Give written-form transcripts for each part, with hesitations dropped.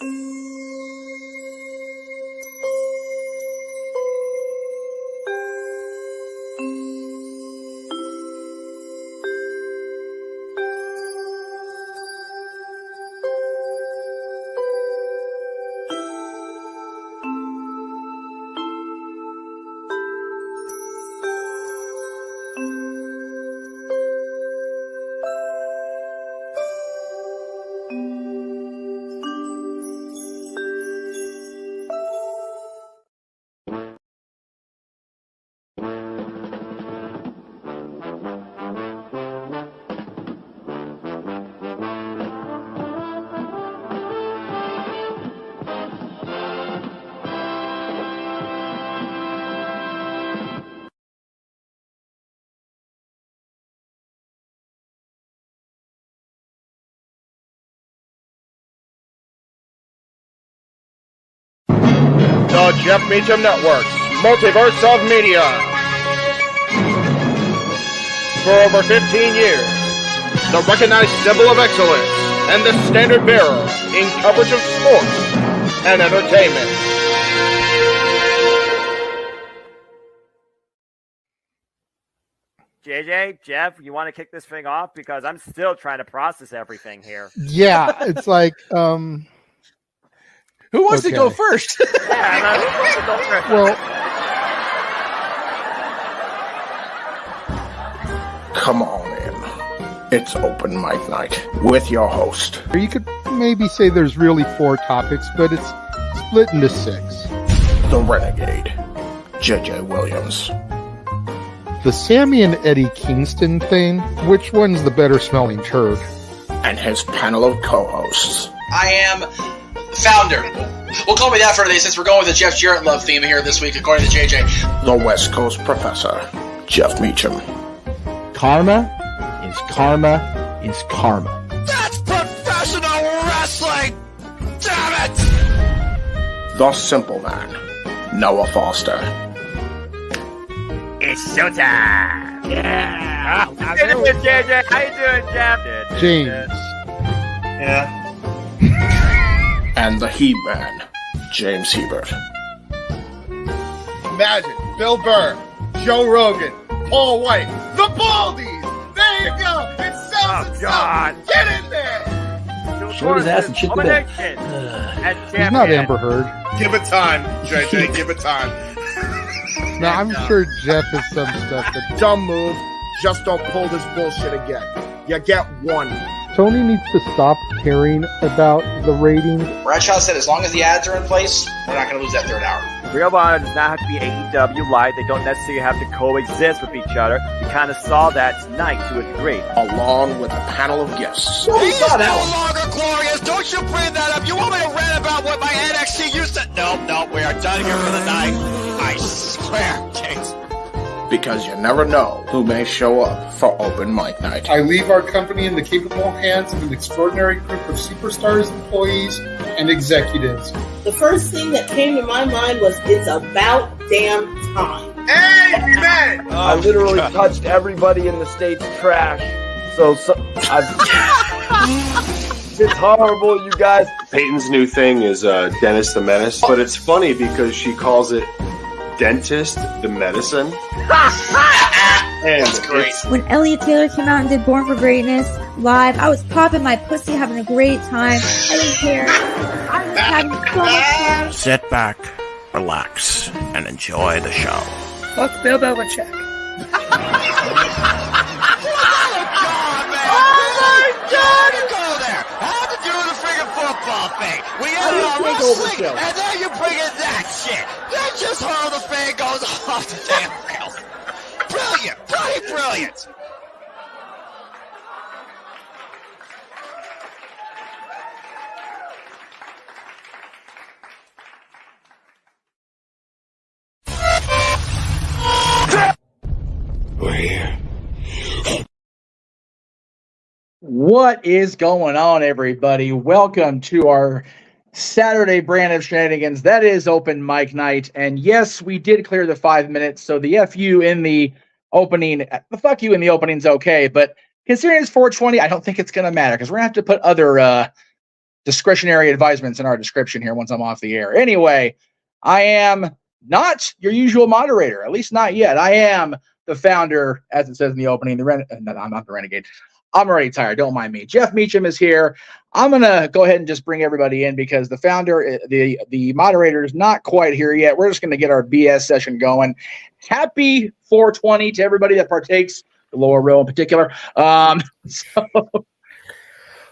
The Jeff Meacham Network, Multiverse of Media. For over 15 years, the recognized symbol of excellence and the standard bearer in coverage of sports and entertainment. JJ, Jeff, you want to kick this thing off? Because I'm still trying to process everything here. Yeah, it's like, who wants to go first? Yeah, who wants to go first? Well, Come on in. It's open mic night with your host. you could maybe say there's really 4 topics, but it's split into 6. The Renegade, JJ Williams. The Sammy and Eddie Kingston thing, which one's the better smelling turd? And his panel of co-hosts. I am founder. We'll call me that for today since we're going with the Jeff Jarrett love theme here this week, according to JJ. The West Coast Professor, Jeff Meacham. Karma is karma is karma. That's professional wrestling! Damn it! The Simple Man, Noah Foster. It's showtime! Yeah! How you doing, JJ? How you doing, Jeff? James. Yeah. And the He-Man, James Hebert. Imagine Bill Burr, Joe Rogan, Paul White, the Baldies. There you go. It sells itself. God. Get in there. Short his ass and shit the bed. He's not Amber Heard. Give it time, JJ. Give it time. Now, I'm sure Jeff has some stuff that Dumb move. Just don't pull this bullshit again. You get one. Tony needs to stop caring about the ratings. Bradshaw said as long as the ads are in place, we're not going to lose that third hour. Real Honor does not have to be AEW Live. They don't necessarily have to coexist with each other. We kind of saw that tonight to a degree. Along with a panel of guests. He is no longer glorious. Don't you bring that up. You want me to rant about what my NXT used to... No, we are done here for the night. I swear, James. Because you never know who may show up for open mic night. I leave our company in the capable hands of an extraordinary group of superstars, employees, and executives. The first thing that came to my mind was, it's about damn time. Amen. I literally touched everybody in the state's trash. So it's horrible, you guys. Peyton's new thing is Dennis the Menace, but it's funny because she calls it Dentist the Medicine. And that's great. When Elliot Taylor came out and did Born for Greatness live, I was popping my pussy, having a great time. I didn't care. I was having so much fun. Sit back, relax, and enjoy the show. Fuck Bill Belichick. Thing. We ended on wrestling, and then you bring in that shit. That just how the fan goes off the damn rails. Brilliant. We're here. What is going on, everybody? Welcome to our Saturday brand of shenanigans. That is open mic night. And yes, we did clear the 5 minutes. So the FU in the opening, the fuck you in the opening's okay. But considering it's 420, I don't think it's going to matter because we're going to have to put other discretionary advisements in our description here once I'm off the air. Anyway, I am not your usual moderator, at least not yet. I am the founder, as it says in the opening. No, I'm not the renegade. I'm already tired. Don't mind me. Jeff Meacham is here. I'm going to go ahead and just bring everybody in because the founder, the moderator is not quite here yet. We're just going to get our BS session going. Happy 420 to everybody that partakes, the lower row in particular. So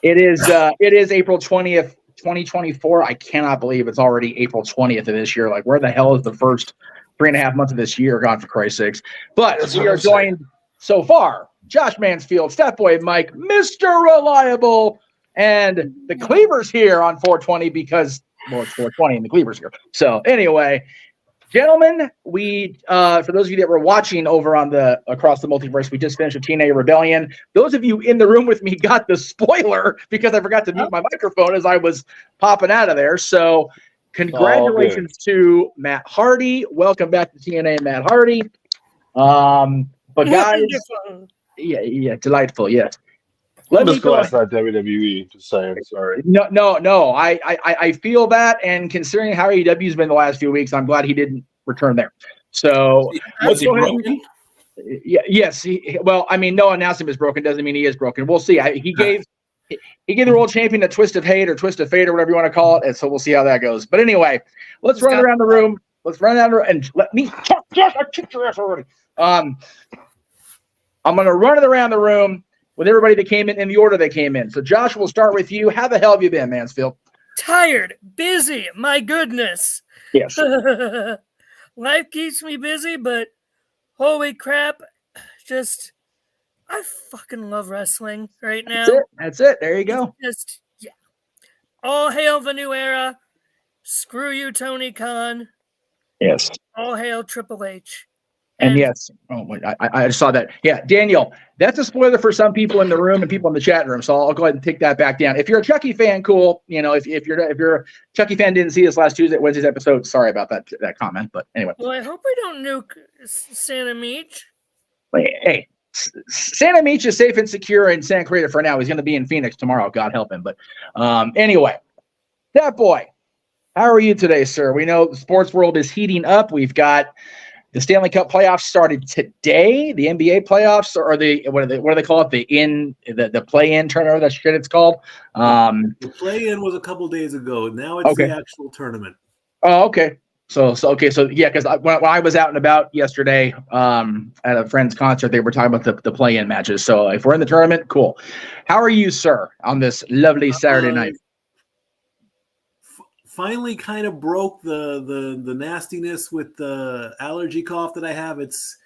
it is April 20th, 2024. I cannot believe it's already April 20th of this year. Like, where the hell is the first 3.5 months of this year gone, for Christ's sakes? But we are joined so far, Josh Mansfield, Stat Boy Mike, Mr. Reliable, and the Cleavers here on 420 because, well, it's 420 and the Cleavers here. So anyway, gentlemen, we for those of you that were watching over on the Across the Multiverse, we just finished with TNA Rebellion. Those of you in the room with me got the spoiler because I forgot to mute my microphone as I was popping out of there. So congratulations to Matt Hardy. Welcome back to TNA, Matt Hardy. But guys, yeah, delightful, yes. I'm just glad it's not WWE. Just saying, sorry. No. I feel that, and considering how AEW's been the last few weeks, I'm glad he didn't return there. So was he broken? Yes. Well, I mean, no announcement is broken doesn't mean he is broken. We'll see. He gave the world champion a twist of hate or twist of fate or whatever you want to call it, and so we'll see how that goes. But anyway, let's run around the room. Let's run down and let me talk. Josh, I kicked your ass already. I'm going to run it around the room with everybody that came in the order they came in. So, Josh, we'll start with you. How the hell have you been, Mansfield? Tired, busy, my goodness. Yes. Life keeps me busy, but holy crap, I fucking love wrestling right now. That's it. There you go. Yeah. All hail the new era. Screw you, Tony Khan. Yes. All hail Triple H. And yes, I saw that. Yeah, Daniel, that's a spoiler for some people in the room and people in the chat room. So I'll go ahead and take that back down. If you're a Chucky fan, cool. You know, if you're a Chucky fan, didn't see this last Wednesday's episode. Sorry about that comment. But anyway. Well, I hope we don't nuke Santa Meech. Hey, Santa Meech is safe and secure in Santa Clarita for now. He's going to be in Phoenix tomorrow. God help him. But anyway, that boy, how are you today, sir? We know the sports world is heating up. We've got the Stanley Cup playoffs started today. The NBA playoffs, or what do they call it? The play-in tournament. That's shit it's called. The play-in was a couple days ago. Now it's the actual tournament. Oh, okay. So yeah, because when I was out and about yesterday at a friend's concert, they were talking about the play-in matches. So if we're in the tournament, cool. How are you, sir, on this lovely Saturday night? Finally kind of broke the nastiness with the allergy cough that I have. It's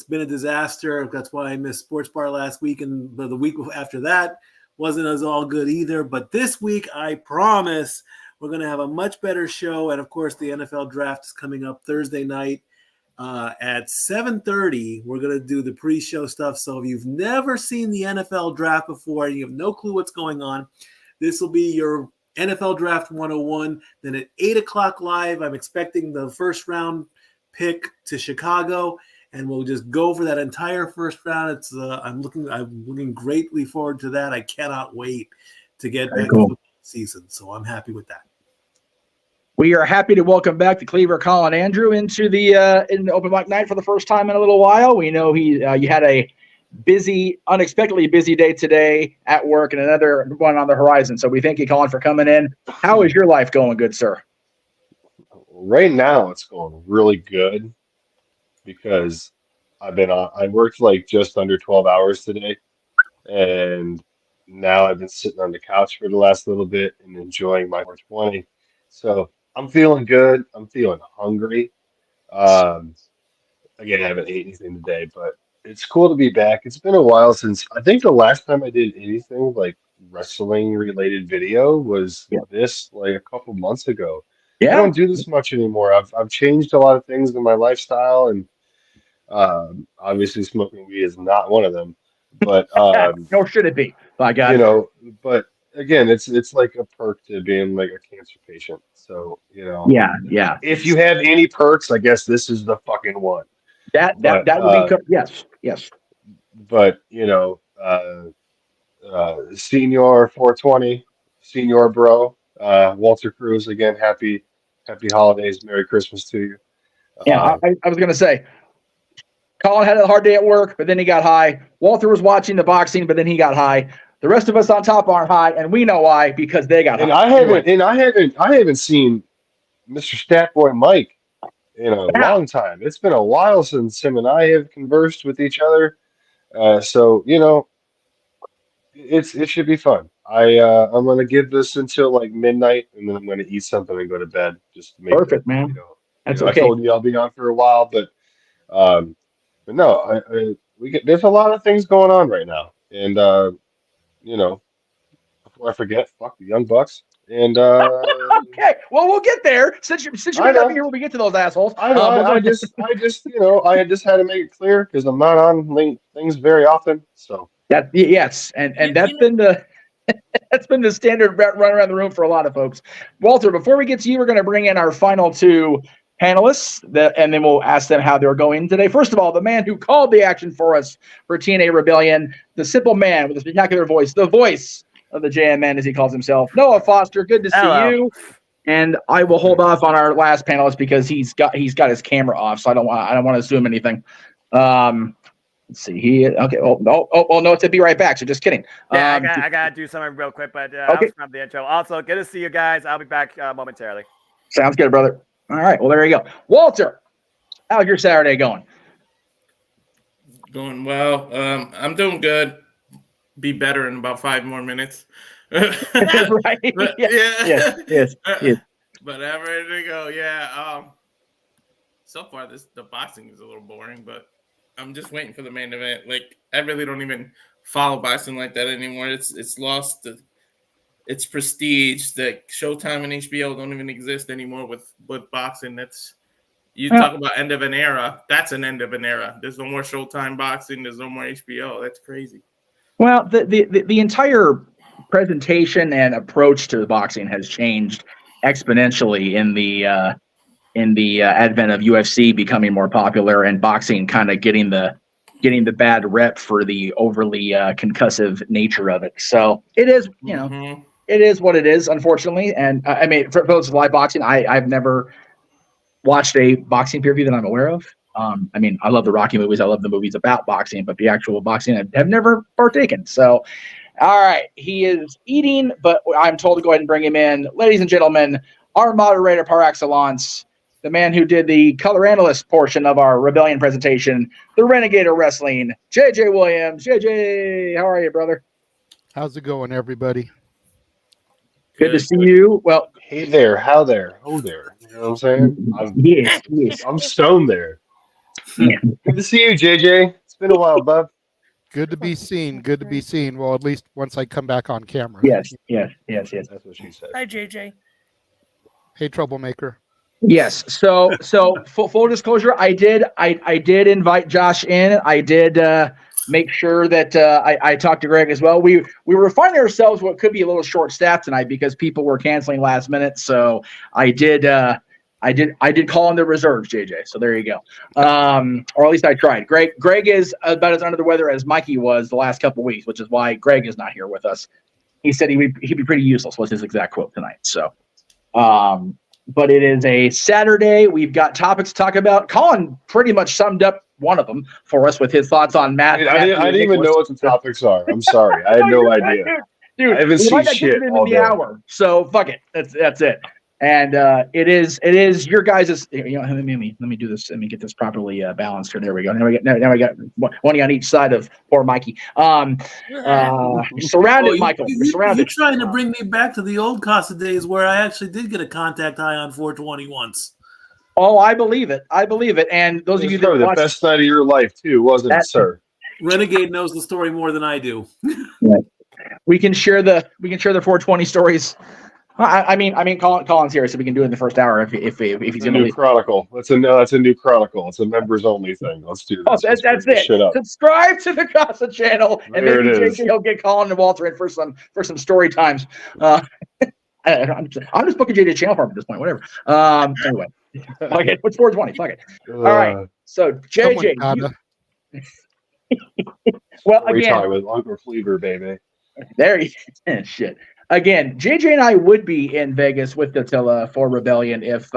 been a disaster. That's why I missed Sports Bar last week, and the week after that wasn't as all good either. But this week, I promise we're going to have a much better show. And of course, the NFL draft is coming up Thursday night at 7:30. We're going to do the pre-show stuff. So if you've never seen the NFL draft before and you have no clue what's going on, this will be your NFL Draft 101. Then at 8 o'clock live, I'm expecting the first round pick to Chicago, and we'll just go for that entire first round. It's I'm looking greatly forward to that. I cannot wait to get back to the season. So I'm happy with that. We are happy to welcome back the Cleaver Colin Andrew into the open mic night for the first time in a little while. We know you had a unexpectedly busy day today at work and another one on the horizon. So we thank you, Colin, for coming in. How is your life going, good sir? Right now, it's going really good because I worked like just under 12 hours today, and now I've been sitting on the couch for the last little bit and enjoying my 420. So I'm feeling good. I'm feeling hungry. Again, I haven't ate anything today, but it's cool to be back. It's been a while since I think the last time I did anything like wrestling related video was this like a couple months ago. Yeah. I don't do this much anymore. I've changed a lot of things in my lifestyle, and obviously smoking weed is not one of them. But nor should it be, by God. You know, but again, it's like a perk to being like a cancer patient. So, you know, yeah. If you have any perks, I guess this is the fucking one. That would be yes. But you know, Senior 420 Senior Bro, Walter Cruz again. Happy holidays, Merry Christmas to you. Yeah, I was gonna say, Colin had a hard day at work, but then he got high. Walter was watching the boxing, but then he got high. The rest of us on top aren't high, and we know why, because they got And high. I haven't seen Mr. Statboy Mike in a long time. It's been a while since him and I have conversed with each other. So it should be fun. I'm gonna give this until like midnight, and then I'm gonna eat something and go to bed. Just to make perfect, man. That's okay. I told you I'll be on for a while, but no, there's a lot of things going on right now, and before I forget, fuck the Young Bucks. And okay, well, we'll get there. Since you're up here when we get to those assholes. I know. I just I just had to make it clear because I'm not on things very often. So yes, and that's been the that's been the standard run around the room for a lot of folks. Walter, before we get to you, we're going to bring in our final two panelists, and then we'll ask them how they're going today. First of all, the man who called the action for us for TNA Rebellion, the simple man with a spectacular voice, the voice of the JMN, as he calls himself, Noah Foster. Good to see you. And I will hold off on our last panelist because he's got his camera off, so I don't want to assume anything. Let's see. Okay. Oh no, to be right back. So just kidding. Yeah, I gotta do something real quick, but I'll stop the intro. Also, good to see you guys. I'll be back momentarily. Sounds good, brother. All right. Well, there you go. Walter, how's your Saturday going? Going well. I'm doing good. Be better in about 5 more minutes. Right. But, Yes. But I'm ready to go. Yeah. So far, the boxing is a little boring, but I'm just waiting for the main event. Like, I really don't even follow boxing like that anymore. It's lost its prestige. That Showtime and HBO don't even exist anymore with boxing. Talk about end of an era. That's an end of an era. There's no more Showtime boxing. There's no more HBO. That's crazy. Well, the entire presentation and approach to the boxing has changed exponentially in the advent of UFC becoming more popular and boxing kind of getting the bad rep for the overly concussive nature of it. So it is, it is what it is, unfortunately. And I mean, for those of live boxing, I've never watched a boxing pay-per-view that I'm aware of. I mean, I love the Rocky movies. I love the movies about boxing, but the actual boxing I've never partaken. So, all right, he is eating, but I'm told to go ahead and bring him in. Ladies and gentlemen, our moderator par excellence, the man who did the color analyst portion of our Rebellion presentation, the Renegade of Wrestling, JJ Williams. JJ, how are you, brother? How's it going, everybody? Good to see you. Well, hey there, how there, oh there. You know what I'm saying? Yes. I'm stoned there. Good to see you, JJ. It's been a while, bub. Good to be seen. Good to be seen. Well, at least once I come back on camera. Yes. That's what she said. Hi, JJ. Hey, troublemaker. Yes. So full disclosure, I did invite Josh in. I did make sure that I talked to Greg as well. We were finding ourselves what could be a little short staffed tonight because people were canceling last minute. So I did call in the reserves, JJ. So there you go. Or at least I tried. Greg is about as under the weather as Mikey was the last couple of weeks, which is why Greg is not here with us. He said he'd be pretty useless was his exact quote tonight. So, but it is a Saturday. We've got topics to talk about. Colin pretty much summed up one of them for us with his thoughts on Matt. I didn't even know what the topics are. I'm sorry. I had no idea. Dude, I haven't seen shit all day. Hour, so fuck it. That's it. And it is your guys'. Let me do this. Let me get this properly balanced here. There we go. Now we got one on each side of poor Mikey. Surrounded, Michael. You're surrounded. You're trying to bring me back to the old Casa days where I actually did get a contact high on 420 once. Oh, I believe it. And those of you that the best night of your life too, wasn't it, sir? Renegade knows the story more than I do. We can share the 420 stories. I mean, Colin's here, so we can do it in the first hour if he's going to leave. Chronicle. That's a new Chronicle. It's a members only thing. Let's do this. Oh, that's it. Subscribe to the Casa channel, and maybe JJ will get Colin and Walter in for some story times. I'm just booking JJ channel for him at this point. Whatever. Anyway, okay, it's 420. Fuck it. All right. So JJ. Well, again, with Uncle Cleaver, baby. There you shit. again, JJ and I would be in Vegas with Attila for Rebellion if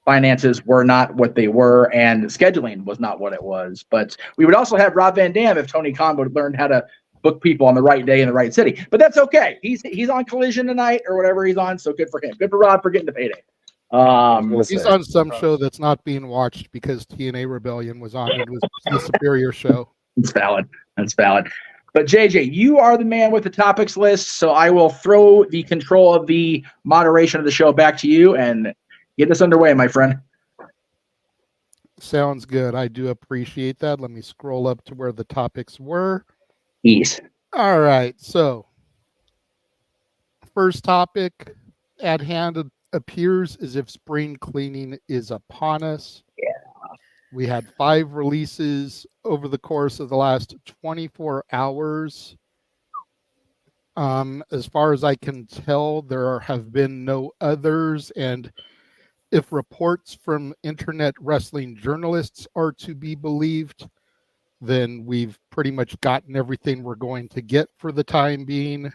finances were not what they were and scheduling was not what it was. But we would also have Rob Van Dam if Tony Khan would learn how to book people on the right day in the right city. But that's okay. He's on Collision tonight or whatever he's on, so good for him. Good for Rob for getting the payday. He's on some show that's not being watched because TNA Rebellion was on. It was the Superior show. That's valid. That's valid. But JJ, you are the man with the topics list, so I will throw the control of the moderation of the show back to you and get this underway, my friend. Sounds good. I do appreciate that. Let me scroll up to where the topics were. Ease. All right. So, first topic at hand appears as if spring cleaning is upon us. Yeah. We had 5 releases over the course of the last 24 hours. As far as I can tell, there have been no others. And if reports from internet wrestling journalists are to be believed, then we've pretty much gotten everything we're going to get for the time being.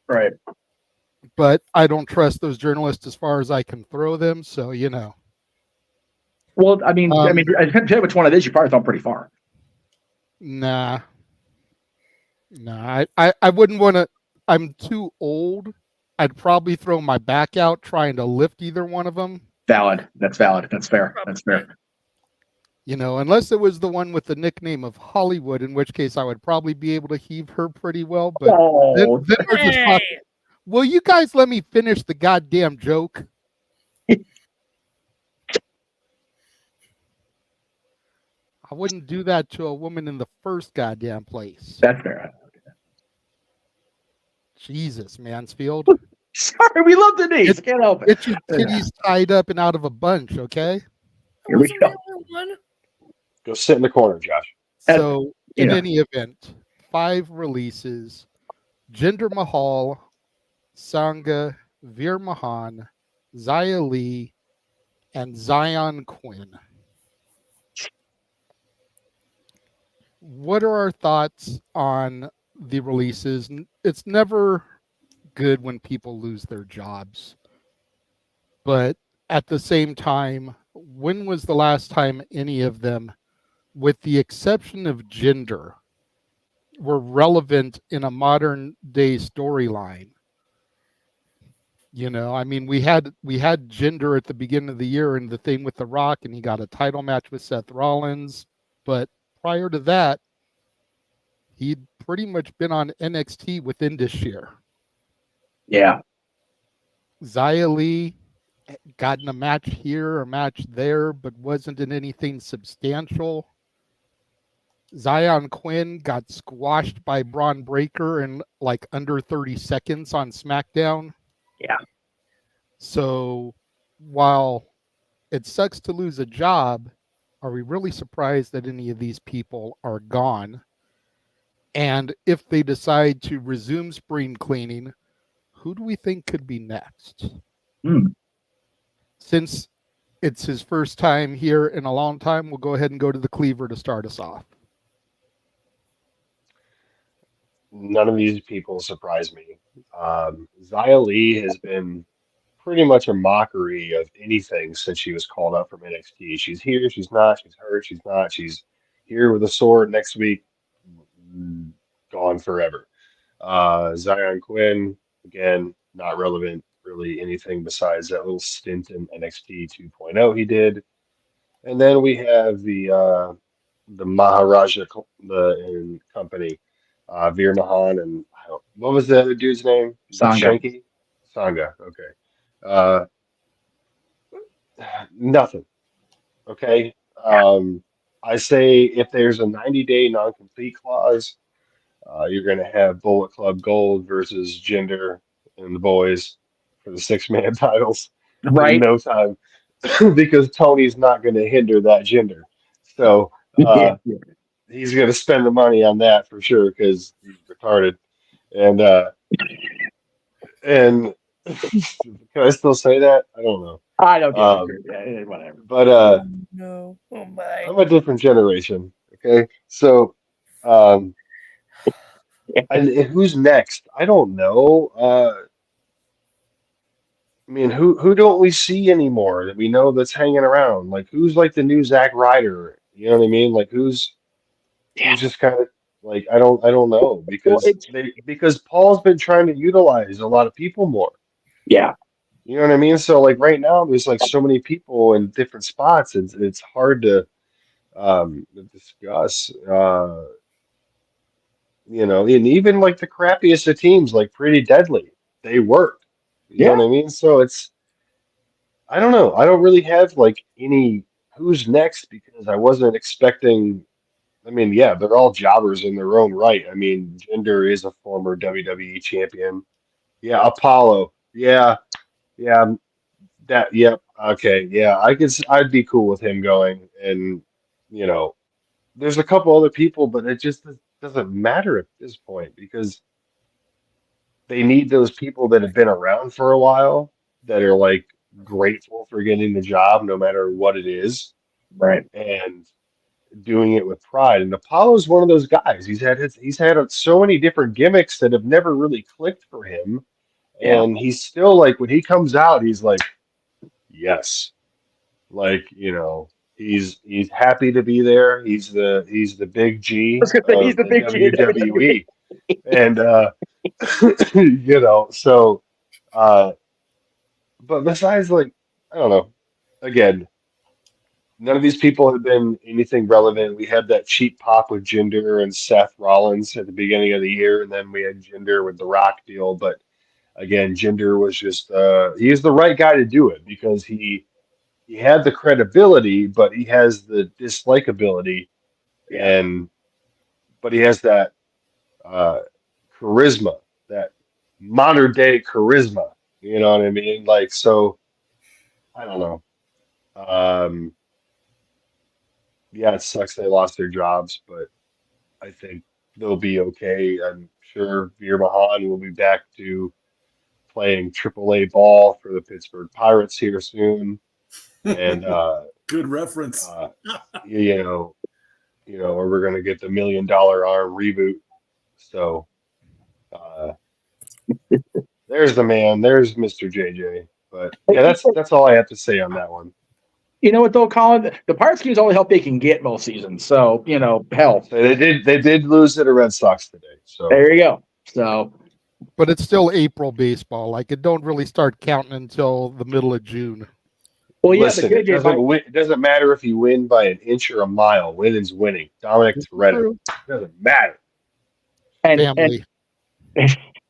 Right. But I don't trust those journalists as far as I can throw them. So, you know. Well, I mean, I can tell you which one it is. You probably thrown pretty far. Nah. I wouldn't want to. I'm too old. I'd probably throw my back out trying to lift either one of them. Valid. That's valid. That's fair. That's fair. You know, unless it was the one with the nickname of Hollywood, in which case I would probably be able to heave her pretty well. But then we're just talking. Will you guys let me finish the goddamn joke? I wouldn't do that to a woman in the first goddamn place. That's fair. Jesus, Mansfield. Sorry, we love Denise. Can't help it. Get your titties tied up and out of a bunch, okay? Here we go. Go sit in the corner, Josh. So, in any event, 5 releases. Jinder Mahal, Sangha, Veer Mahan, Xia Li, and Zion Quinn. What are our thoughts on the releases? It's never good when people lose their jobs. But at the same time, when was the last time any of them, with the exception of Jinder, were relevant in a modern day storyline? You know, I mean, we had Jinder at the beginning of the year in the thing with The Rock, and he got a title match with Seth Rollins. But prior to that, he'd pretty much been on NXT within this year. Yeah. Xia Li got in a match here, a match there, but wasn't in anything substantial. Zion Quinn got squashed by Braun Breaker in like under 30 seconds on SmackDown. Yeah. So while it sucks to lose a job, are we really surprised that any of these people are gone? And if they decide to resume spring cleaning, who do we think could be next? Since it's his first time here in a long time, we'll go ahead and go to the Cleaver to start us off. None of these people surprise me. Xia Li has been pretty much a mockery of anything since she was called up from NXT. She's here, she's not, she's hurt, she's not, she's here with a sword next week, gone forever. Zion Quinn, again, not relevant really anything besides that little stint in NXT 2.0 he did. And then we have the Maharaja and company, Veer Mahan, and what was the other dude's name? Sangha. Sangha, okay. Nothing. Okay. I say if there's a 90-day non-compete clause, you're going to have Bullet Club Gold versus Jinder and the boys for the 6-man titles in no time, because Tony's not going to hinder that Jinder. So he's going to spend the money on that for sure because he's retarded. And can I still say that? I don't know. I don't care. Whatever. But no. Oh my. I'm a different generation. Okay, so and who's next? I don't know. I mean, who don't we see anymore that we know that's hanging around? Like, who's like the new Zack Ryder? You know what I mean? Like, who's just kind of like I don't know because Paul's been trying to utilize a lot of people more. Yeah. You know what I mean? So like right now, there's like so many people in different spots. It's hard to discuss. You know, and even like the crappiest of teams, like Pretty Deadly, they work. You know what I mean? So I don't know. I don't really have like any who's next because I wasn't expecting. I mean, yeah, they're all jobbers in their own right. I mean, Jinder is a former WWE champion. Yeah, Apollo. Yeah, yeah, that. Yep. Okay. Yeah, I'd be cool with him going. And you know, there's a couple other people, but it just doesn't matter at this point because they need those people that have been around for a while that are like grateful for getting the job, no matter what it is. Right. And doing it with pride. And Apollo's one of those guys. He's had so many different gimmicks that have never really clicked for him. And he's still like when he comes out, he's like, yes. Like, you know, he's happy to be there. He's the big G. He's the big WWE. And you know, so but besides like, I don't know. Again, none of these people have been anything relevant. We had that cheap pop with Jinder and Seth Rollins at the beginning of the year, and then we had Jinder with the Rock deal. But again, Jinder was just he's the right guy to do it because he had the credibility, but he has the dislikability, but he has that charisma, that modern day charisma. You know what I mean? Like, so I don't know. Yeah, it sucks they lost their jobs, but I think they'll be okay. I'm sure Veer Mahan will be back to playing AAA ball for the Pittsburgh Pirates here soon. And good reference. you know, or we're gonna get the $1 Million Arm reboot. So there's the man, there's Mr. JJ. But yeah, that's all I have to say on that one. You know what though, Colin? The Pirates game is all the help they can get most seasons. So, you know, hell. So they did lose to the Red Sox today. So there you go. So but it's still April baseball. Like it don't really start counting until the middle of June. Well, yeah, listen, it doesn't matter if you win by an inch or a mile. Winning's winning. Dominic Toretto. It doesn't matter. And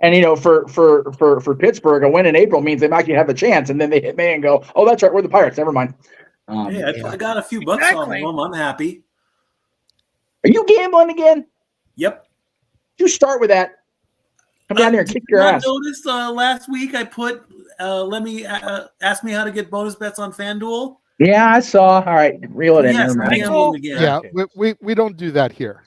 you know, for Pittsburgh, a win in April means they might have a chance, and then they hit May and go, "Oh, that's right, we're the Pirates. Never mind." I got a few bucks on them. I'm happy. Are you gambling again? Yep. You start with that. Come down here and kick your ass. Noticed last week I put ask me how to get bonus bets on FanDuel. Yeah, I saw. All right, reel it in. Yes, yeah, we don't do that here.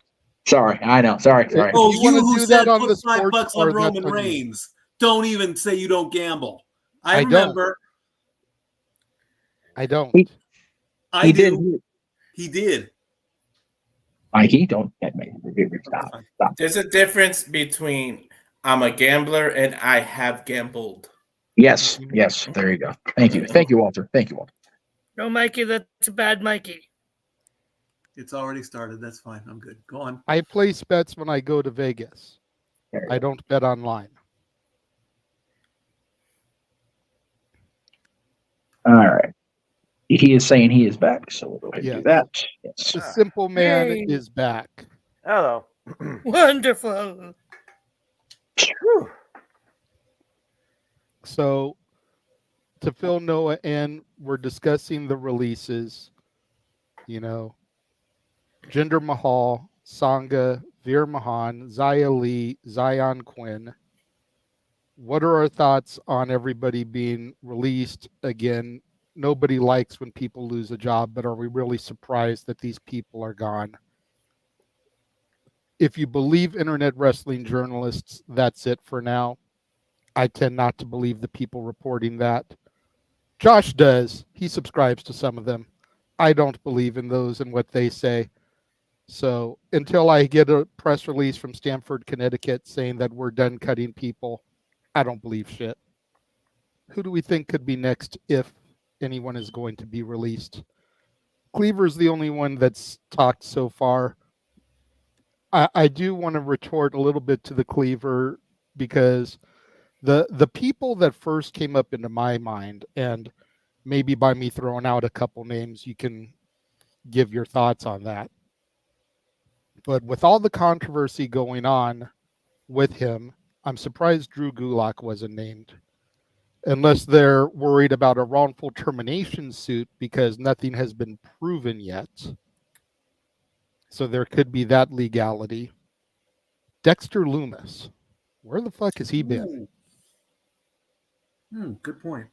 Sorry, I know. Sorry. Oh, you who do said that on put the $5 or on Roman that's on you? Reigns? Don't even say you don't gamble. I don't. remember. I don't. I do. He did. Mikey, don't stop. There's a difference between I'm a gambler and I have gambled. Yes. There you go. Thank you, Walter. No, Mikey, that's a bad Mikey. It's already started. That's fine. I'm good. Go on. I place bets when I go to Vegas. I don't bet online. All right. He is saying he is back, so we'll go ahead and do that. Yes. The simple man Hey. is back. Hello. Wonderful. So, to fill Noah in, we're discussing the releases. You know, Jinder Mahal, Sangha, Veer Mahan, Xia Li, Zion Quinn. What are our thoughts on everybody being released? Again, nobody likes when people lose a job, but are we really surprised that these people are gone? If you believe internet wrestling journalists, that's it for now. I tend not to believe the people reporting that. Josh does. He subscribes to some of them. I don't believe in those and what they say. So until I get a press release from Stamford, Connecticut saying that we're done cutting people, I don't believe shit. who do we think could be next if anyone is going to be released? Cleaver's the only one that's talked so far. I do want to retort a little bit to the Cleaver because the people that first came up into my mind, and maybe by me throwing out a couple names, you can give your thoughts on that. But with all the controversy going on with him, I'm surprised Drew Gulak wasn't named. Unless they're worried about a wrongful termination suit because nothing has been proven yet. So there could be that legality. Dexter Loomis. Where the fuck has he been? Good point.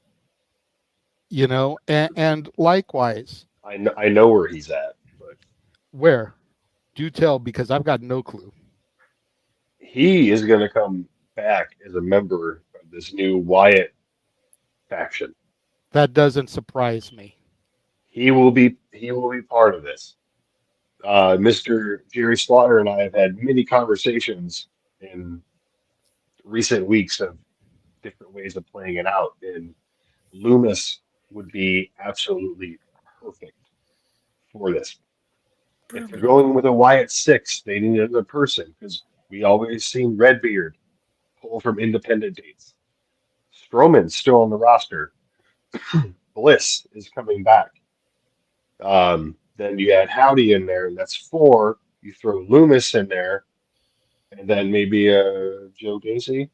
You know, and likewise. I know where he's at. But where? Do tell, because I've got no clue. He is going to come back as a member of this new Wyatt faction. That doesn't surprise me. He will be part of this. Mr. Jerry Slaughter and I have had many conversations in recent weeks of different ways of playing it out, and Loomis would be absolutely perfect for this. If they're going with a Wyatt 6, they need another person, because we always seen Redbeard pull from independent dates. Strowman's still on the roster. Bliss is coming back. Then you add Howdy in there, and that's 4. You throw Loomis in there, and then maybe Joe Gacy.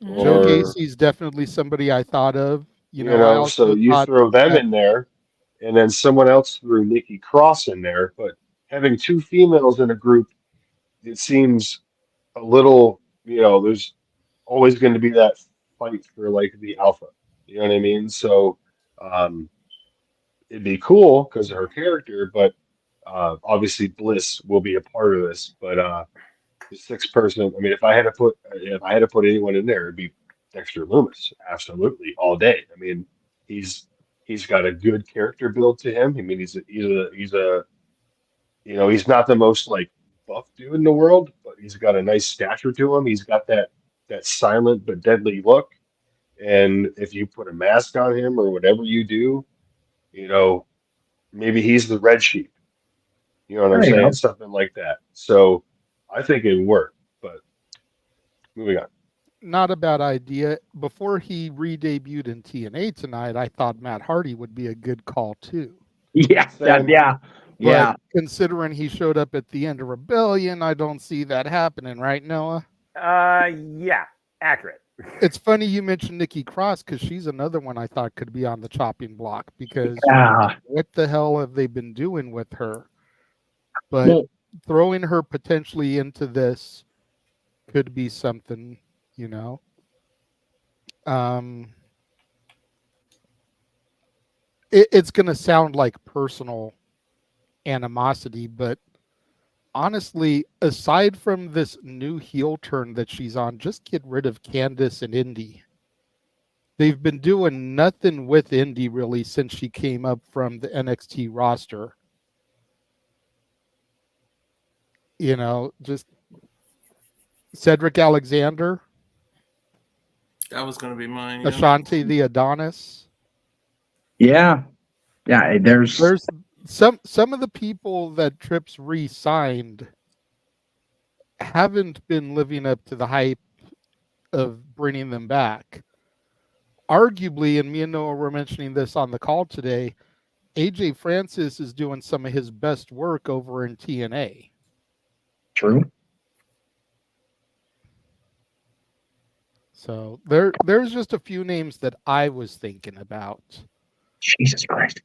Joe Gacy's definitely somebody I thought of. You know, so you throw them in there, and then someone else threw Nikki Cross in there. But having 2 females in a group, it seems a little, there's always going to be that fight for like the alpha. You know what I mean? So it'd be cool because of her character, but obviously Bliss will be a part of this. But the 6th person, I mean, if I had to put anyone in there, it'd be Dexter Loomis, absolutely, all day. I mean, he's got a good character build to him. I mean, he's not the most like buff dude in the world, but he's got a nice stature to him. He's got that silent but deadly look. And if you put a mask on him or whatever you do, maybe he's the red sheep. You know what I'm saying? Something like that. So I think it would work, but moving on. Not a bad idea. Before he re-debuted in TNA tonight, I thought Matt Hardy would be a good call too. Yeah. But considering he showed up at the end of Rebellion, I don't see that happening, right, Noah? Yeah, accurate. It's funny you mentioned Nikki Cross because she's another one I thought could be on the chopping block because what the hell have they been doing with her? But throwing her potentially into this could be something, It's going to sound like personal animosity, but honestly, aside from this new heel turn that she's on, just get rid of Candice and Indy. They've been doing nothing with Indy really since she came up from the NXT roster. Just Cedric Alexander. That was going to be mine. Ashanti the Adonis. Yeah. There's some of the people that Trips re-signed haven't been living up to the hype of bringing them back. Arguably, and me and Noah were mentioning this on the call today, AJ Francis is doing some of his best work over in TNA. True. So there's just a few names that I was thinking about. Jesus Christ.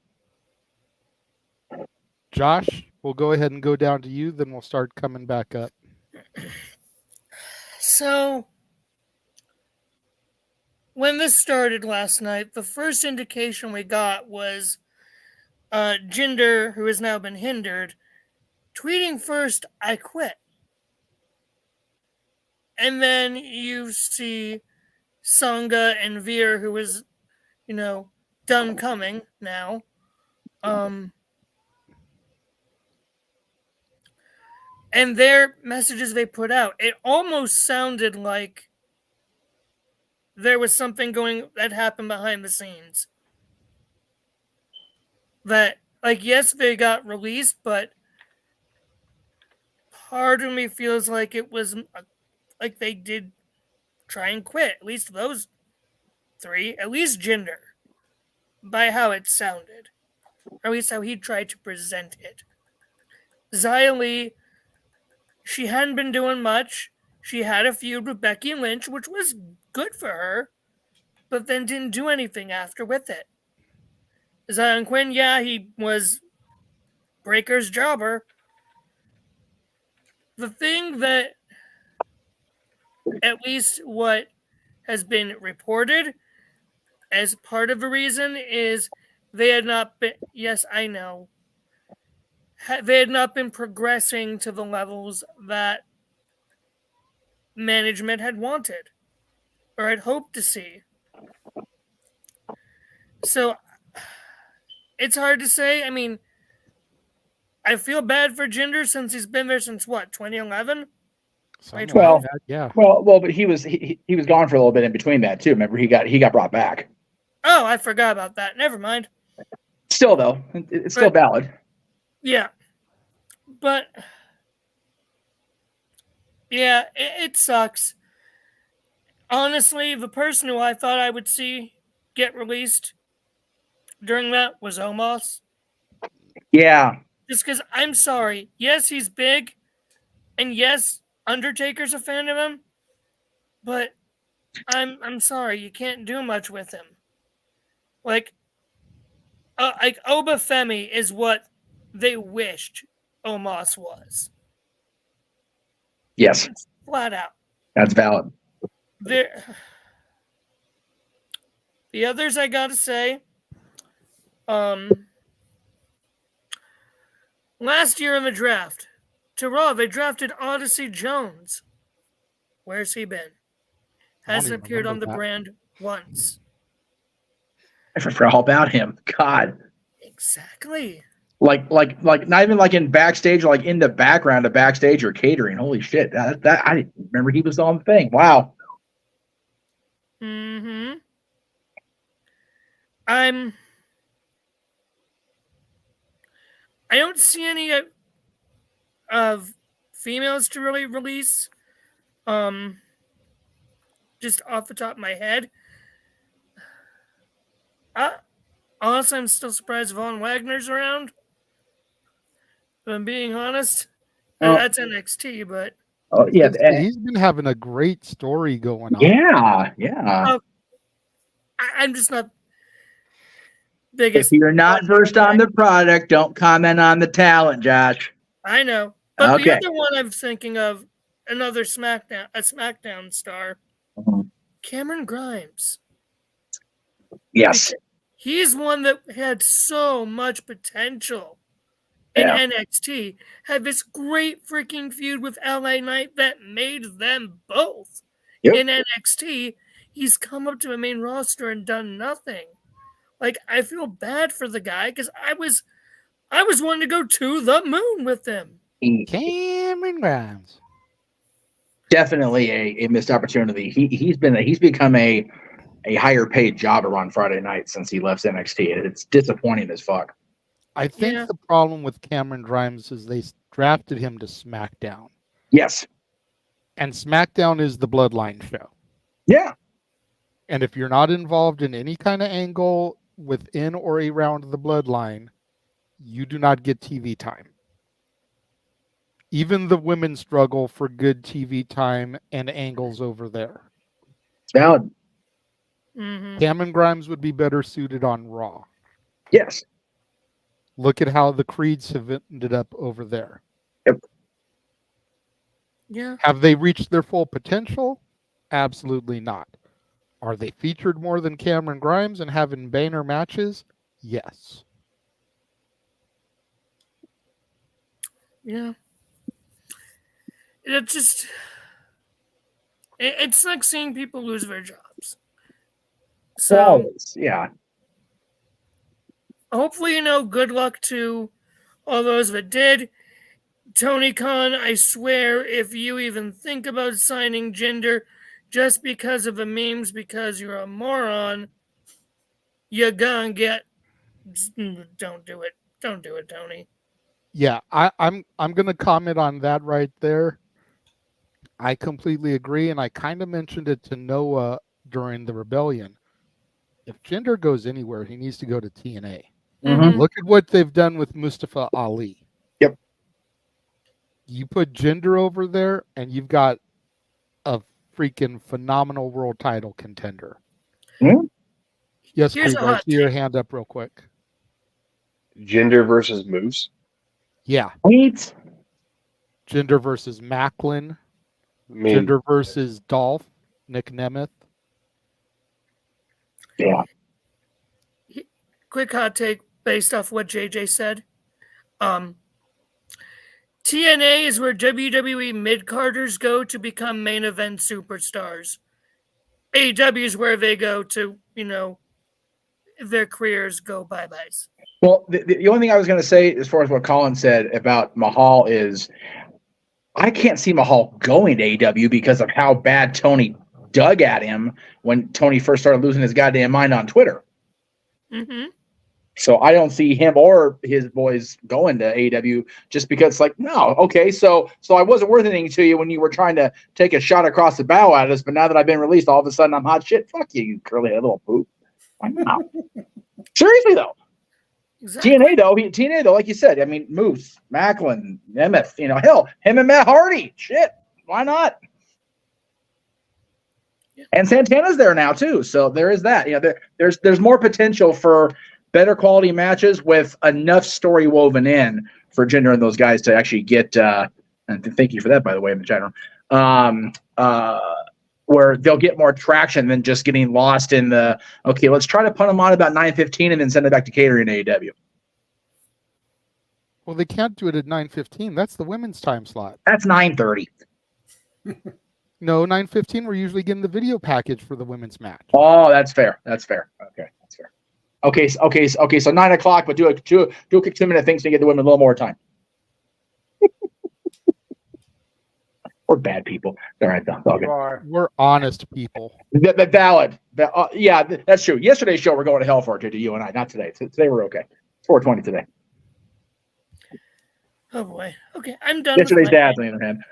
Josh, we'll go ahead and go down to you, then we'll start coming back up. So, when this started last night, the first indication we got was Jinder, who has now been hindered, tweeting first, "I quit." And then you see Sangha and Veer, who is, done coming now. And their messages they put out, it almost sounded like there was something that happened behind the scenes. That, like, yes, they got released, but part of me feels like it was like they did try and quit. At least those three, at least Jinder, by how it sounded, or at least how he tried to present it. Xia Li, she hadn't been doing much. She had a feud with Becky Lynch, which was good for her, but then didn't do anything after with it. Zion Quinn, yeah, he was Breaker's jobber. The thing that, at least what has been reported as part of the reason, is they had not been, yes, I know, they had not been progressing to the levels that management had wanted or had hoped to see. So it's hard to say. I mean, I feel bad for Jinder since he's been there since what, 2011? 12. Yeah. Well, but he was gone for a little bit in between that too. Remember, he got brought back. Oh, I forgot about that. Never mind. Still though, it's still valid. Yeah. But yeah, it sucks. Honestly, the person who I thought I would see get released during that was Omos. Yeah. Just because, I'm sorry. Yes, he's big. And yes, Undertaker's a fan of him. But I'm sorry. You can't do much with him. Like Obafemi is what they wished Omos was. Yes. Flat out. That's valid. The others I gotta say, last year in the draft, to Raw, they drafted Odyssey Jones. Where's he been? Hasn't appeared on the brand once. I forgot all about him. God. Exactly. Like not even like in backstage, or like in the background of backstage or catering. Holy shit. That I didn't remember he was on the thing. Wow. Mm-hmm. I don't see any of females to really release. Just off the top of my head. Honestly, I'm still surprised Von Wagner's around. If I'm being honest. That's NXT, but... Oh, yeah. He's been having a great story going on. Yeah. I'm just not biggest. If you're not versed on the product, don't comment on the talent, Josh. I know. But Okay. the other one I'm thinking of, another SmackDown star, Cameron Grimes. Yes. He's one that had so much potential in NXT. Had this great freaking feud with LA Knight that made them both in NXT. He's come up to the main roster and done nothing. Like, I feel bad for the guy because I was wanting to go to the moon with him. Cameron Grimes. Definitely a missed opportunity. He's become a higher paid jobber on Friday night since he left NXT. It's disappointing as fuck. I think the problem with Cameron Grimes is they drafted him to SmackDown. Yes. And SmackDown is the Bloodline show. Yeah. And if you're not involved in any kind of angle within or around the Bloodline, you do not get TV time. Even the women struggle for good TV time and angles over there. It's valid. Mm-hmm. Cameron Grimes would be better suited on Raw. Yes. Look at how the Creeds have ended up over there. Yep. Yeah. Have they reached their full potential? Absolutely not. Are they featured more than Cameron Grimes and having banner matches? Yes. Yeah. It's like seeing people lose their jobs. So, yeah. Hopefully, good luck to all those that did. Tony Khan, I swear, if you even think about signing Jinder, just because of the memes, because you're a moron, you're gonna get. Don't do it. Don't do it, Tony. Yeah, I'm going to comment on that right there. I completely agree, and I kind of mentioned it to Noah during the rebellion. If Jinder goes anywhere, he needs to go to TNA. Look at what they've done with Mustafa Ali. Yep. You put Jinder over there, and you've got a freaking phenomenal world title contender. Yes, Here's please. a I hot see your hand up real quick. Jinder versus Moose. Yeah. Wait. Jinder versus Macklin. Jinder versus Dolph. Nick Nemeth. Yeah. Quick hot take based off what JJ said. TNA is where WWE mid-carders go to become main event superstars. AEW is where they go to, their careers go bye-byes. Well, the only thing I was going to say as far as what Colin said about Mahal is I can't see Mahal going to AEW because of how bad Tony dug at him when Tony first started losing his goddamn mind on Twitter. Mm-hmm. So I don't see him or his boys going to AEW just because it's like, no, okay, so I wasn't worth anything to you when you were trying to take a shot across the bow at us, but now that I've been released, all of a sudden I'm hot shit. Fuck you, you curly-headed little poop. Why not? Seriously, though. Exactly. TNA though, like you said, I mean, Moose, Macklin, Nemeth, hell, him and Matt Hardy. Shit, why not? Yeah. And Santana's there now too, so there is that. There's more potential for better quality matches with enough story woven in for Jinder and those guys to actually get. And thank you for that, by the way, in the chat room. Where they'll get more traction than just getting lost in the, okay, let's try to punt them on about 9:15 and then send it back to catering AEW. Well, they can't do it at 9:15. That's the women's time slot. That's 9:30. No, 9:15. We're usually getting the video package for the women's match. Oh, that's fair. Okay, that's fair. Okay. So 9 o'clock, but do a quick 2-minute thing so you get the women a little more time. We're bad people. All right, We're honest people. Valid. Yeah, that's true. Yesterday's show, we're going to hell for it, you and I. Not today. Today we're okay. It's 4:20 today. Oh boy. Okay, I'm done. Yesterday's dad's on the other hand.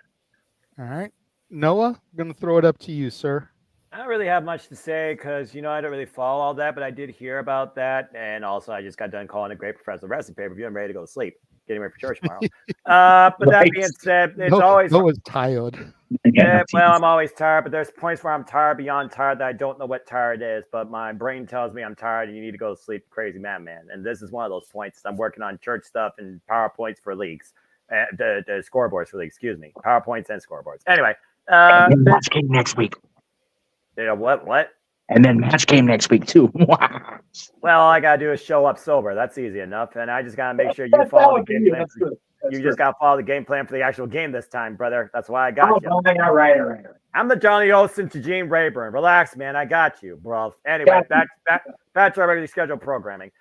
All right, Noah, I'm going to throw it up to you, sir. I don't really have much to say because, I don't really follow all that, but I did hear about that. And also, I just got done calling a Great Professional Wrestling pay-per-view. I'm ready to go to sleep. Getting ready for church tomorrow. But that being said, it's always... Noah's tired. Yeah, well, I'm always tired, but there's points where I'm tired beyond tired that I don't know what tired is, but my brain tells me I'm tired and you need to go to sleep, crazy madman. And this is one of those points. I'm working on church stuff and PowerPoints for leagues. The scoreboards for leagues, excuse me. PowerPoints and scoreboards. Anyway. Match game next week. What? And then match game next week, too. Well, all I got to do is show up sober. That's easy enough. And I just got to make sure you follow the game plan. You just got to follow the game plan for the actual game this time, brother. That's why I got you. All right. I'm the Johnny Olsen to Gene Rayburn. Relax, man. I got you, bro. Anyway, back to our regularly scheduled programming.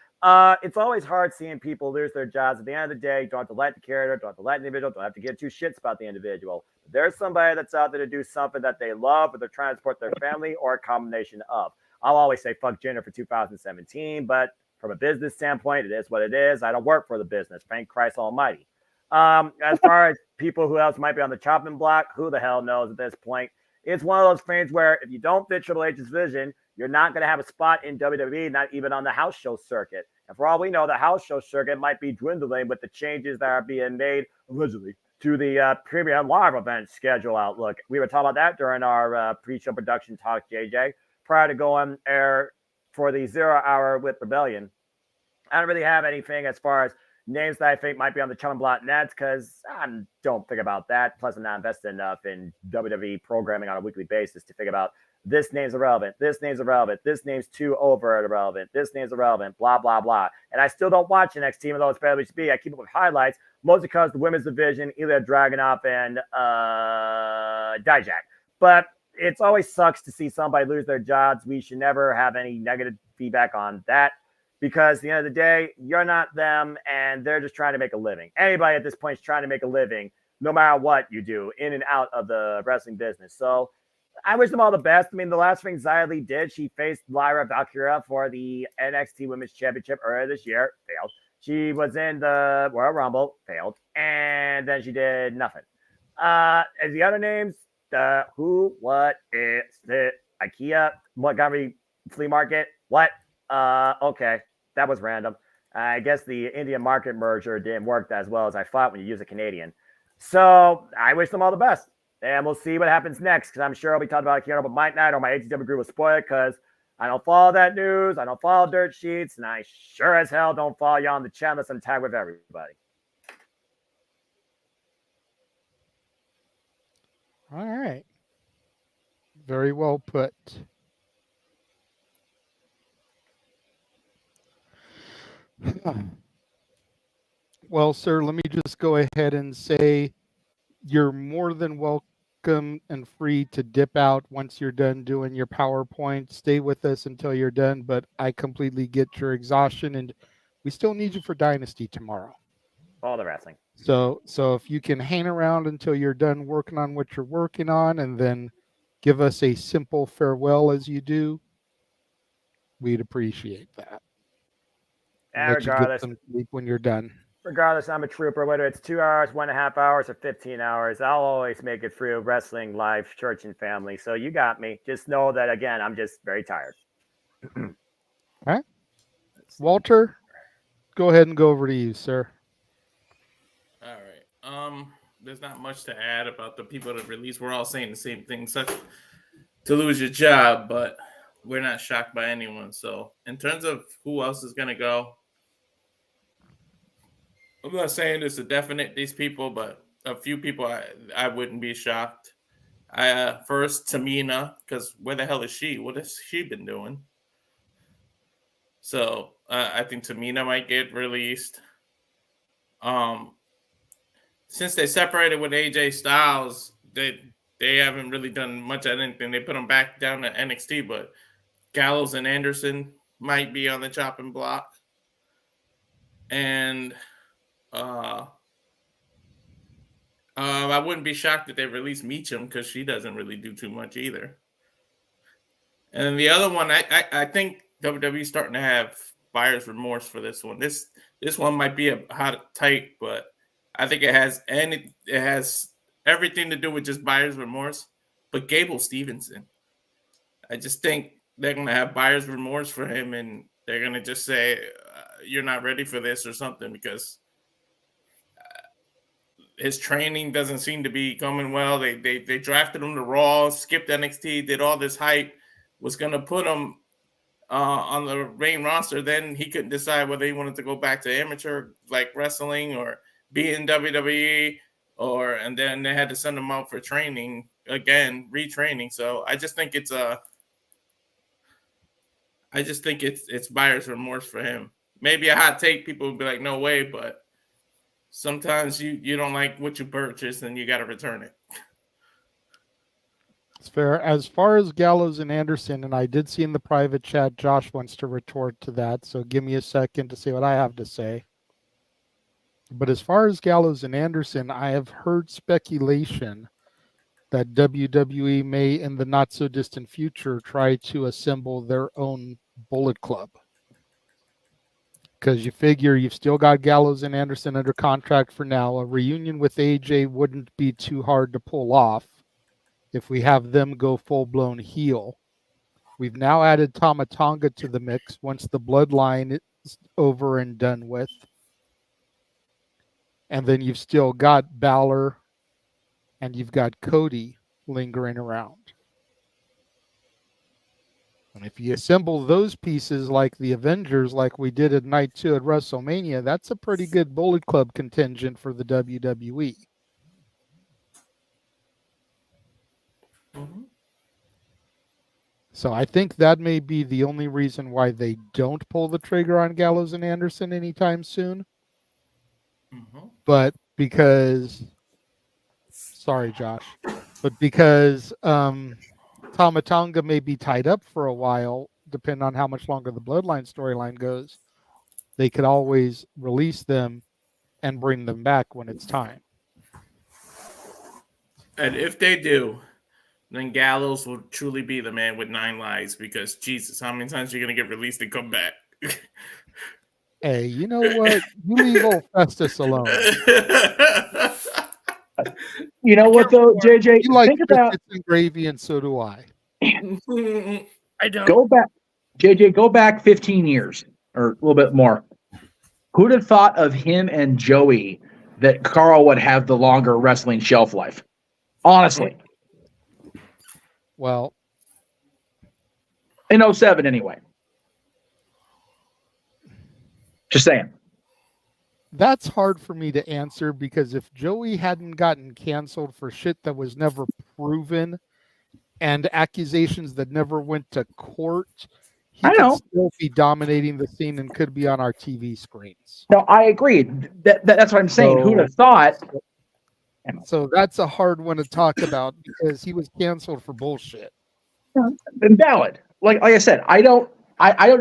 It's always hard seeing people lose their jobs. At the end of the day, you don't have to let the character, don't have to let the individual, don't have to give two shits about the individual. If there's somebody that's out there to do something that they love, or they're trying to support their family, or a combination of. I'll always say fuck Jinder for 2017, but from a business standpoint, it is what it is. I don't work for the business. Thank Christ Almighty. As far as people who else might be on the chopping block, who the hell knows at this point? It's one of those things where if you don't fit Triple H's vision, you're not going to have a spot in WWE, not even on the house show circuit. And for all we know, the house show circuit might be dwindling with the changes that are being made allegedly to the premium live event schedule outlook. We were talking about that during our pre-show production talk, JJ, prior to going air for the 0 hour with Rebellion. I don't really have anything as far as names that I think might be on the chopping block nets because I don't think about that. Plus, I'm not invested enough in WWE programming on a weekly basis to think about this name's irrelevant, this name's irrelevant, this name's too over irrelevant, this name's irrelevant, blah, blah, blah. And I still don't watch NXT, even though it's fairly to be. I keep up with highlights, mostly because the women's division, Ilya Dragunov and Dijak. But it's always sucks to see somebody lose their jobs. We should never have any negative feedback on that because at the end of the day, you're not them and they're just trying to make a living. Anybody at this point is trying to make a living, no matter what you do, in and out of the wrestling business. So I wish them all the best. I mean, the last thing Xia Li did, she faced Lyra Valkyria for the NXT Women's Championship earlier this year. Failed. She was in the Royal Rumble. Failed. And then she did nothing. And the other names, who, what, is it? IKEA, Montgomery Flea Market, what? Okay, that was random. I guess the Indian market merger didn't work as well as I thought when you use a Canadian. So I wish them all the best. And we'll see what happens next, because I'm sure I'll be talking about Akira, but Mike Knight or my ATW group will spoil it, because I don't follow that news, I don't follow dirt sheets, and I sure as hell don't follow you on the channel unless I'm tagged with everybody. All right. Very well put. Well, sir, let me just go ahead and say you're more than welcome and free to dip out once you're done doing your PowerPoint. Stay with us until you're done, but I completely get your exhaustion, and we still need you for Dynasty tomorrow. All the wrestling. So if you can hang around until you're done working on what you're working on and then give us a simple farewell as you do, we'd appreciate that. And let you get regardless, some sleep when you're done. Regardless, I'm a trooper. Whether it's 2 hours, 1.5 hours, or 15 hours, I'll always make it through wrestling, life, church, and family. So you got me. Just know that, again, I'm just very tired. All right. Walter, go ahead and go over to you, sir. All right. There's not much to add about the people that released. We're all saying the same thing. Sucks to lose your job, but we're not shocked by anyone. So in terms of who else is going to go, I'm not saying it's a definite these people, but a few people I wouldn't be shocked. First, Tamina, because where the hell is she? What has she been doing? So I think Tamina might get released. Since they separated with AJ Styles, they haven't really done much of anything. They put him back down to NXT, but Gallows and Anderson might be on the chopping block. And I wouldn't be shocked if they release Meacham, because she doesn't really do too much either. And then the other one, I think WWE's starting to have buyer's remorse for this one. This one might be a hot tight, but I think it has everything to do with just buyer's remorse. But Gable Stevenson, I just think they're going to have buyer's remorse for him, and they're going to just say, you're not ready for this or something, because his training doesn't seem to be coming well. They drafted him to Raw, skipped NXT, did all this hype, was going to put him on the main roster. Then he couldn't decide whether he wanted to go back to amateur like wrestling or be in WWE, and then they had to send him out for training again, retraining. So I just think it's buyer's remorse for him. Maybe a hot take, people would be like, no way, but sometimes you don't like what you purchase and you got to return it. It's fair. As far as Gallows and Anderson, and I did see in the private chat, Josh wants to retort to that, so give me a second to see what I have to say. But as far as Gallows and Anderson, I have heard speculation that WWE may, in the not-so-distant future, try to assemble their own Bullet Club. Because you figure you've still got Gallows and Anderson under contract for now. A reunion with AJ wouldn't be too hard to pull off if we have them go full-blown heel. We've now added Tama Tonga to the mix once the bloodline is over and done with. And then you've still got Balor and you've got Cody lingering around. And if you assemble those pieces like the Avengers, like we did at Night 2 at WrestleMania, that's a pretty good Bullet Club contingent for the WWE. Mm-hmm. So I think that may be the only reason why they don't pull the trigger on Gallows and Anderson anytime soon. Mm-hmm. But because, sorry, Josh, but because Tama Tonga may be tied up for a while, depending on how much longer the Bloodline storyline goes, they could always release them and bring them back when it's time. And if they do, then Gallows will truly be the man with 9 lives because Jesus, how many times are you going to get released and come back? Hey, you know what? You leave old Festus alone. You know what though, JJ? You like Think about biscuits and gravy, and so do I. I don't. go back, JJ. Go back 15 years or a little bit more. Who'd have thought of him and Joey that Carl would have the longer wrestling shelf life? Honestly, Well, in 07 anyway. Just saying. that's hard for me to answer because if Joey hadn't gotten canceled for shit that was never proven and accusations that never went to court, he could still be dominating the scene and could be on our TV screens. No, I agree. That's what I'm saying. Who'd have thought? So that's a hard one to talk about because he was canceled for bullshit. Valid. Like I said, I don't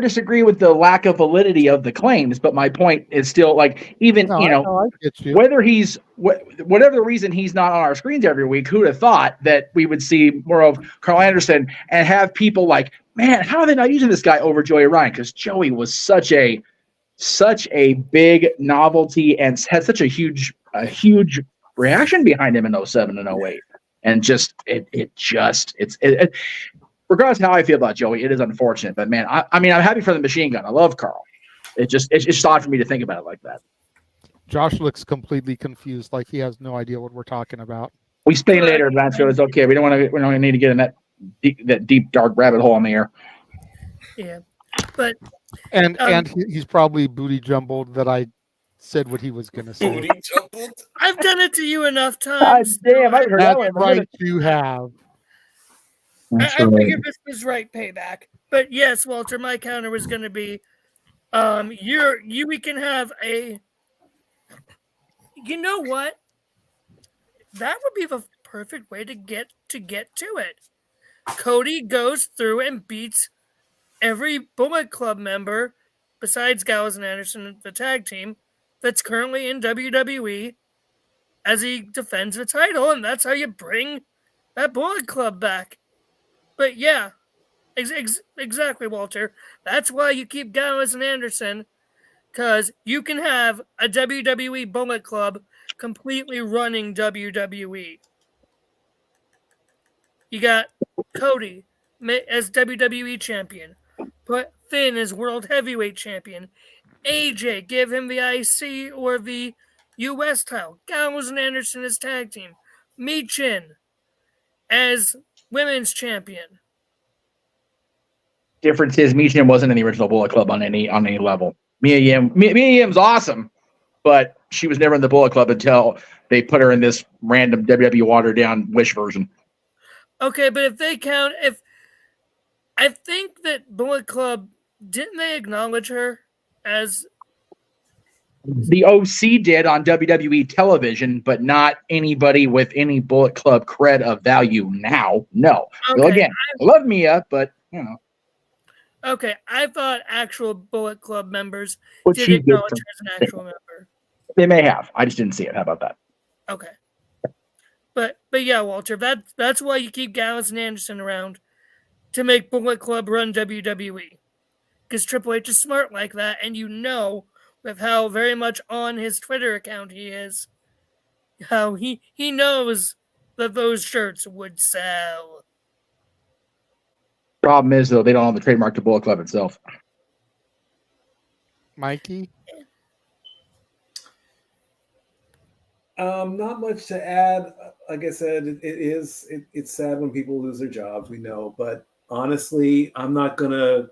disagree with the lack of validity of the claims, but my point is still like even I get you. whether he's whatever the reason he's not on our screens every week, who'd have thought that we would see more of Carl Anderson and have people like, man, how are they not using this guy over Joey Ryan? Because Joey was such a big novelty and had such a huge reaction behind him in 07 and 08. And just regardless of how I feel about Joey, it is unfortunate. But man, I mean, I'm happy for the Machine Gun. I love Carl. It's just odd for me to think about it like that. Josh looks completely confused, like he has no idea what we're talking about. We explain later, Advance. So it's okay. We don't need to get in that deep dark rabbit hole in the air. Yeah, but and he's probably booty jumbled that I said what he was going to say. Booty jumbled. I've done it to you enough times. Damn, I heard that That's one. right, you have. I figured this was right payback. But yes, Walter, my counter was going to be, we can have a. You know what? That would be the perfect way to get to it. Cody goes through and beats every Bullet Club member besides Gallows and Anderson, the tag team, that's currently in WWE as he defends the title, and that's how you bring that Bullet Club back. But yeah, exactly, Walter. That's why you keep Gallows and Anderson, because you can have a WWE Bullet Club completely running WWE. You got Cody as WWE champion. Put Finn as World Heavyweight champion. AJ, give him the IC or the US title. Gallows and Anderson as tag team. Michin as women's champion. Difference is Michin wasn't in the original Bullet Club on any level. Mia Yim's awesome, but she was never in the Bullet Club until they put her in this random WWE watered down Wish version. Okay, but if they count, I think that Bullet Club, didn't they acknowledge her as the OC did on WWE television, but not anybody with any Bullet Club cred of value now. No. Okay, Well, again, I love Mia, but you know. Okay, I thought actual Bullet Club members What did she did acknowledge for- her as an actual member. They may have. I just didn't see it. How about that? Okay. But yeah, Walter, that's why you keep Gallows and Anderson around, to make Bullet Club run WWE. Because Triple H is smart like that, and you know with how very much on his Twitter account he is, how he knows that those shirts would sell. Problem is, though, they don't own the trademark to Bullet Club itself. Mikey? Not much to add. Like I said, it's sad when people lose their jobs. We know, but honestly, I'm not gonna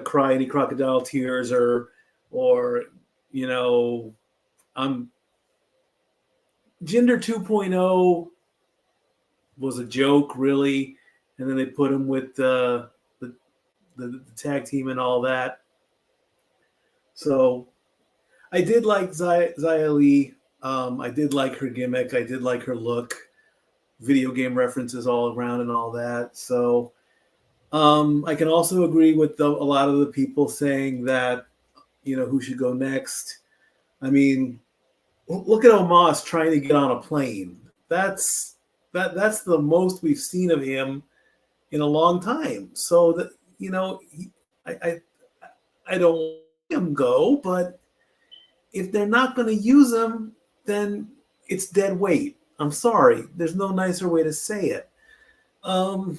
cry any crocodile tears or Jinder 2.0 was a joke, really, and then they put him with the tag team and all that. So I did like Xia Li. I did like her gimmick. I did like her look, video game references all around and all that. So I can also agree with a lot of the people saying that, who should go next. I mean, look at Omos trying to get on a plane. That's That's the most we've seen of him in a long time. So that I don't want him go, but if they're not going to use him, then it's dead weight. I'm sorry. There's no nicer way to say it. And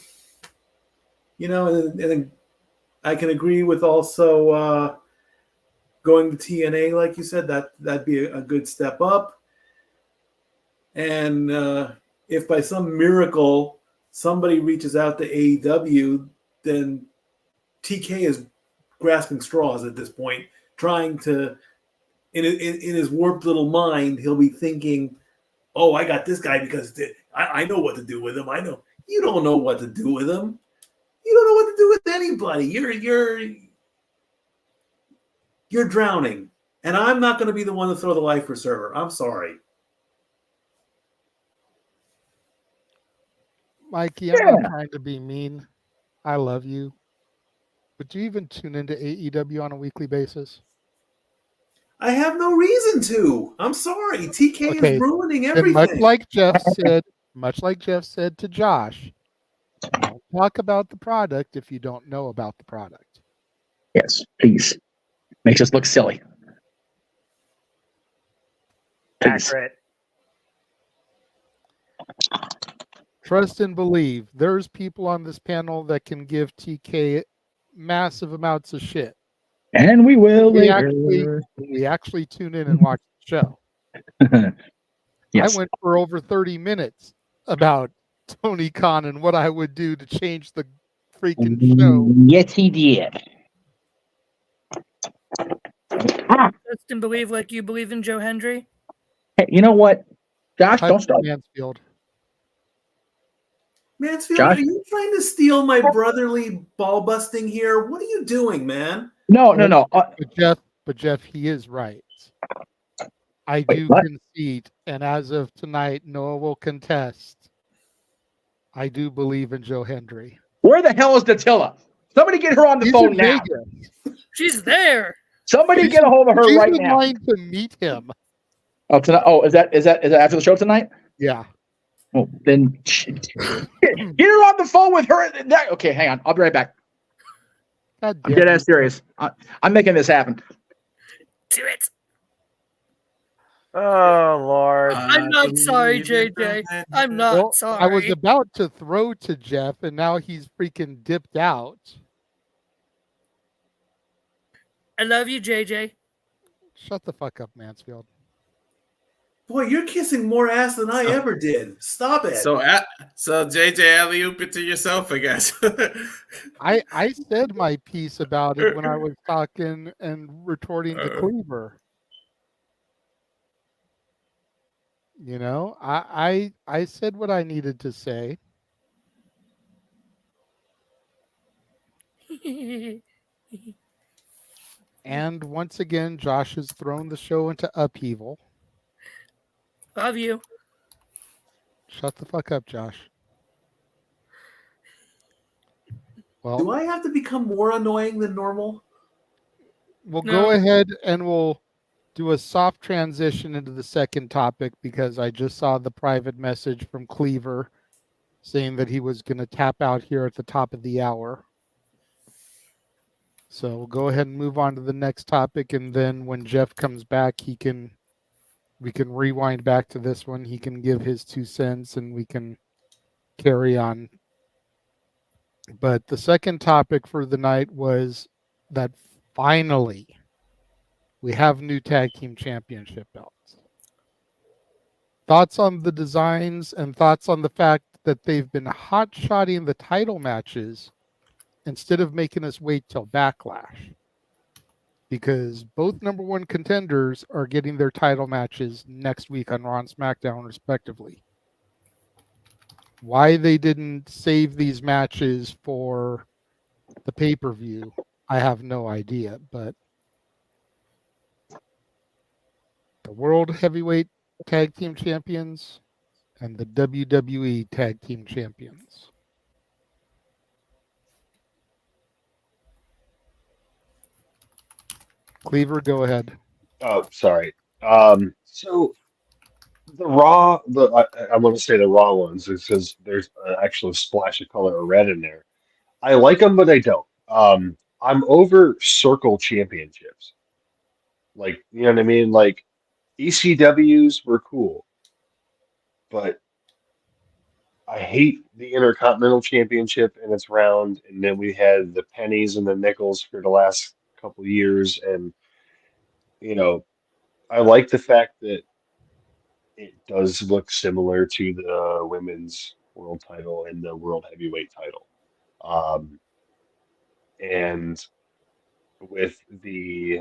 I can agree with also going to TNA, like you said, that'd be a good step up. And if by some miracle somebody reaches out to AEW, then TK is grasping straws at this point, trying to, in his warped little mind, he'll be thinking, oh, I got this guy because I know what to do with him. I know. You don't know what to do with him. You don't know what to do with anybody. You're drowning. And I'm not going to be the one to throw the life preserver. I'm sorry. Mikey, I'm not trying to be mean. I love you. But do you even tune into AEW on a weekly basis? I have no reason to. I'm sorry. TK is ruining everything. Much like Jeff said to Josh, don't talk about the product if you don't know about the product. Yes, please. Makes us look silly. Accurate. Trust and believe. There's people on this panel that can give TK massive amounts of shit. And we will we actually tune in and watch the show. Yes. I went for over 30 minutes about Tony Khan and what I would do to change the freaking show. Yes, he did. Trust and believe like you believe in Joe Hendry. Hey, you know what? Josh, don't start. Mansfield. Mansfield, Josh? are you trying to steal my brotherly ball busting here? What are you doing, man? No. But Jeff, he is right. I do concede, and as of tonight, Noah will contest. I do believe in Joe Hendry. Where the hell is Datilla? Somebody get her on the phone now. She's there. Somebody get a hold of her she's right in now. line to meet him. Oh, tonight. Oh, is that after the show tonight? Yeah. Well, then get her on the phone with her. Okay, hang on. I'll be right back. I'm dead ass serious. I'm making this happen. Do it. Oh, Lord. I'm not sorry, JJ. I'm not sorry. I was about to throw to Jeff, and now he's freaking dipped out. I love you, JJ. Shut the fuck up, Mansfield. Boy, you're kissing more ass than I ever did. Stop it. So JJ, alley-oop it to yourself, I guess. I said my piece about it when I was talking and retorting to Cleaver. You know, I said what I needed to say. And once again, Josh has thrown the show into upheaval. Love you. Shut the fuck up, Josh. Well, do I have to become more annoying than normal? We'll go ahead and we'll do a soft transition into the second topic because I just saw the private message from Cleaver saying that he was going to tap out here at the top of the hour. So we'll go ahead and move on to the next topic, and then when Jeff comes back, we can rewind back to this one. He can give his 2 cents, and we can carry on. But the second topic for the night was that finally we have new tag team championship belts. Thoughts on the designs and thoughts on the fact that they've been hot-shotting the title matches instead of making us wait till Backlash. Because both number one contenders are getting their title matches next week on Raw and SmackDown, respectively. Why they didn't save these matches for the pay-per-view, I have no idea. But the World Heavyweight Tag Team Champions and the WWE Tag Team Champions. Cleaver, go ahead. Oh, sorry. So The raw, I want to say the raw ones because there's an actual splash of color of red in there. I like them, but I don't. I'm over circle championships. Like, you know what I mean? Like ECWs were cool, but I hate the Intercontinental Championship and its round, and then we had the pennies and the nickels for the last couple of years, and you know, I like the fact that it does look similar to the women's world title and the world heavyweight title. Um, and with the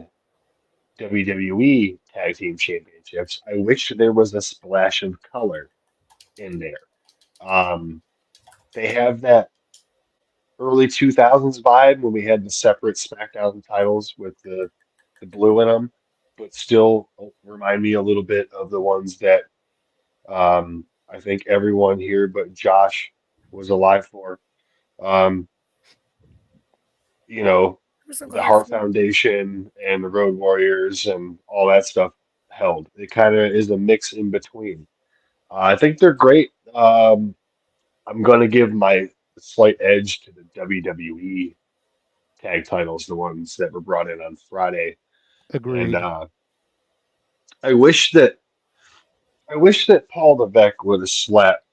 WWE Tag Team Championships, I wish there was a splash of color in there. Um, they have that early 2000s vibe when we had the separate SmackDown titles with the blue in them, but still remind me a little bit of the ones that I think everyone here but Josh was alive for. Um, you know, the Heart Foundation and the Road Warriors and all that stuff held. It kind of is a mix in between. I think they're great. I'm going to give my slight edge to the WWE tag titles, the ones that were brought in on Friday. Agreed. And I wish that Paul Levesque would have slapped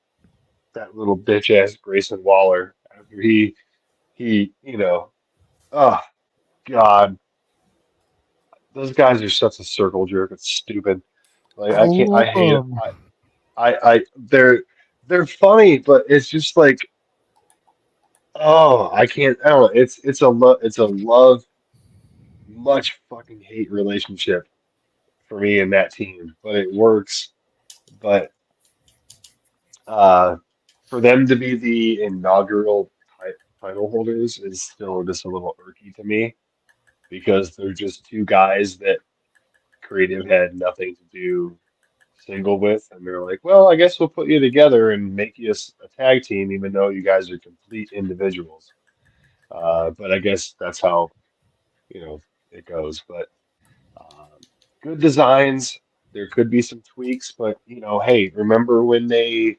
that little bitch ass Grayson Waller after he oh God, those guys are such a circle jerk. It's stupid. Like I can't. I hate it. They're funny, but it's just like, oh, I can't. I don't know. It's a love, much fucking hate relationship for me and that team, but it works. But for them to be the inaugural title holders is still just a little irky to me because they're just two guys that creative had nothing to do single with, and they're like, well, I guess we'll put you together and make you a tag team, even though you guys are complete individuals. But I guess that's how it goes. But good designs. There could be some tweaks, but hey, remember when they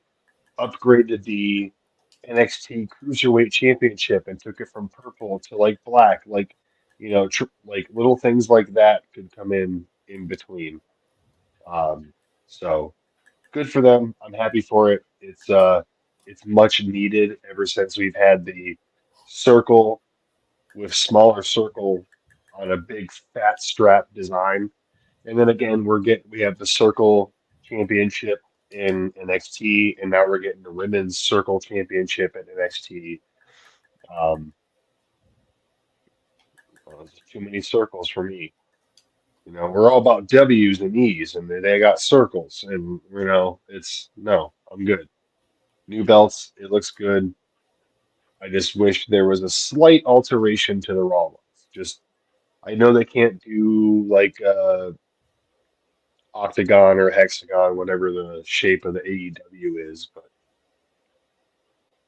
upgraded the NXT Cruiserweight Championship and took it from purple to like black, like like little things like that could come in between. So good for them. I'm happy for it. It's much needed ever since we've had the circle with smaller circle on a big fat strap design. And then again, we have the circle championship in NXT, and now we're getting the women's circle championship at NXT. Well, there's too many circles for me. We're all about W's and E's, and they got circles, and I'm good. New belts, it looks good. I just wish there was a slight alteration to the Raw ones. I know they can't do like octagon or hexagon, whatever the shape of the AEW is, but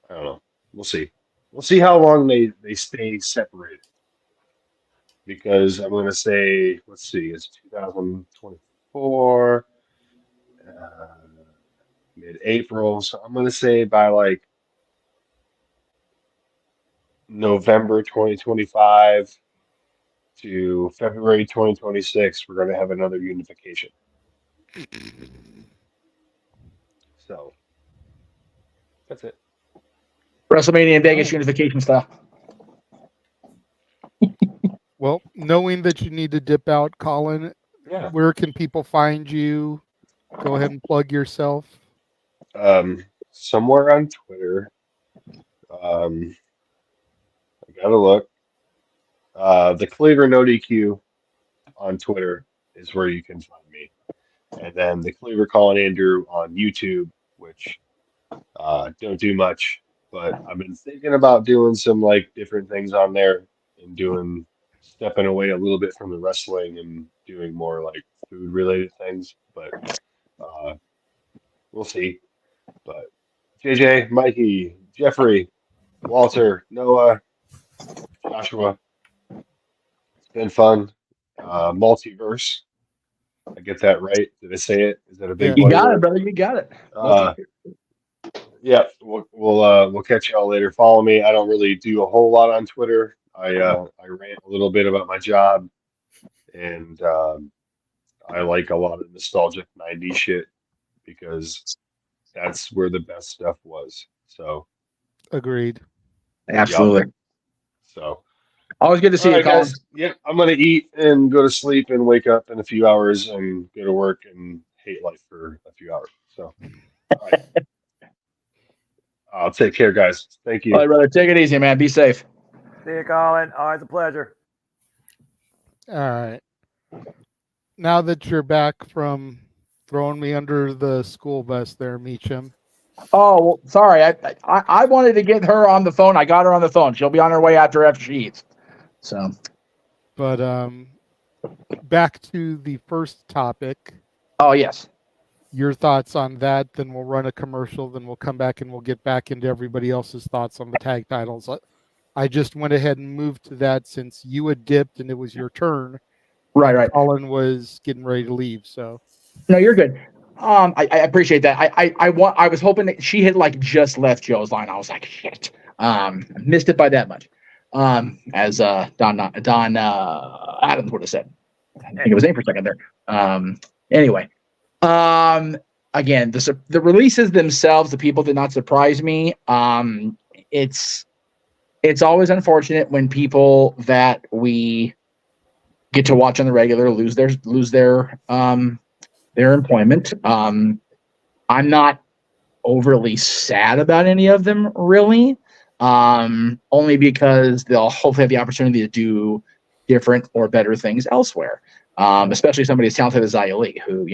I don't know. We'll see. We'll see how long they stay separated. Because I'm going to say, let's see, it's 2024, mid-April. So I'm going to say by like November 2025 to February 2026, we're going to have another unification. So that's it. WrestleMania in Vegas unification style. Well, knowing that you need to dip out, Colin, where can people find you? Go ahead and plug yourself. Somewhere on Twitter. I gotta look. The Cleaver No DQ on Twitter is where you can find me. And then the Cleaver Colin Andrew on YouTube, which don't do much, but I've been thinking about doing some like different things on there and stepping away a little bit from the wrestling and doing more like food related things, but we'll see. But JJ, Mikey, Jeffrey, Walter, Noah, Joshua, it's been fun. Multiverse, I get that right? Did I say it? Is that a big You one? got it, brother. You got it. Yeah, we'll catch y'all later. Follow me. I don't really do a whole lot on Twitter. I rant a little bit about my job, and I like a lot of nostalgic '90s shit because that's where the best stuff was. So, agreed. Absolutely. Yep. So, always good to see all you, right, Colin. guys. Yeah, I'm gonna eat and go to sleep and wake up in a few hours and go to work and hate life for a few hours. So, all right. I'll take care, guys. Thank you. All right, brother. Take it easy, man. Be safe. See you, Colin. Always a pleasure. All right. Now that you're back from throwing me under the school bus there, Meacham. Oh, well, sorry. I wanted to get her on the phone. I got her on the phone. She'll be on her way after she eats. So, but back to the first topic. Oh, yes. Your thoughts on that, then we'll run a commercial, then we'll come back and we'll get back into everybody else's thoughts on the tag titles. I just went ahead and moved to that since you had dipped and it was your turn. Right. Colin was getting ready to leave, so. No, you're good. I appreciate that. I was hoping that she had like just left Joe's line. I was like, shit. Missed it by that much. As Don Adams would have said. I think it was name for a second there. Anyway. Again, the releases themselves, the people did not surprise me. It's always unfortunate when people that we get to watch on the regular lose their employment. I'm not overly sad about any of them, really. Only because they'll hopefully have the opportunity to do different or better things elsewhere. Especially somebody as talented as Xia Li, who,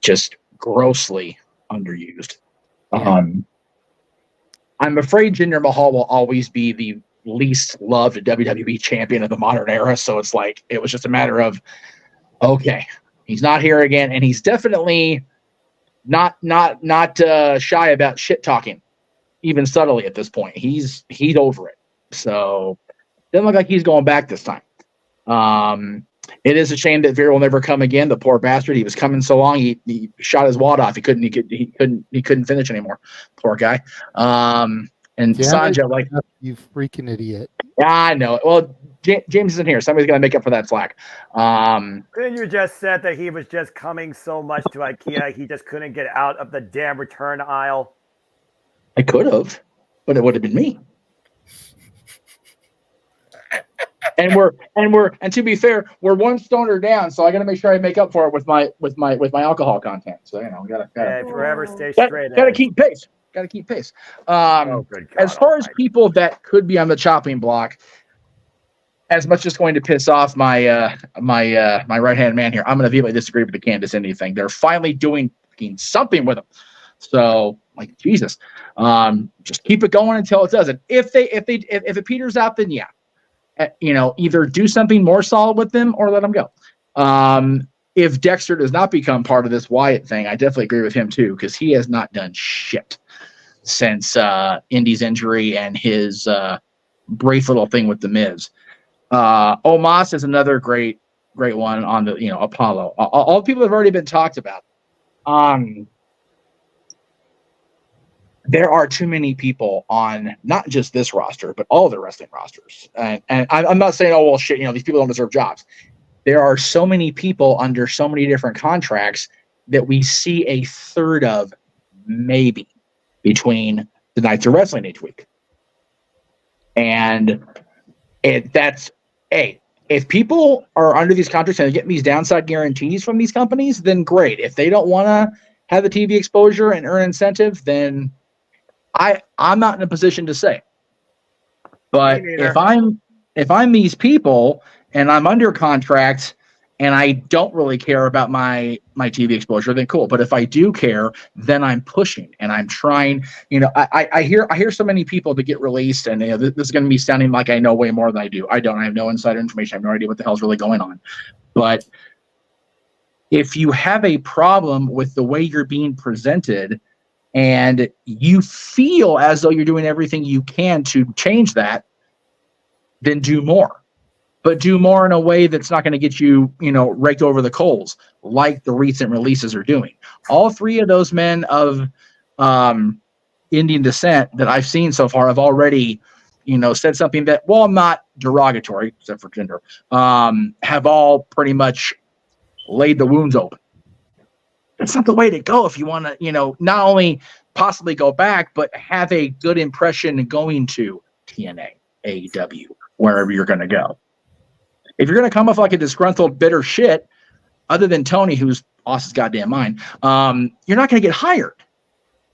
just grossly underused. I'm afraid Jinder Mahal will always be the least loved WWE champion of the modern era. So it's like, it was just a matter of, okay, he's not here again. And he's definitely not shy about shit talking, even subtly at this point. He's over it. So doesn't look like he's going back this time. It is a shame that Veer will never come again. The poor bastard. He was coming so long. He shot his wad off. He couldn't finish anymore. Poor guy. And Sanja, like, you freaking idiot. I know it. Well, James isn't here. Somebody's gonna make up for that slack. Couldn't you just said that he was just coming so much to IKEA he just couldn't get out of the damn return aisle? I could have, but it would have been me. And to be fair, we're one stoner down, so I got to make sure I make up for it with my alcohol content. So gotta forever stay straight. Gotta keep pace. As far as people that could be on the chopping block, as much as going to piss off my my right hand man here, I'm going to vehemently disagree with the Candice Indy thing. They're finally doing something with them. So, like, Jesus, just keep it going until it doesn't. If it peters out, then yeah. Either do something more solid with them or let them go. If Dexter does not become part of this Wyatt thing, I definitely agree with him too, because he has not done shit since Indy's injury and his brief little thing with The Miz. Omos is another great one on the Apollo. All the people have already been talked about. There are too many people on not just this roster, but all the wrestling rosters. And I'm not saying, oh, well, shit, these people don't deserve jobs. There are so many people under so many different contracts that we see a third of maybe between the nights of wrestling each week. And if people are under these contracts and they're getting these downside guarantees from these companies, then great. If they don't want to have the TV exposure and earn incentive, then I'm not in a position to say. But if I'm these people and I'm under contract and I don't really care about my TV exposure, then cool. But if I do care, then I'm pushing and I'm trying. I hear so many people that get released, and this is going to be sounding like I know way more than I do. I don't. I have no insider information. I have no idea what the hell's really going on. But if you have a problem with the way you're being presented, and you feel as though you're doing everything you can to change that, then do more. but do more in a way that's not going to get you, raked over the coals like the recent releases are doing. All three of those men of Indian descent that I've seen so far have already, said something that, while not derogatory, except for gender, have all pretty much laid the wounds open. That's not the way to go if you want to, not only possibly go back, but have a good impression going to TNA, AEW, wherever you're going to go. If you're going to come off like a disgruntled, bitter shit, other than Tony, who's lost his goddamn mind, you're not going to get hired.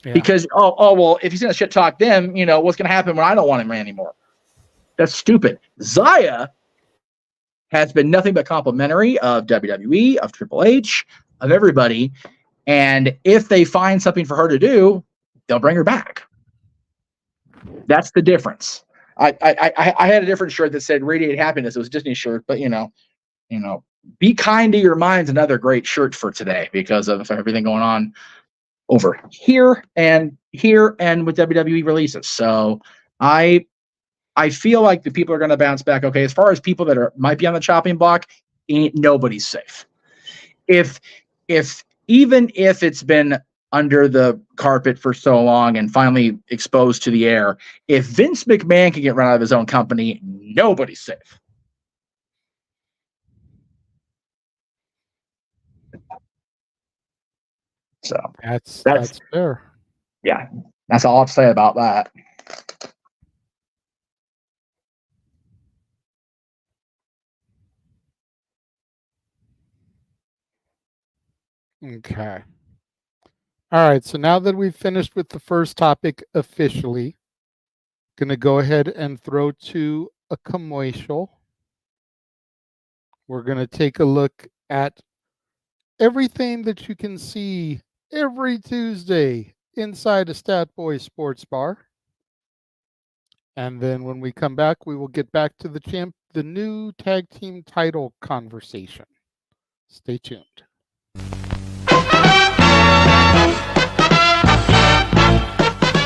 Yeah. Because, well, if he's going to shit talk them, what's going to happen when I don't want him anymore? That's stupid. Zaya has been nothing but complimentary of WWE, of Triple H, of everybody. And if they find something for her to do, they'll bring her back. That's the difference. I had a different shirt that said "Radiate Happiness." It was a Disney shirt, but "Be Kind to Your Mind's" another great shirt for today because of everything going on over here and with WWE releases. So I feel like the people are going to bounce back. Okay, as far as people that might be on the chopping block, nobody's safe. Even if it's been under the carpet for so long and finally exposed to the air, if Vince McMahon can get run out of his own company, nobody's safe. So that's fair. Yeah, that's all I have to say about that. Okay. All right, so now that we've finished with the first topic officially, going to go ahead and throw to a commercial. We're going to take a look at everything that you can see every Tuesday inside a Stat Boy Sports Bar. And then when we come back, we will get back to the new tag team title conversation. Stay tuned.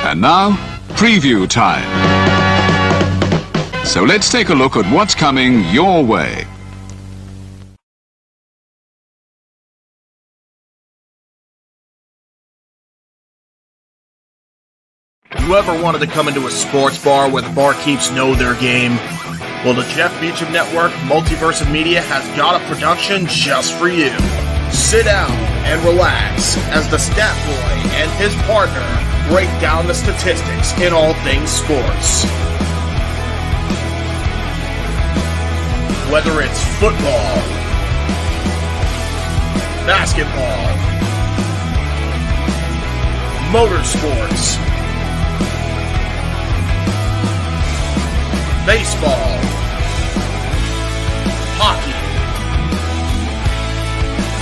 And now, preview time. So let's take a look at what's coming your way. You ever wanted to come into a sports bar where the barkeeps know their game? Well, the Jeff Beecham Network Multiverse of Media has got a production just for you. Sit down and relax as the Stat Boy and his partner break down the statistics in all things sports. Whether it's football, basketball, motorsports, baseball, hockey,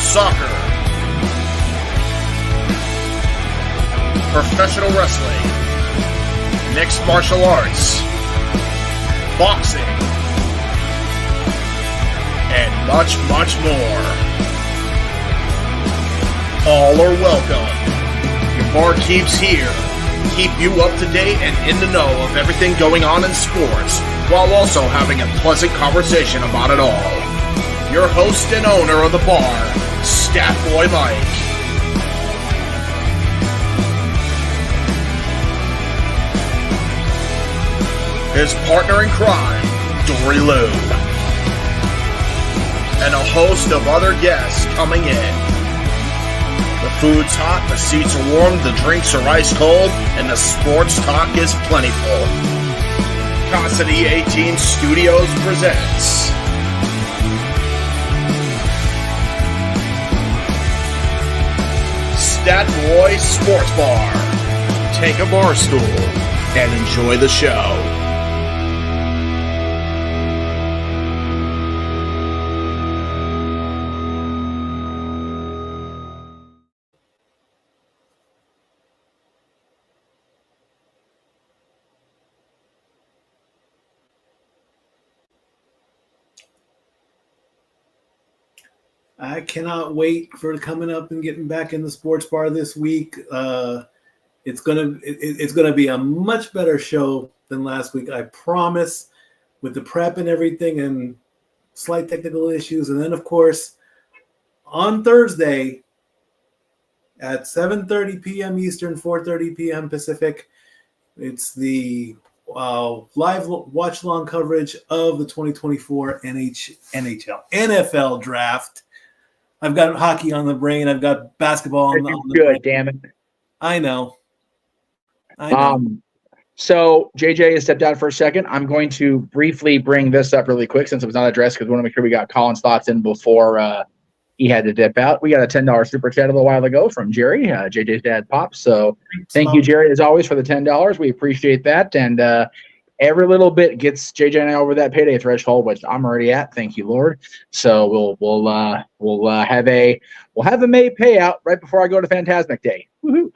soccer, professional wrestling, mixed martial arts, boxing, and much, much more. All are welcome. Your barkeeps here keep you up to date and in the know of everything going on in sports, while also having a pleasant conversation about it all. Your host and owner of the bar, Stat Boy Mike. His partner in crime, Dory Lou. And a host of other guests coming in. The food's hot, the seats are warm, the drinks are ice cold, and the sports talk is plentiful. Cassidy 18 Studios presents Stat Boy Sports Bar. Take a bar stool and enjoy the show. I cannot wait for coming up and getting back in the sports bar this week. It's gonna be a much better show than last week, I promise. With the prep and everything, and slight technical issues. And then, of course, on Thursday at 7:30 p.m. Eastern, 4:30 p.m. Pacific, it's the live watch-along coverage of the 2024 NFL draft. I've got hockey on the brain. I've got basketball on the good, brain. damn it. I know. So JJ has stepped out for a second. I'm going to briefly bring this up really quick since it was not addressed because we want to make sure we got Colin's thoughts in before he had to dip out. We got a $10 super chat a little while ago from Jerry, JJ's dad, Pops. So thank you, Jerry, as always, for the $10. We appreciate that. And every little bit gets JJ and I over that payday threshold, which I'm already at. Thank you, Lord. So we'll have a May payout right before I go to Fantasmic Day. Woohoo!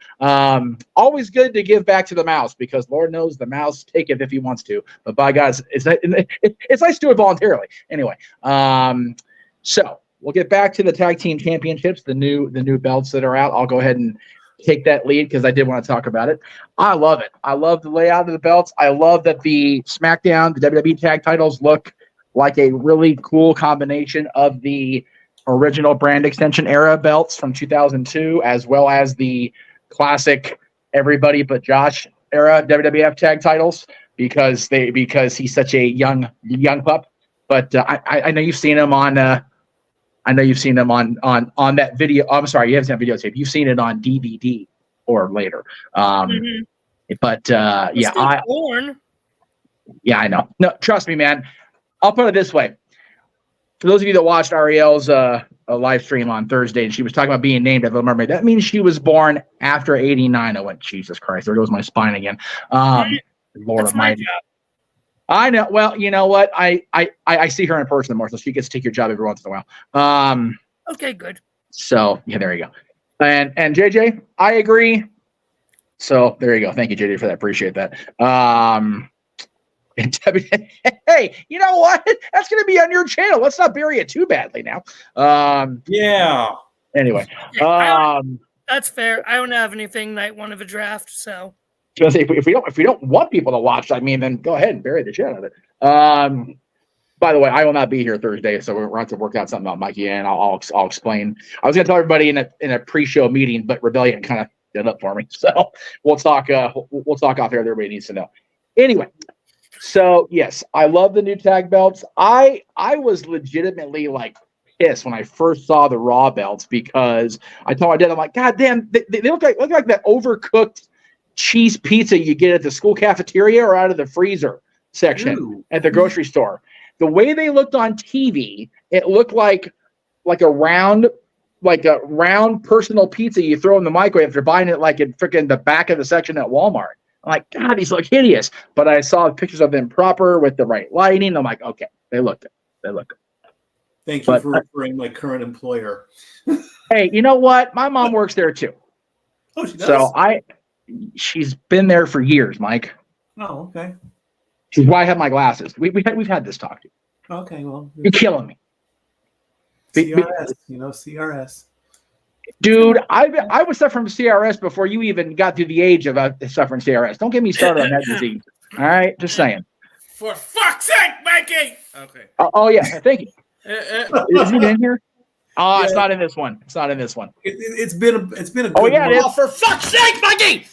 Always good to give back to the mouse because Lord knows the mouse taketh if he wants to. But by God, it's nice to do it voluntarily. Anyway, so we'll get back to the tag team championships, the new belts that are out. I'll go ahead and take that lead because I did want to talk about it. I love it. I love the layout of the belts. I love that the SmackDown, the WWE tag titles look like a really cool combination of the original brand extension era belts from 2002, as well as the classic everybody but Josh era WWF tag titles because he's such a young pup. But I know you've seen him on. I know you've seen them on that video. I'm sorry, you haven't seen that videotape. You've seen it on DVD or later. But yeah, yeah, I know. No, trust me, man. I'll put it this way. For those of you that watched Ariel's a live stream on Thursday, and she was talking about being named Little Mermaid, that means she was born after '89. I went, Jesus Christ, there goes my spine again. Lord Almighty. I know. Well, you know what? I see her in person more, so she gets to take your job every once in a while. Okay, good. So yeah, there you go. And JJ, I agree. So there you go. Thank you, JJ, for that. Appreciate that. Hey, you know what? That's going to be on your channel. Let's not bury it too badly now. Yeah. Anyway, that's fair. I don't have anything night one of a draft, so. If we don't want people to watch, I mean, then go ahead and bury the shit out of it. By the way, I will not be here Thursday, so we're going to have to work out something about Mikey, and I'll explain. I was going to tell everybody in a pre-show meeting, but Rebellion kind of did it up for me. So we'll talk off air. Everybody needs to know. Anyway, so yes, I love the new tag belts. I was legitimately like pissed when I first saw the Raw belts because I told my dad, I'm like, God damn, they look like that overcooked cheese pizza you get at the school cafeteria or out of the freezer section at the grocery store. The way they looked on TV, it looked like a round personal pizza you throw in the microwave after buying it like in freaking the back of the section at Walmart. I'm like, God, these look hideous. But I saw pictures of them proper with the right lighting. I'm like, okay, they look good. They look good. Thank you for referring my current employer. Hey, you know what? My mom works there too. Oh, she does? So she's been there for years, Mike. Oh, okay. She's why I have my glasses. We've had this talk. Okay, well, you're killing me. CRS, CRS. Dude, I was suffering from CRS before you even got to the age of suffering CRS. Don't get me started on that disease. All right, just saying. For fuck's sake, Mikey. Okay. Oh yeah, thank you. Is it in here? Oh, yeah. It's not in this one. It's not in this one. It's been a good oh yeah, it is. For fuck's sake, Mikey.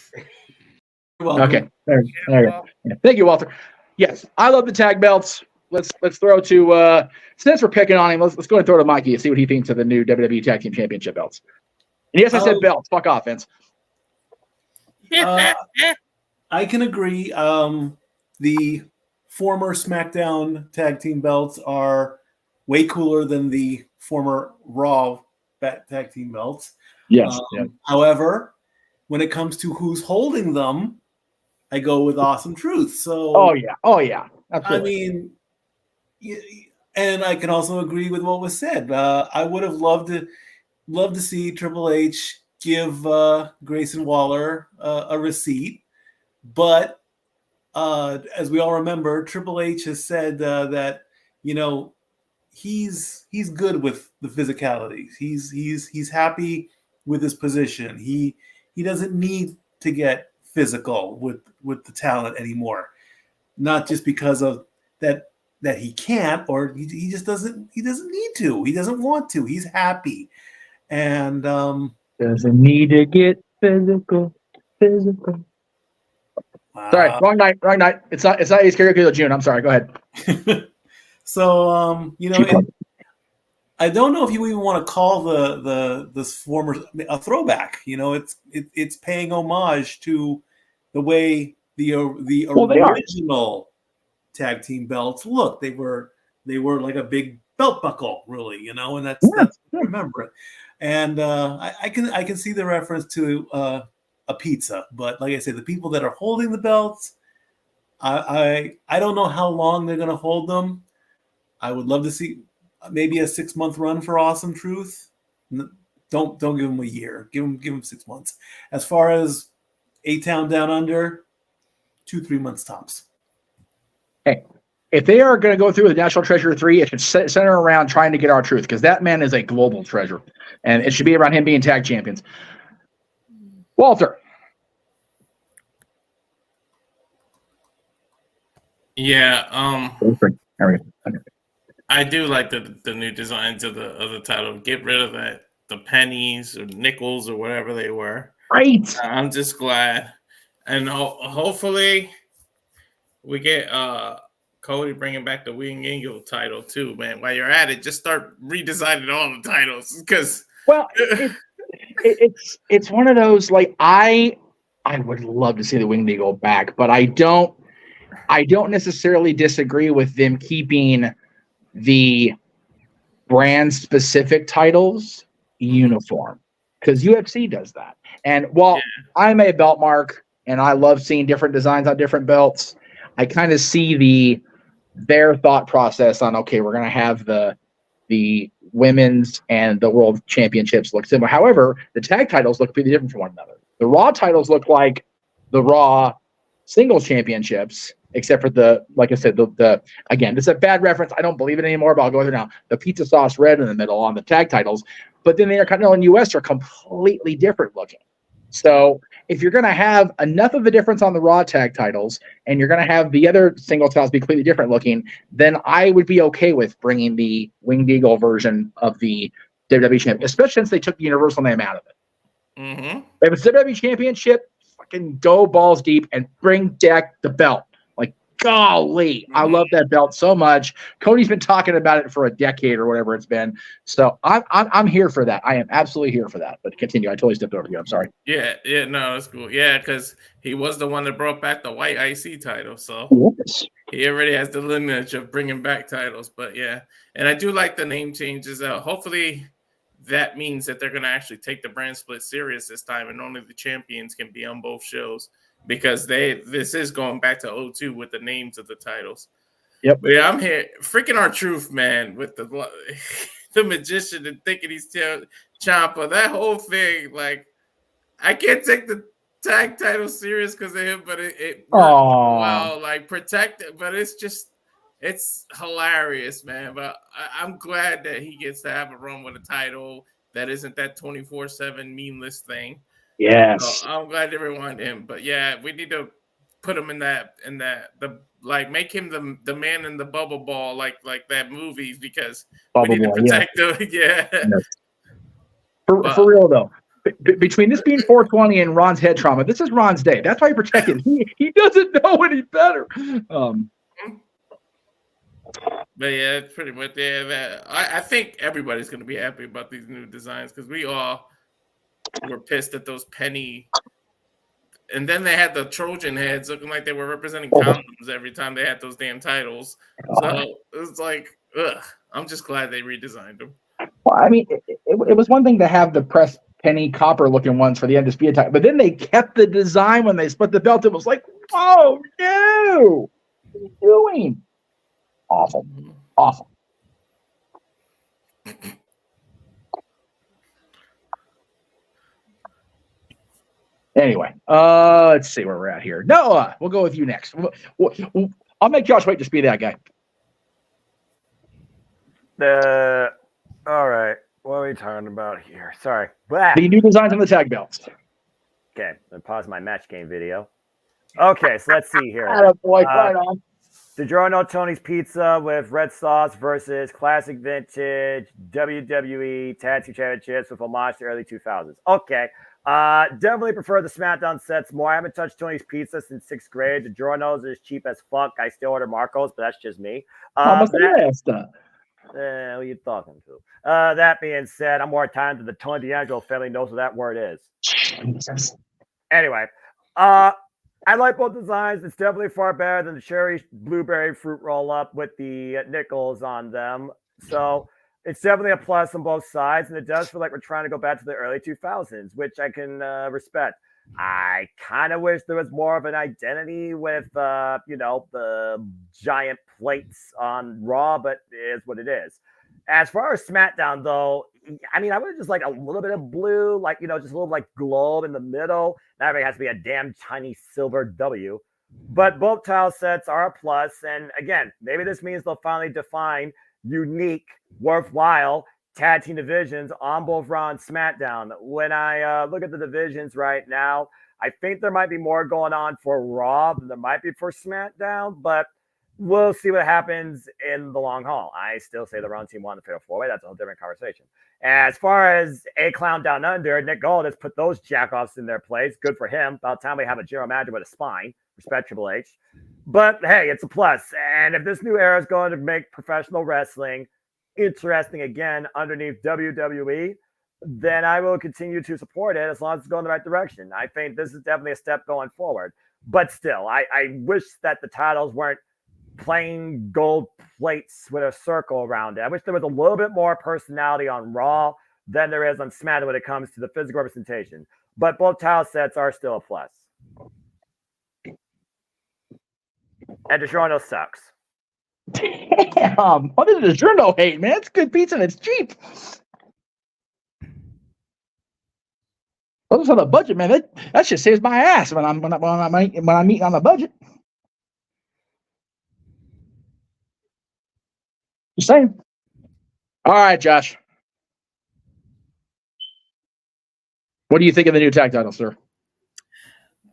Okay, there you go. Yeah. Thank you, Walter. Yes, I love the tag belts. Let's throw to since we're picking on him, let's go and throw to Mikey and see what he thinks of the new WWE Tag Team Championship belts. And yes, I said belts. Fuck off, Vince. I can agree. The former SmackDown Tag Team belts are way cooler than the former Raw Tag Team belts. Yes. However, when it comes to who's holding them, I go with Awesome Truth. So. Oh yeah. Absolutely. I mean, and I can also agree with what was said. I would have loved to see Triple H give Grayson Waller a receipt, but as we all remember, Triple H has said that he's good with the physicalities. He's happy with his position. He doesn't need to get physical with the talent anymore. Not just because of that that he can't, or he just doesn't. He doesn't need to. He doesn't want to. He's happy, and doesn't need to get physical. Sorry, wrong night. It's not Ace Karaoke till June. I'm sorry. Go ahead. So I don't know if you even want to call this former a throwback. It's paying homage to the way the original tag team belts look. They were like a big belt buckle, really. And that's I remember it. And I can see the reference to a pizza, but like I said, the people that are holding the belts, I don't know how long they're going to hold them. I would love to see maybe a 6-month run for Awesome Truth. Don't give them a year. Give them 6 months. As far as A-Town Down Under, 2-3 months tops. Hey, if they are going to go through with National Treasure 3, it should center around trying to get our truth, because that man is a global treasure, and it should be around him being tag champions. Walter. Yeah. I do like the new designs of the title. Get rid of the pennies or nickels or whatever they were. Right. I'm just glad, and hopefully we get Cody bringing back the Wing Eagle title too, man. While you're at it, just start redesigning all the titles, because it's one of those, like, I would love to see the Winged Eagle back, but I don't necessarily disagree with them keeping the brand specific titles uniform, because UFC does that. And while I'm a belt mark and I love seeing different designs on different belts, I kind of see their thought process on, okay, we're going to have the women's and the world championships look similar. However, the tag titles look pretty different from one another. The Raw titles look like the Raw singles championships, except for like I said, again, this is a bad reference. I don't believe it anymore, but I'll go there now. The pizza sauce red in the middle on the tag titles, but then the Intercontinental and US are completely different looking. So if you're going to have enough of a difference on the Raw tag titles and you're going to have the other single titles be completely different looking, then I would be okay with bringing the Winged Eagle version of the WWE Championship, especially since they took the Universal name out of it. Mm-hmm. If it's WWE Championship, fucking go balls deep and bring back the belt. Like, golly, I love that belt so much. Cody's been talking about it for a decade or whatever it's been. So I'm here for that. I am absolutely here for that. But continue. I totally stepped over you. I'm sorry. Yeah, no, that's cool. Yeah, because he was the one that brought back the white IC title. So he already has the lineage of bringing back titles. But yeah, and I do like the name changes. Hopefully that means that they're going to actually take the brand split serious this time, and only the champions can be on both shows, because this is going back to 02 with the names of the titles. Yep. But yeah, I'm here. Freaking R-Truth, man, with the magician and thinking he's Ciampa. That whole thing, like, I can't take the tag title serious because of him, but it worked well, like, protect it. But it's hilarious, man. But I'm glad that he gets to have a run with a title that isn't that 24/7 meaningless thing. Yes. So I'm glad everyone him. But yeah, we need to put him in that make him the man in the bubble ball, like that movie, because we need to protect him. Yeah. Yes. For real though. Between this being 420 and Ron's head trauma, this is Ron's day. That's why he protected him. He doesn't know any better. But yeah, it's pretty much there. I think everybody's going to be happy about these new designs, because we all were pissed at those penny. And then they had the Trojan heads looking like they were representing condoms every time they had those damn titles. So it was like, ugh. I'm just glad they redesigned them. Well, I mean, it was one thing to have the pressed penny copper looking ones for the Undisputed title, but then they kept the design when they split the belt. It was like, oh no, what are you doing? Awful. Anyway, let's see where we're at here. Noah, we'll go with you next. I'll make Josh wait, just be that guy. All right. What are we talking about here? Sorry. Blah. The new designs on the tag belts. Okay. I'm pause my match game video. Okay, so let's see here. Boy, right on. DiGiorno Tony's Pizza with red sauce versus classic vintage WWE Tag Team Championships with homage to early 2000s. Okay. Definitely prefer the SmackDown sets more. I haven't touched Tony's Pizza since 6th grade. DiGiorno's is cheap as fuck. I still order Marco's, but that's just me. Almost Who are you talking to? That being said, I'm more talented than the Tony D'Angelo family knows what that word is. Anyway, I like both designs. It's definitely far better than the cherry blueberry fruit roll up with the nickels on them. So it's definitely a plus on both sides, and it does feel like we're trying to go back to the early 2000s, which I can respect. I kind of wish there was more of an identity with, the giant plates on Raw, but it is what it is. As far as SmackDown, though, I mean, I would just like a little bit of blue, just a little like globe in the middle. Not everything has to be a damn tiny silver W. But both tile sets are a plus. And again, maybe this means they'll finally define unique, worthwhile tag team divisions on both Raw and SmackDown. When I look at the divisions right now, I think there might be more going on for Raw than there might be for SmackDown, but we'll see what happens in the long haul. I still say the Raw team won the Fatal 4-Way. That's a whole different conversation. As far as A Clown Down Under, Nick Gold has put those jackoffs in their place. Good for him. About time we have a general manager with a spine. Respect Triple H. But hey, it's a plus. And if this new era is going to make professional wrestling interesting again underneath WWE, then I will continue to support it as long as it's going in the right direction. I think this is definitely a step going forward. But still, I wish that the titles weren't plain gold plates with a circle around it. I wish there was a little bit more personality on Raw than there is on SmackDown when it comes to the physical representation. But both tile sets are still a plus. And DiGiorno sucks. Damn. What is DiGiorno hate, man? It's good pizza and it's cheap. Those on the budget, man. That shit saves my ass when I'm eating on the budget. Just saying. All right, Josh. What do you think of the new tag title, sir?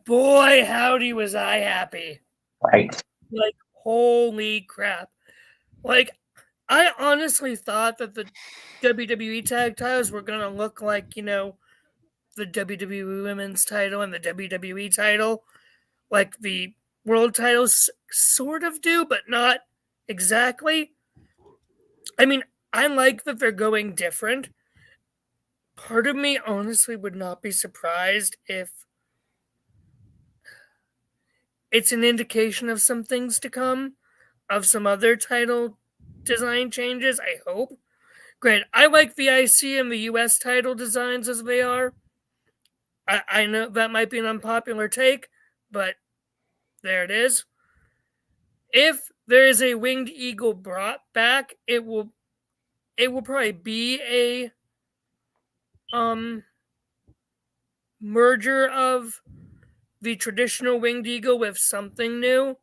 Boy, howdy was I happy. Right. Like, holy crap. Like, I honestly thought that the WWE tag titles were going to look like, the WWE women's title and the WWE title. Like the world titles sort of do, but not exactly. I mean, I like that they're going different. Part of me honestly would not be surprised if it's an indication of some things to come, of some other title design changes, I hope. Granted, I like the IC and the US title designs as they are. I know that might be an unpopular take, but there it is. If there is a winged eagle brought back, it will probably be a merger of the traditional winged eagle with something new,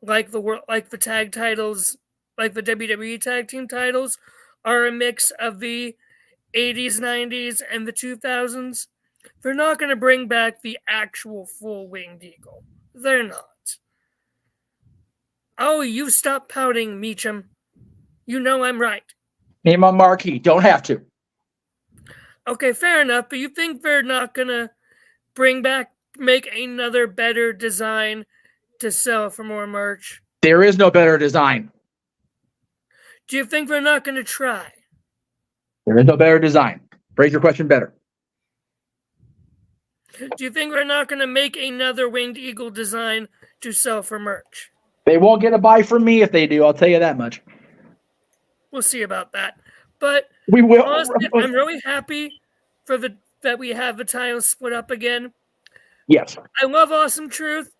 like the tag titles, like the WWE tag team titles, are a mix of the 80s, 90s, and the 2000s. They're not going to bring back the actual full winged eagle. They're not. Oh, you stop pouting, Meacham. You know I'm right. Name on marquee. Don't have to. Okay, fair enough. But you think they're not going to make another better design to sell for more merch? There is no better design. Do you think they're not going to try? There is no better design. Phrase your question better. Do you think we're not going to make another winged eagle design to sell for merch? They won't get a buy from me if they do. I'll tell you that much. We'll see about that. But we will. Honestly, I'm really happy that we have the titles split up again. Yes. I love Awesome Truth,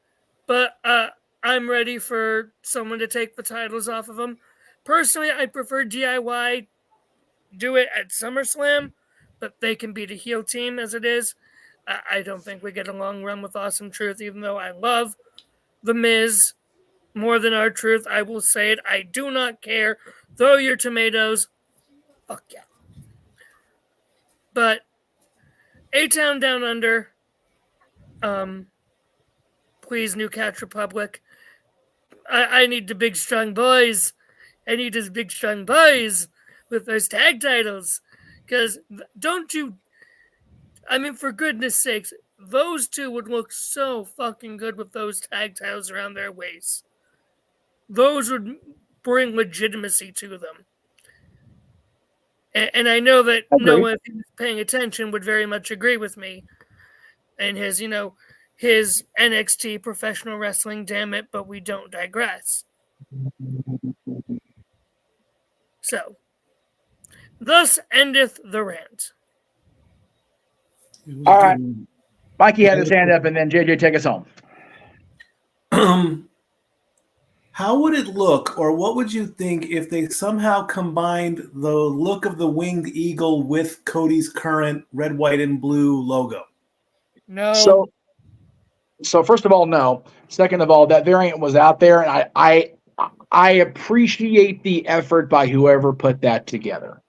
but I'm ready for someone to take the titles off of them. Personally, I prefer DIY do it at SummerSlam, but they can be the heel team as it is. I don't think we get a long run with Awesome Truth, even though I love The Miz more than R-Truth. I will say it. I do not care. Throw your tomatoes. Fuck yeah. But A-Town Down Under, please, New Catch Republic. I need the big strong boys. I need those big strong boys with those tag titles. Because don't you... I mean, for goodness sakes, those two would look so fucking good with those tag titles around their waists. Those would bring legitimacy to them. And I know that no one who's paying attention would very much agree with me. And his NXT professional wrestling, damn it, but we don't digress. So, thus endeth the rant. All right. Mikey had his hand up, and then JJ, take us home. How would it look, or what would you think if they somehow combined the look of the winged eagle with Cody's current red, white, and blue logo? No. So first of all, no. Second of all, that variant was out there, and I appreciate the effort by whoever put that together.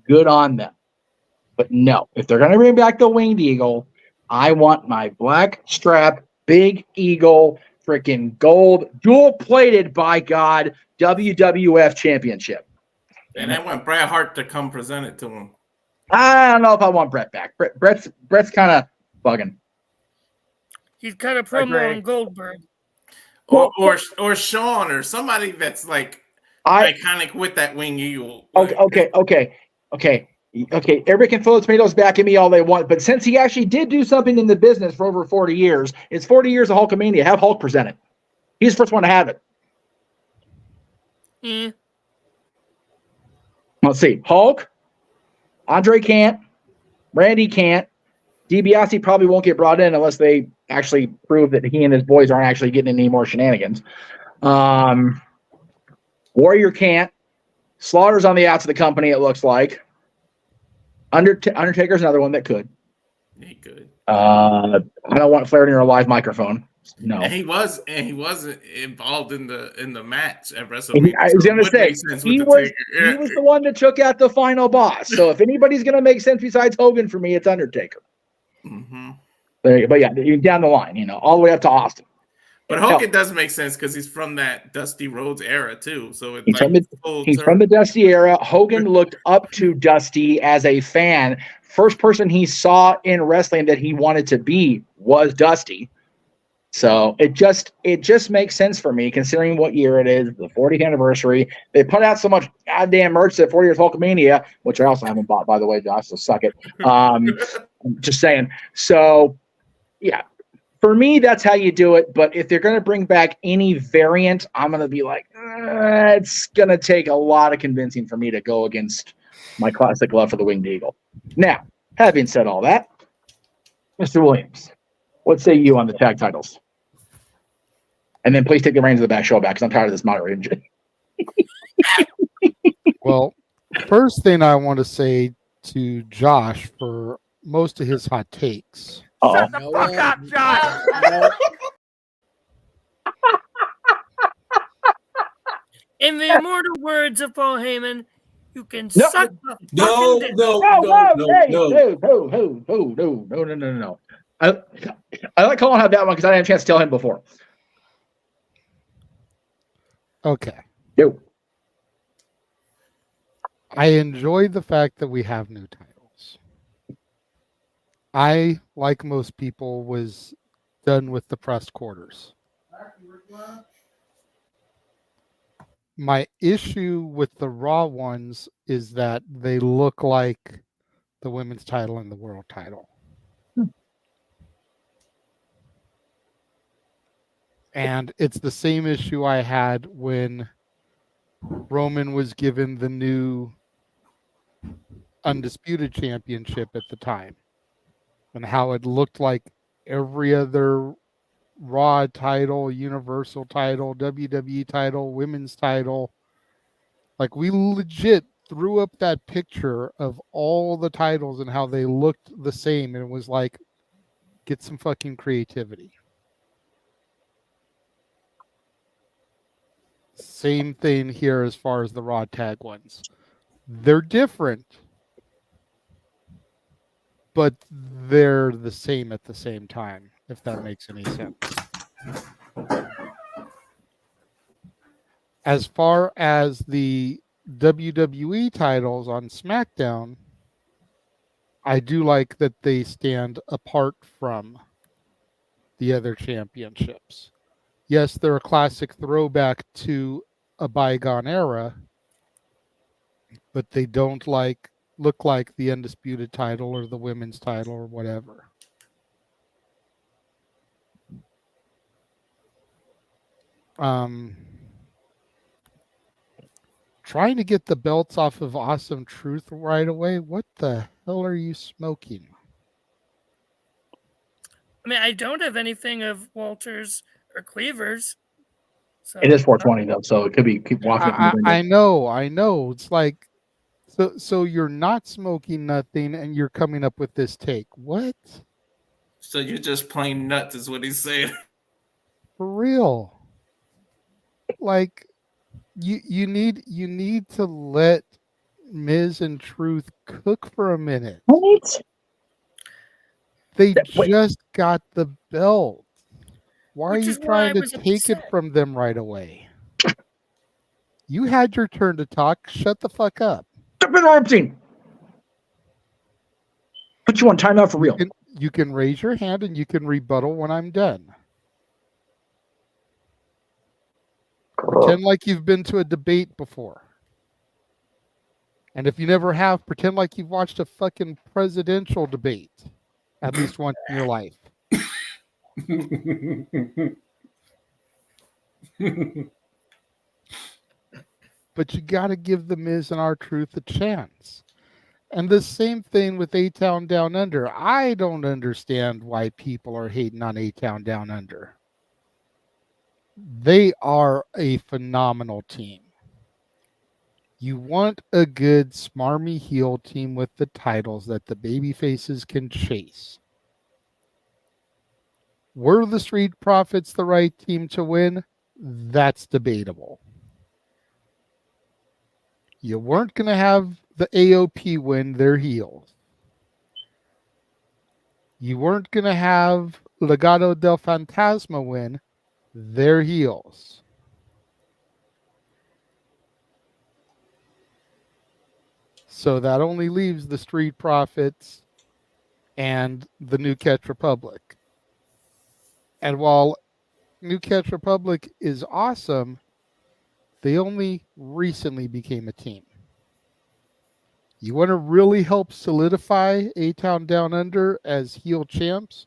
Good on them. But no, if they're going to bring back the winged eagle, I want my black strap, big eagle, freaking gold, dual-plated, by God, WWF championship. And I want Bret Hart to come present it to him. I don't know if I want Bret back. Bret's kind of bugging. He's kind of promo on Goldberg. Or Shawn or somebody that's like iconic with that wing eagle. Okay. Everybody can throw the tomatoes back at me all they want, but since he actually did do something in the business for over 40 years, it's 40 years of Hulkamania. Have Hulk present it. He's the first one to have it. Mm. Let's see. Hulk, Andre can't, Randy can't, DiBiase probably won't get brought in unless they actually prove that he and his boys aren't actually getting any more shenanigans. Warrior can't. Slaughter's on the outs of the company, it looks like. Undertaker's another one that could. He could. I don't want Flair near a live microphone. No. And he wasn't involved in the match at WrestleMania. I was going to say he was the one that took out the final boss. So if anybody's going to make sense besides Hogan for me, it's Undertaker. Mm-hmm. But yeah, down the line, all the way up to Austin. But Hogan does make sense because he's from that Dusty Rhodes era too. So it's he's from the Dusty era. Hogan looked up to Dusty as a fan. First person he saw in wrestling that he wanted to be was Dusty. So it just makes sense for me considering what year it is, the 40th anniversary. They put out so much goddamn merch at 40 years Hulkamania, which I also haven't bought, by the way, Josh. So suck it. Just saying. So yeah. For me, that's how you do it. But if they're going to bring back any variant, I'm going to be like, it's going to take a lot of convincing for me to go against my classic love for the winged eagle. Now, having said all that, Mr. Williams, what say you on the tag titles? And then please take the reins of the back show back because I'm tired of this moderator. Well, first thing I want to say to Josh for most of his hot takes. Shut the fuck up, Josh! In the immortal words of Paul Heyman, you can suck the No. I like Colin had that one because I didn't have a chance to tell him before. Okay. Yo. I enjoy the fact that we have new titles. I, like most people, was done with the pressed quarters. My issue with the Raw ones is that they look like the women's title and the world title. And it's the same issue I had when Roman was given the new Undisputed Championship at the time. And how it looked like every other Raw title, Universal title, WWE title, women's title. Like, we legit threw up that picture of all the titles and how they looked the same. And it was like, get some fucking creativity. Same thing here as far as the Raw tag ones. They're different, but they're the same at the same time, if that makes any sense. As far as the WWE titles on SmackDown, I do like that they stand apart from the other championships. Yes, they're a classic throwback to a bygone era, but they don't look like the Undisputed title or the women's title or whatever. Trying to get the belts off of Awesome Truth right away. What the hell are you smoking? I mean, I don't have anything of Walters or Cleavers. So It is 420 though, so it could be keep walking. I know. It's like, so you're not smoking nothing, and you're coming up with this take. What? So you're just plain nuts, is what he's saying. For real? Like, you need to let Miz and Truth cook for a minute. What? They just got the belt. Why are you trying to take it from them right away? You had your turn to talk. Shut the fuck up. Stop interrupting. Put you on timeout for real. You can raise your hand and you can rebuttal when I'm done. Pretend like you've been to a debate before. And if you never have, pretend like you've watched a fucking presidential debate at least once in your life. But you got to give the Miz and R-Truth a chance. And the same thing with A-Town Down Under. I don't understand why people are hating on A-Town Down Under. They are a phenomenal team. You want a good, smarmy heel team with the titles that the baby faces can chase. Were the Street Profits the right team to win? That's debatable. You weren't going to have the AOP win their heels. You weren't going to have Legado del Fantasma win their heels. So that only leaves the Street Profits and the New Catch Republic. And while New Catch Republic is awesome, they only recently became a team. You want to really help solidify A-Town Down Under as heel champs?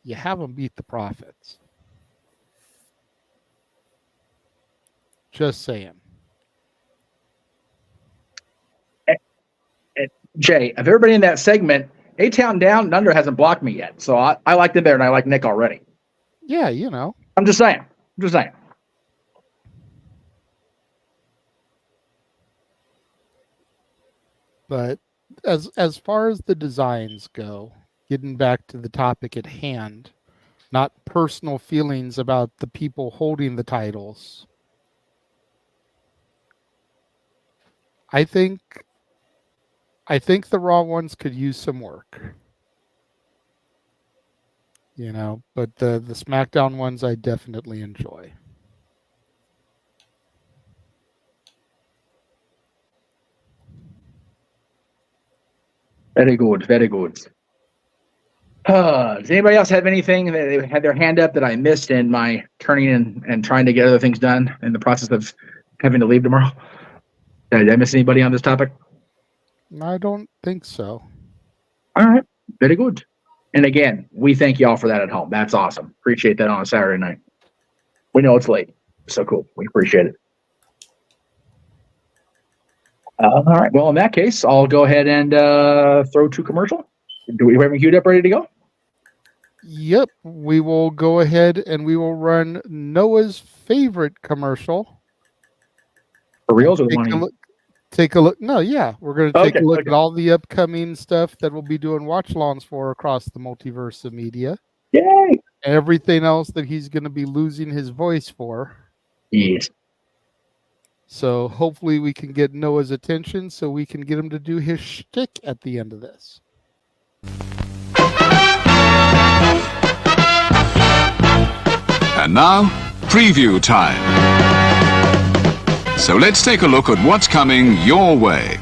You have them beat the Profits. Just saying. Jay, of everybody in that segment, A-Town Down Under hasn't blocked me yet. So I like them there, and I like Nick already. Yeah, you know. I'm just saying. But as far as the designs go, getting back to the topic at hand, not personal feelings about the people holding the titles, I think the Raw ones could use some work. You know, but the SmackDown ones I definitely enjoy. Very good, very good. Does anybody else have anything that they had their hand up that I missed in my turning and trying to get other things done in the process of having to leave tomorrow? Did I miss anybody on this topic? I don't think so. All right, very good. And again, we thank y'all for that at home. That's awesome. Appreciate that on a Saturday night. We know it's late. So cool. We appreciate it. All right. Well, in that case, I'll go ahead and throw to commercial. Do we have them queued up, ready to go? Yep. We will go ahead and we will run Noah's favorite commercial. For reals or take a look. No, yeah. We're going to take a look at all the upcoming stuff that we'll be doing watch-alongs for across the multiverse of media. Yay! Everything else that he's going to be losing his voice for. Yes. So hopefully we can get Noah's attention so we can get him to do his shtick at the end of this. And now, preview time. So let's take a look at what's coming your way.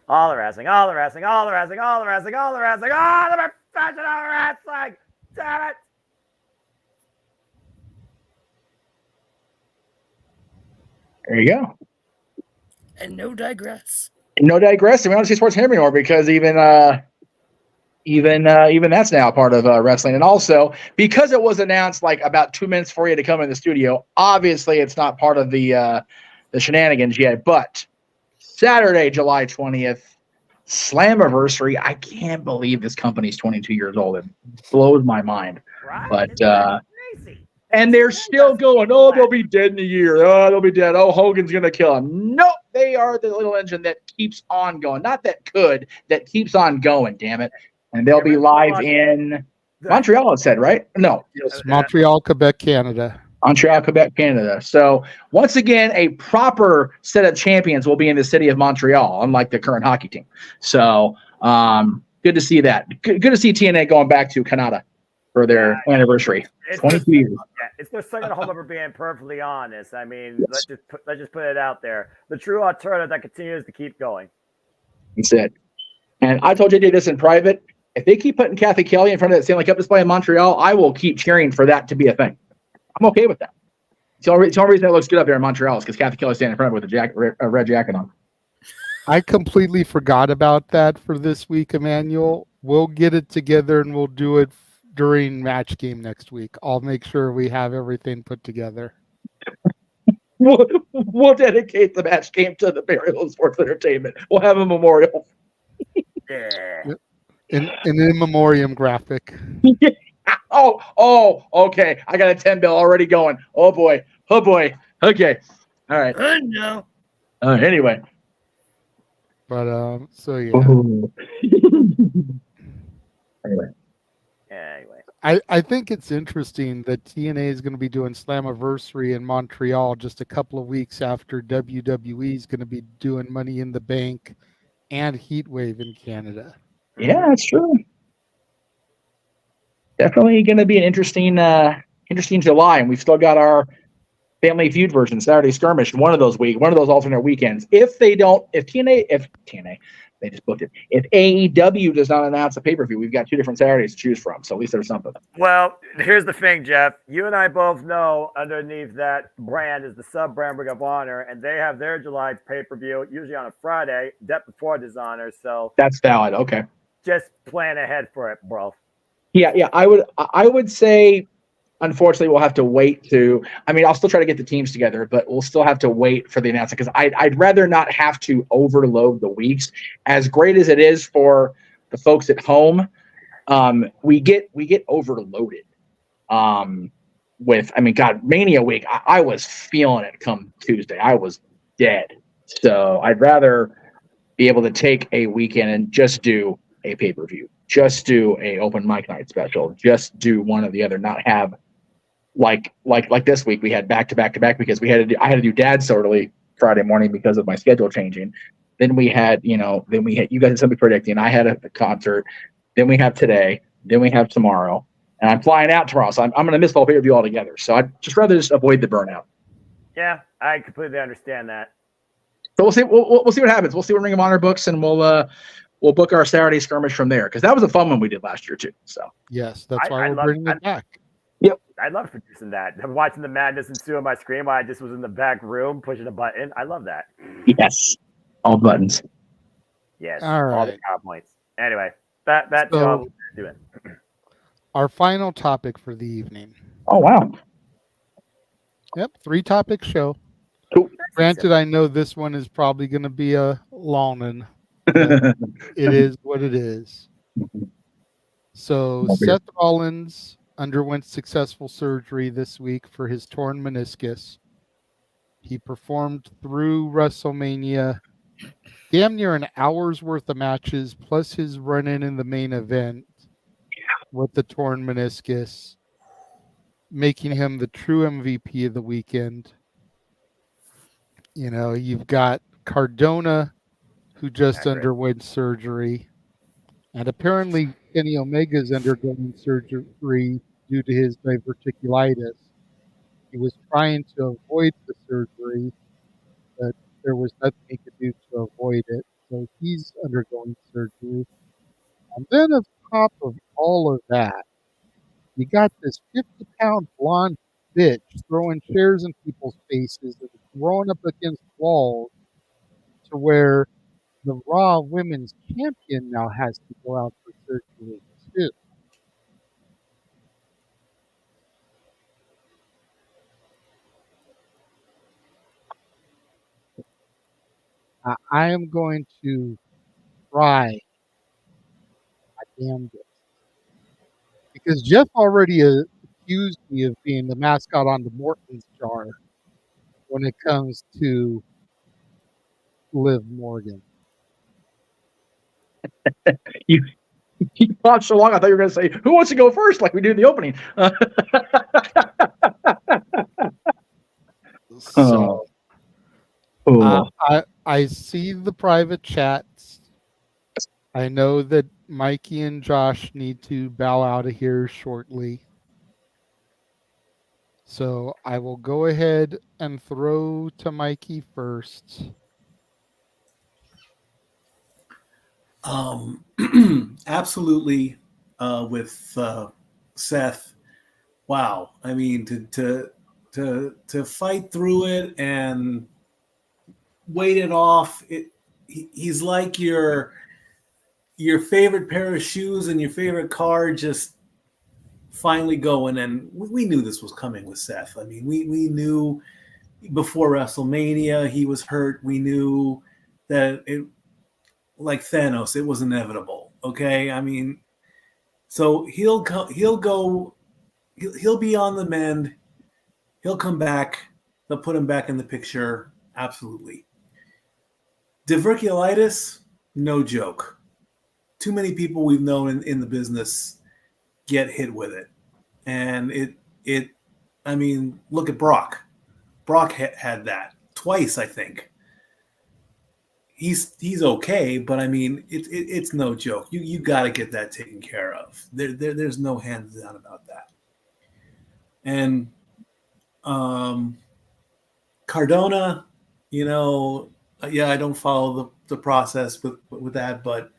All the wrestling, all the wrestling, all the wrestling, all the wrestling, all the wrestling, all the professional wrestling. Damn it. There you go. And no digress. No digressing. We don't see sports here anymore because even that's now part of wrestling. And also, because it was announced like about 2 minutes before you had to come in the studio, obviously it's not part of the shenanigans yet. But Saturday, July 20th, Slammiversary. I can't believe this company's 22 years old. It blows my mind. Right? But and they're still going, oh, they'll be dead in a year. Oh, they'll be dead. Oh, Hogan's going to kill them. Nope. They are the little engine that keeps on going. Not that could, that keeps on going, damn it. And they'll be live in Montreal, it said, right? No. Yes, Montreal, Quebec, Canada. Montreal, Quebec, Canada. So once again, a proper set of champions will be in the city of Montreal, unlike the current hockey team. So good to see that. Good to see TNA going back to Canada for their anniversary. 22 years. Yeah, it's their second home ever being perfectly honest. I mean, let's just put it out there. The true alternative that continues to keep going. That's it. And I told JJ this in private. If they keep putting Kathy Kelly in front of that Stanley Cup display in Montreal, I will keep cheering for that to be a thing. I'm okay with that. The only reason it looks good up there in Montreal is because Kathy Kelly's standing in front of it with a red jacket on. I completely forgot about that for this week, Emmanuel. We'll get it together and we'll do it during match game next week. I'll make sure we have everything put together. We'll dedicate the match game to the burial of sports entertainment. We'll have a memorial. Yeah. An in memoriam graphic. Yeah. Oh, okay. I got a 10 bill already going. Oh boy. Okay. All right. No. Anyway. But so yeah. Anyway. I think it's interesting that TNA is going to be doing Slammiversary in Montreal just a couple of weeks after WWE is going to be doing Money in the Bank and Heatwave in Canada. Yeah, that's true. Definitely going to be an interesting July, and we've still got our Family Feud version, Saturday Skirmish, one of those alternate weekends. If TNA, they just booked it. If AEW does not announce a pay-per-view, we've got 2 different Saturdays to choose from. So at least there's something. Well, here's the thing, Jeff. You and I both know underneath that brand is the sub-brand Ring of Honor, and they have their July pay-per-view usually on a Friday, Death Before Dishonor. So that's valid. Okay. Just plan ahead for it, bro. Yeah. I would say, unfortunately, we'll have to wait to. I mean, I'll still try to get the teams together, but we'll still have to wait for the announcement because I'd rather not have to overload the weeks. As great as it is for the folks at home, we get overloaded. Mania week, I was feeling it come Tuesday. I was dead. So I'd rather be able to take a weekend and just do a pay-per-view, just do a open mic night special, just do one or the other, not have like this week we had back to back because I had to do Dad's early Friday morning because of my schedule changing. Then we had you guys had something predicting. I had a concert. Then we have today. Then we have tomorrow, and I'm flying out tomorrow, so I'm going to miss the whole pay-per-view altogether. So I'd just rather just avoid the burnout. Yeah, I completely understand that. So we'll see. We'll see what happens. We'll see what Ring of Honor books, and we'll book our Saturday Skirmish from there because that was a fun one we did last year too. So yes, that's why we're bringing it back. Yep. I love producing that. I'm watching the madness ensue on my screen while I just was in the back room pushing a button. I love that. Yes. All buttons. Yes. All All the right. cow points. Anyway, that So- job was doing. Our final topic for the evening. Oh, wow. Yep, 3-topic show. Cool. Granted, I know this one is probably going to be a long one. But it is what it is. So Seth Rollins underwent successful surgery this week for his torn meniscus. He performed through WrestleMania, damn near an hour's worth of matches, plus his run-in the main event with the torn meniscus, making him the true MVP of the weekend. You know, you've got Cardona, who just underwent surgery, and apparently Kenny Omega's undergoing surgery due to his diverticulitis. He was trying to avoid the surgery, but there was nothing he could do to avoid it. So he's undergoing surgery. And then on top of all of that, you got this 50-pound blonde bitch throwing chairs in people's faces and throwing up against walls to where the Raw Women's Champion now has to go out for surgery too. I am going to try my damnedest. Because Jeff already accused me of being the mascot on the Morton's jar when it comes to Liv Morgan. You watched so long, I thought you were going to say, who wants to go first, like we do in the opening? So, Oh. I see the private chats. I know that Mikey and Josh need to bow out of here shortly. So I will go ahead and throw to Mikey first. Absolutely. With Seth, wow. I mean, to fight through it and wait it off. He's like your favorite pair of shoes and your favorite car just finally going. And we knew this was coming with Seth. I mean, we knew before WrestleMania he was hurt. We knew that it, like Thanos, it was inevitable. Okay, I mean, so he'll be on the mend. He'll come back. They'll put him back in the picture. Absolutely. Diverticulitis, no joke. Too many people we've known in the business get hit with it. And I mean, look at Brock. Brock had that twice, I think. He's okay, but I mean, it's no joke. You got to get that taken care of. There's no hands down about that. And Cardona, you know, yeah, I don't follow the process with that, but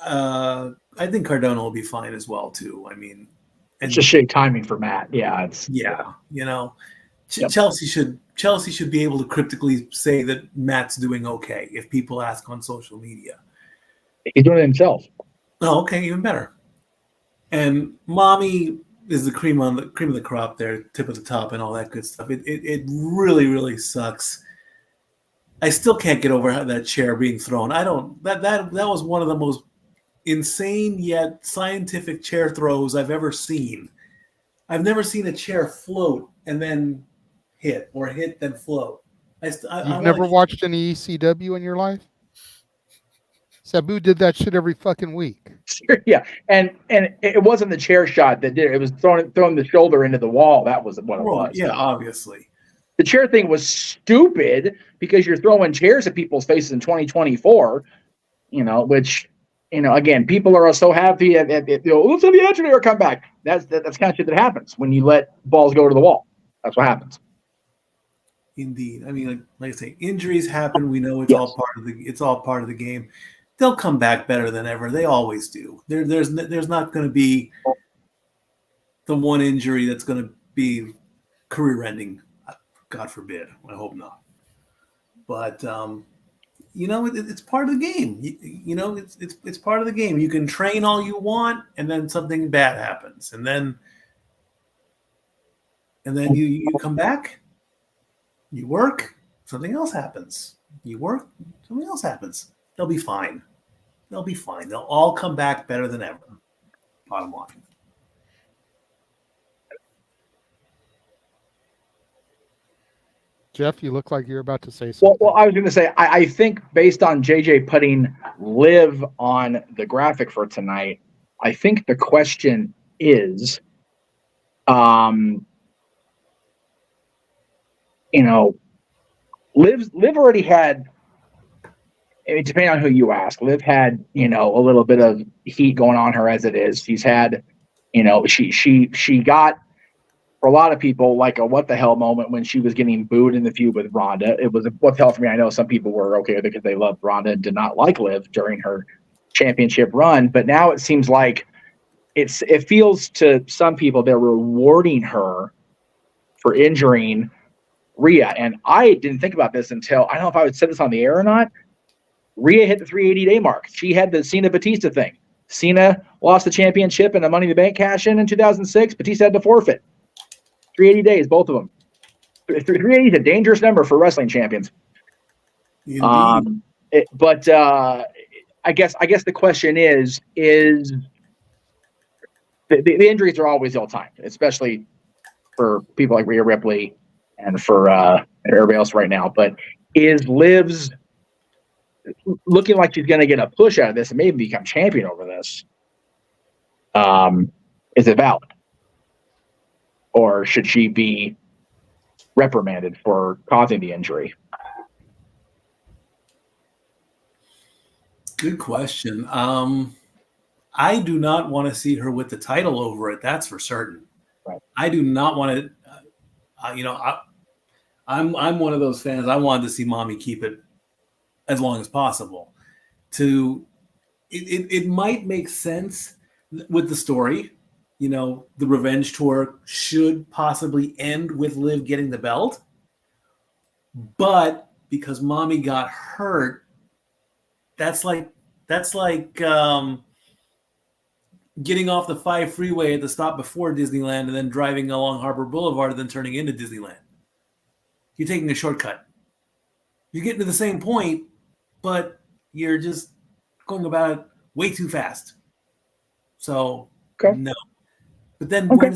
I think Cardona will be fine as well too. I mean, It's just shitty timing for Matt. Yeah, you know, Yep. Chelsea should be able to cryptically say that Matt's doing okay if people ask on social media. He's doing it himself. Oh, okay, even better. And Mommy is the cream of the crop there, tip of the top, and all that good stuff. It really, really sucks. I still can't get over that chair being thrown. That was one of the most insane yet scientific chair throws I've ever seen. I've never seen a chair float and then hit, or hit then float. You've never watched any ECW in your life? Sabu did that shit every fucking week. Yeah, and it wasn't the chair shot that did it. It was throwing the shoulder into the wall. That was what it was. Yeah, obviously. The chair thing was stupid because you're throwing chairs at people's faces in 2024. You know, which, you know, again, people are so happy. Let's have the engineer come back. That's kind of shit that happens when you let balls go to the wall. That's what happens. Indeed. I mean, like I say, injuries happen. We know it's all part of the game. They'll come back better than ever. They always do. There's not going to be the one injury that's going to be career-ending. God forbid. I hope not. But it's part of the game. It's part of the game. You can train all you want, and then something bad happens, and then you come back, you work, something else happens. You work, something else happens. They'll be fine. They'll be fine. They'll all come back better than ever. Bottom line. Jeff, you look like you're about to say something. Well, I was going to say, I think based on JJ putting Liv on the graphic for tonight, I think the question is, Liv already had, depending on who you ask, Liv had, a little bit of heat going on her as it is. She's had, she got, for a lot of people, like a what the hell moment when she was getting booed in the feud with Ronda. It was a what the hell for me. I know some people were okay with it because they loved Ronda and did not like Liv during her championship run. But now it seems like it feels to some people they're rewarding her for injuring Rhea. And I didn't think about this until, I don't know if I would say this on the air or not. Rhea hit the 380-day mark. She had the Cena Batista thing. Cena lost the championship and the Money in the Bank cash in 2006. Batista had to forfeit. 380 days, both of them. 380 is a dangerous number for wrestling champions. I guess the question is the injuries are always all time, especially for people like Rhea Ripley and for everybody else right now. But is Liv's looking like she's going to get a push out of this and maybe become champion over this? Is it valid? Or should she be reprimanded for causing the injury? Good question. I do not want to see her with the title over it. That's for certain. Right. I do not want to. I'm one of those fans. I wanted to see Mommy keep it as long as possible. It might make sense with the story. The revenge tour should possibly end with Liv getting the belt. But because Mommy got hurt, that's like getting off the 5 freeway at the stop before Disneyland and then driving along Harbor Boulevard and then turning into Disneyland. You're taking a shortcut. You're getting to the same point, but you're just going about it way too fast. So, no. But then, where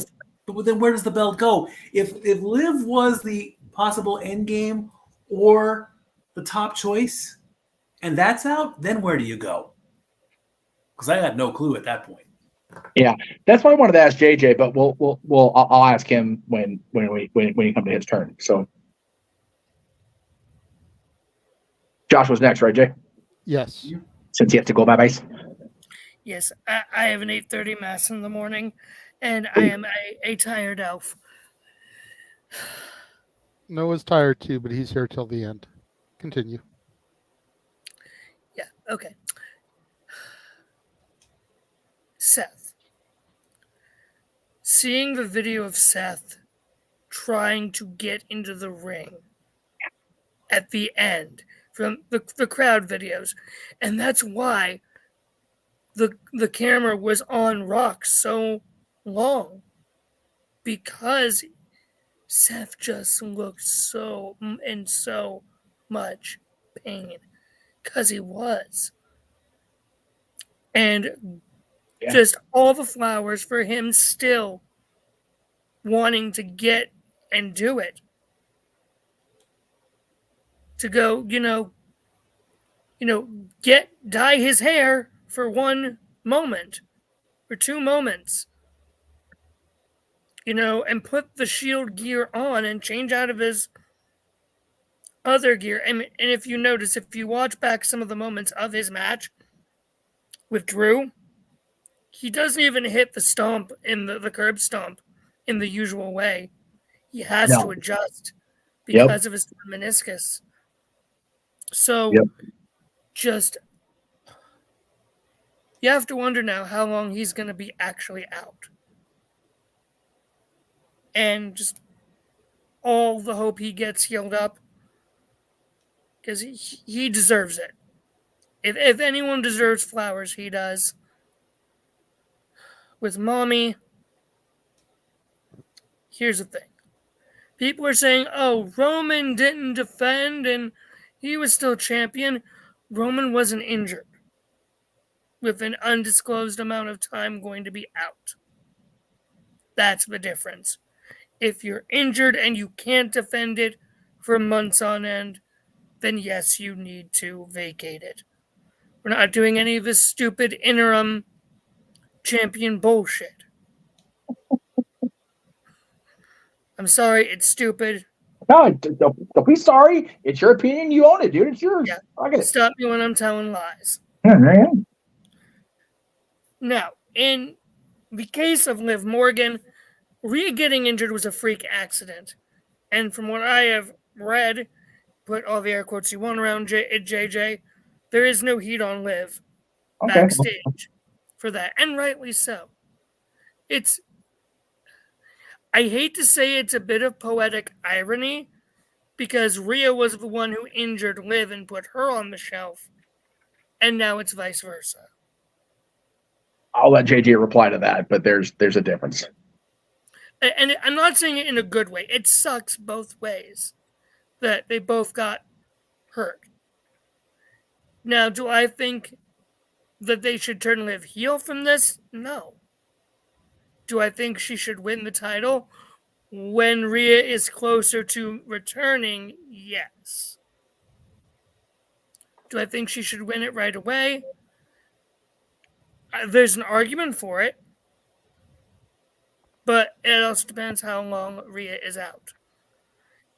does the belt go? If Liv was the possible end game or the top choice, and that's out, then where do you go? Because I got no clue at that point. Yeah, that's why I wanted to ask JJ, but I'll ask him when he comes to his turn. So, Josh was next, right, Jay? Yes. Since he has to go bye-bye. Yes, I have an 8:30 mass in the morning. And I am a tired elf. Noah's tired too, but he's here till the end. Continue. Yeah, okay. Seth. Seeing the video of Seth trying to get into the ring at the end from the crowd videos. And that's why the camera was on Rock so long, because Seth just looked so much pain, because he was, and just all the flowers for him still wanting to get and do it, to go, dye his hair for one moment or 2 moments. And put the Shield gear on and change out of his other gear. And if you notice, if you watch back some of the moments of his match with Drew, he doesn't even hit the stomp in the curb stomp in the usual way. He has to adjust because of his meniscus. So just, you have to wonder now how long he's going to be actually out. and just all the hope he gets healed up, because he deserves it. If anyone deserves flowers, he does. With Mommy, here's the thing. People are saying, oh, Roman didn't defend and he was still champion. Roman wasn't injured with an undisclosed amount of time going to be out. That's the difference. If you're injured and you can't defend it for months on end, then yes, you need to vacate it. We're not doing any of this stupid interim champion bullshit. I'm sorry, it's stupid. No, don't be sorry. It's your opinion. You own it, dude. It's yours. Yeah. I get it. Stop me when I'm telling lies. Yeah. Now, in the case of Liv Morgan, Rhea getting injured was a freak accident. And from what I have read, put all the air quotes you want around JJ, there is no heat on Liv backstage for that. And rightly so. I hate to say it's a bit of poetic irony, because Rhea was the one who injured Liv and put her on the shelf, and now it's vice versa. I'll let JJ reply to that, but there's a difference. And I'm not saying it in a good way. It sucks both ways that they both got hurt. Now, do I think that they should turn Liv heel from this? No. Do I think she should win the title when Rhea is closer to returning? Yes. Do I think she should win it right away? There's an argument for it. But it also depends how long Rhea is out.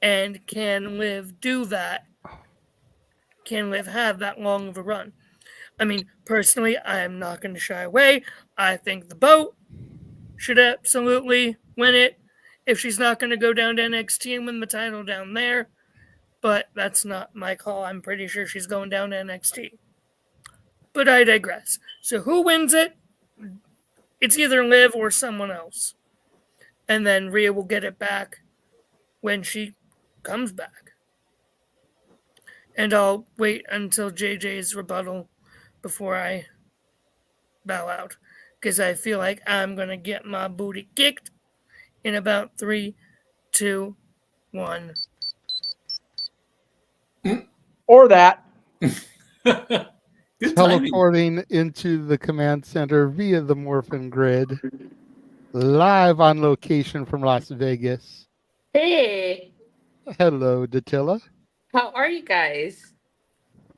And can Liv do that? Can Liv have that long of a run? I mean, personally, I am not going to shy away. I think the boat should absolutely win it if she's not going to go down to NXT and win the title down there. But that's not my call. I'm pretty sure she's going down to NXT. But I digress. So who wins it? It's either Liv or someone else. And then Rhea will get it back when she comes back. And I'll wait until JJ's rebuttal before I bow out, because I feel like I'm going to get my booty kicked in about 3, 2, 1. Or that. Teleporting into the command center via the Morphin Grid, live on location from Las Vegas. Hey, Hello, Datilla. how are you guys?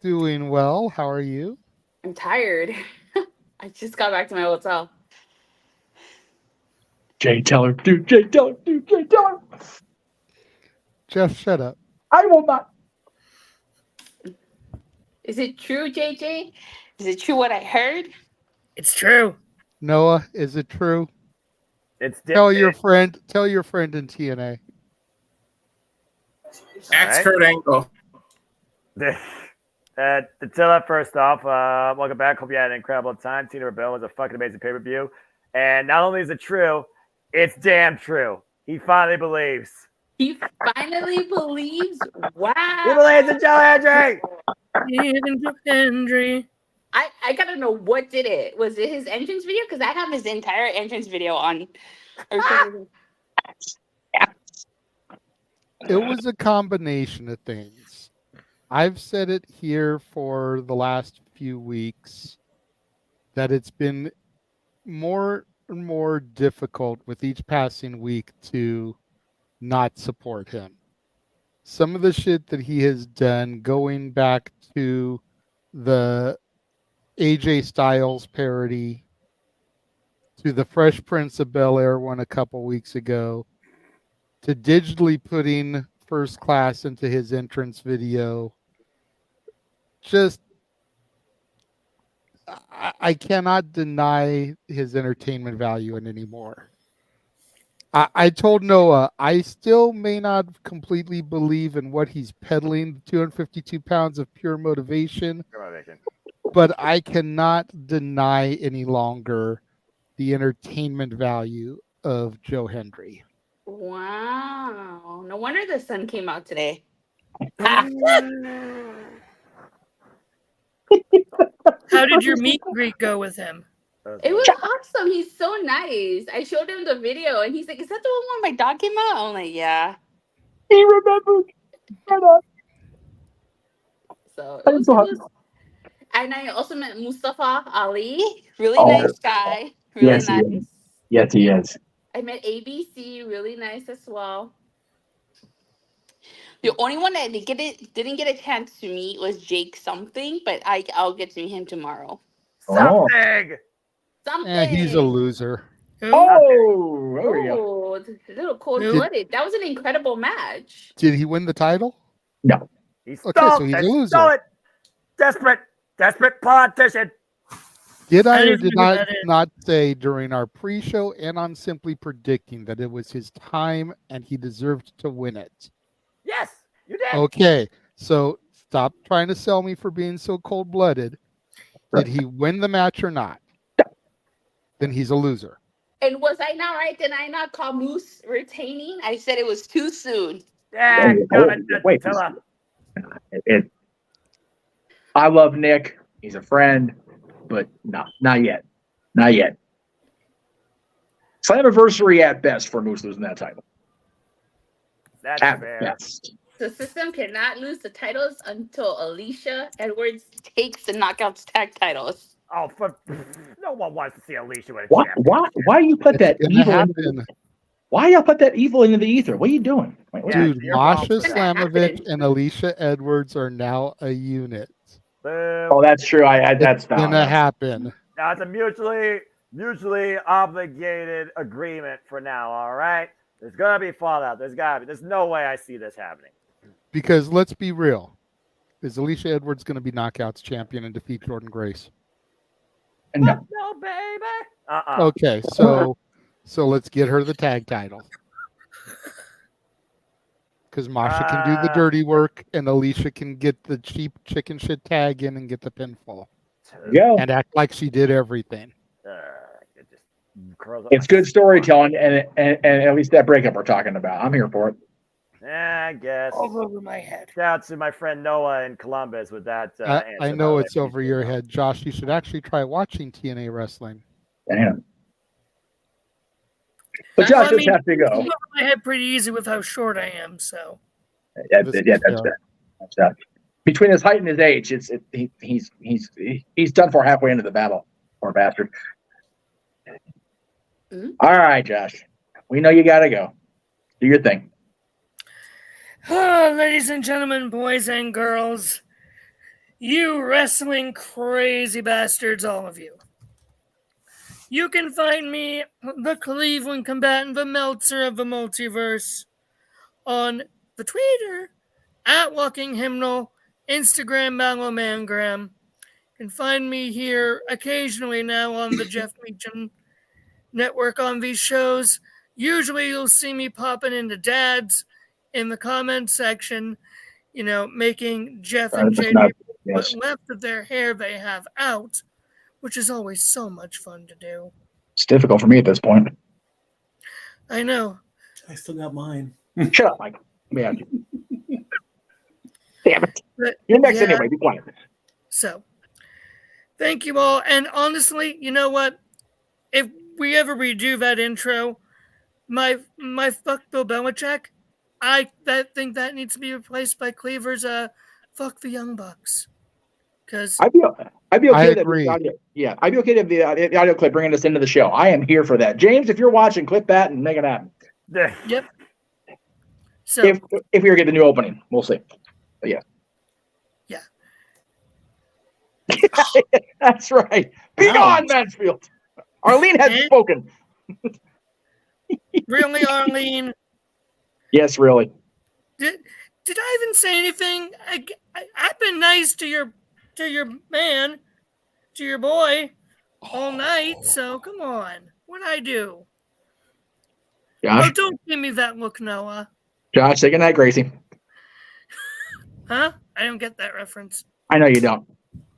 Doing well. How are you? I'm tired. I just got back to my hotel. Jay Teller, dude, Jay Teller, dude, Jay Teller. Jeff, shut up. I will not. Is it true, JJ? Is it true what I heard? It's true. Noah, is it true? It's Tell your friend in TNA. Ask Kurt Angle. Attila, first off, welcome back. Hope you had an incredible time. Tina Rebel was a fucking amazing pay-per-view. And not only is it true, it's damn true. He finally believes. He finally believes? Wow. He believes in Joe Hendry. Even Joe Hendry. I gotta know, what did it? Was it his entrance video? Because I have his entire entrance video on. It was a combination of things. I've said it here for the last few weeks that it's been more and more difficult with each passing week to not support him. Some of the shit that he has done, going back to the AJ Styles parody, to the Fresh Prince of Bel-Air one a couple weeks ago, to digitally putting First Class into his entrance video. Just, I cannot deny his entertainment value in anymore. I told Noah, I still may not completely believe in what he's peddling, 252 pounds of pure motivation, but I cannot deny any longer the entertainment value of Joe Hendry. Wow. No wonder the sun came out today. How did your meet and greet go with him? It was awesome. He's so nice. I showed him the video and he's like, "Is that the one where my dog came out?" I'm like, "Yeah." He remembered. So it was, and I also met Mustafa Ali. Really nice guy. Really Yes, nice. he is. Yes, he is. I met ABC. Really nice as well. The only one that didn't get a chance to meet was Jake something, but I'll get to meet him tomorrow. Something. Eh, he's a loser. Oh, there we go. Oh, it's a little cold-blooded. That was an incredible match. Did he win the title? No. He Okay, stole so he's a it. loser. Stole it. Desperate politician. Did I I or didn't did know who not that is. not say during our pre-show and on Simply Predicting that it was his time and he deserved to win it? Yes, you did. Okay, so stop trying to sell me for being so cold-blooded. Did he win the match or not? Then he's a loser. And was I not right? Did I not call Moose retaining? I said it was too soon. Yeah, Wait. I love Nick. He's a friend, but no, not yet. Not yet. Slammiversary at best for Moose losing that title. That's At fair. best. The system cannot lose the titles until Alicia Edwards takes the Knockouts tag titles. Oh, no one wants to see Alicia with a Why? champion. Why you put that It's evil? gonna Into, happen. why y'all put that evil into the ether? What are you doing? Wait, Dude, you're Masha wrong. Slamovich and Alicia Edwards are now a unit. Boom. Oh, that's true. That's It's gonna happen. Now it's a mutually obligated agreement for now. All right. There's gonna be fallout. There's no way I see this happening. Because let's be real. Is Alicia Edwards going to be Knockouts champion and defeat Jordan Grace? No. No, baby. Okay, so let's get her the tag title. Because Masha can do the dirty work and Alicia can get the cheap chicken shit tag in and get the pinfall. Yeah. And act like she did everything. It just curls up. It's good storytelling, and at least that breakup we're talking about. I'm here for it. I guess. All over my head. Shout out to my friend Noah in Columbus with that. I answer, know by the it's way. over your head, Josh. You should actually try watching TNA wrestling. Damn. But Josh does have to It's go. over my head pretty easy with how short I am. So That's that. Between his height and his age, he's done for halfway into the battle. Poor bastard. All right, Josh. We know you gotta go. Do your thing. Ladies and gentlemen, boys and girls, you wrestling crazy bastards, all of you. You can find me, the Cleveland Combatant, the Meltzer of the Multiverse, on the Twitter, at Walking Hymnal, Instagram, Malomangram. You can find me here occasionally now on the Jeff Meacham Network on these shows. Usually you'll see me popping into dads in the comment section, making Jeff and JJ what left of their hair they have out, which is always so much fun to do. It's difficult for me at this point. I know. I still got mine. Shut up, Mike. Yeah. Damn it. But, You're next yeah. anyway. Be quiet. So, thank you all. And honestly, you know what? If we ever redo that intro, my fuck Bill Belichick, I think that needs to be replaced by Cleaver's fuck the Young Bucks. Because I'd be okay. I I'd agree. be okay to have the audio clip bringing us into the show. I am here for that. James, if you're watching, clip that and make it happen. Yep. So If we ever get the new opening, we'll see. But yeah. Yeah. That's right. Be gone, Mansfield. Arlene has spoken. Really, Arlene? Yes, really. Did I even say anything? I've been nice to your man, to your boy, all night. So come on, what'd I do? Josh? Oh, don't give me that look, Noah. Josh, say goodnight, Gracie. Huh? I don't get that reference. I know you don't.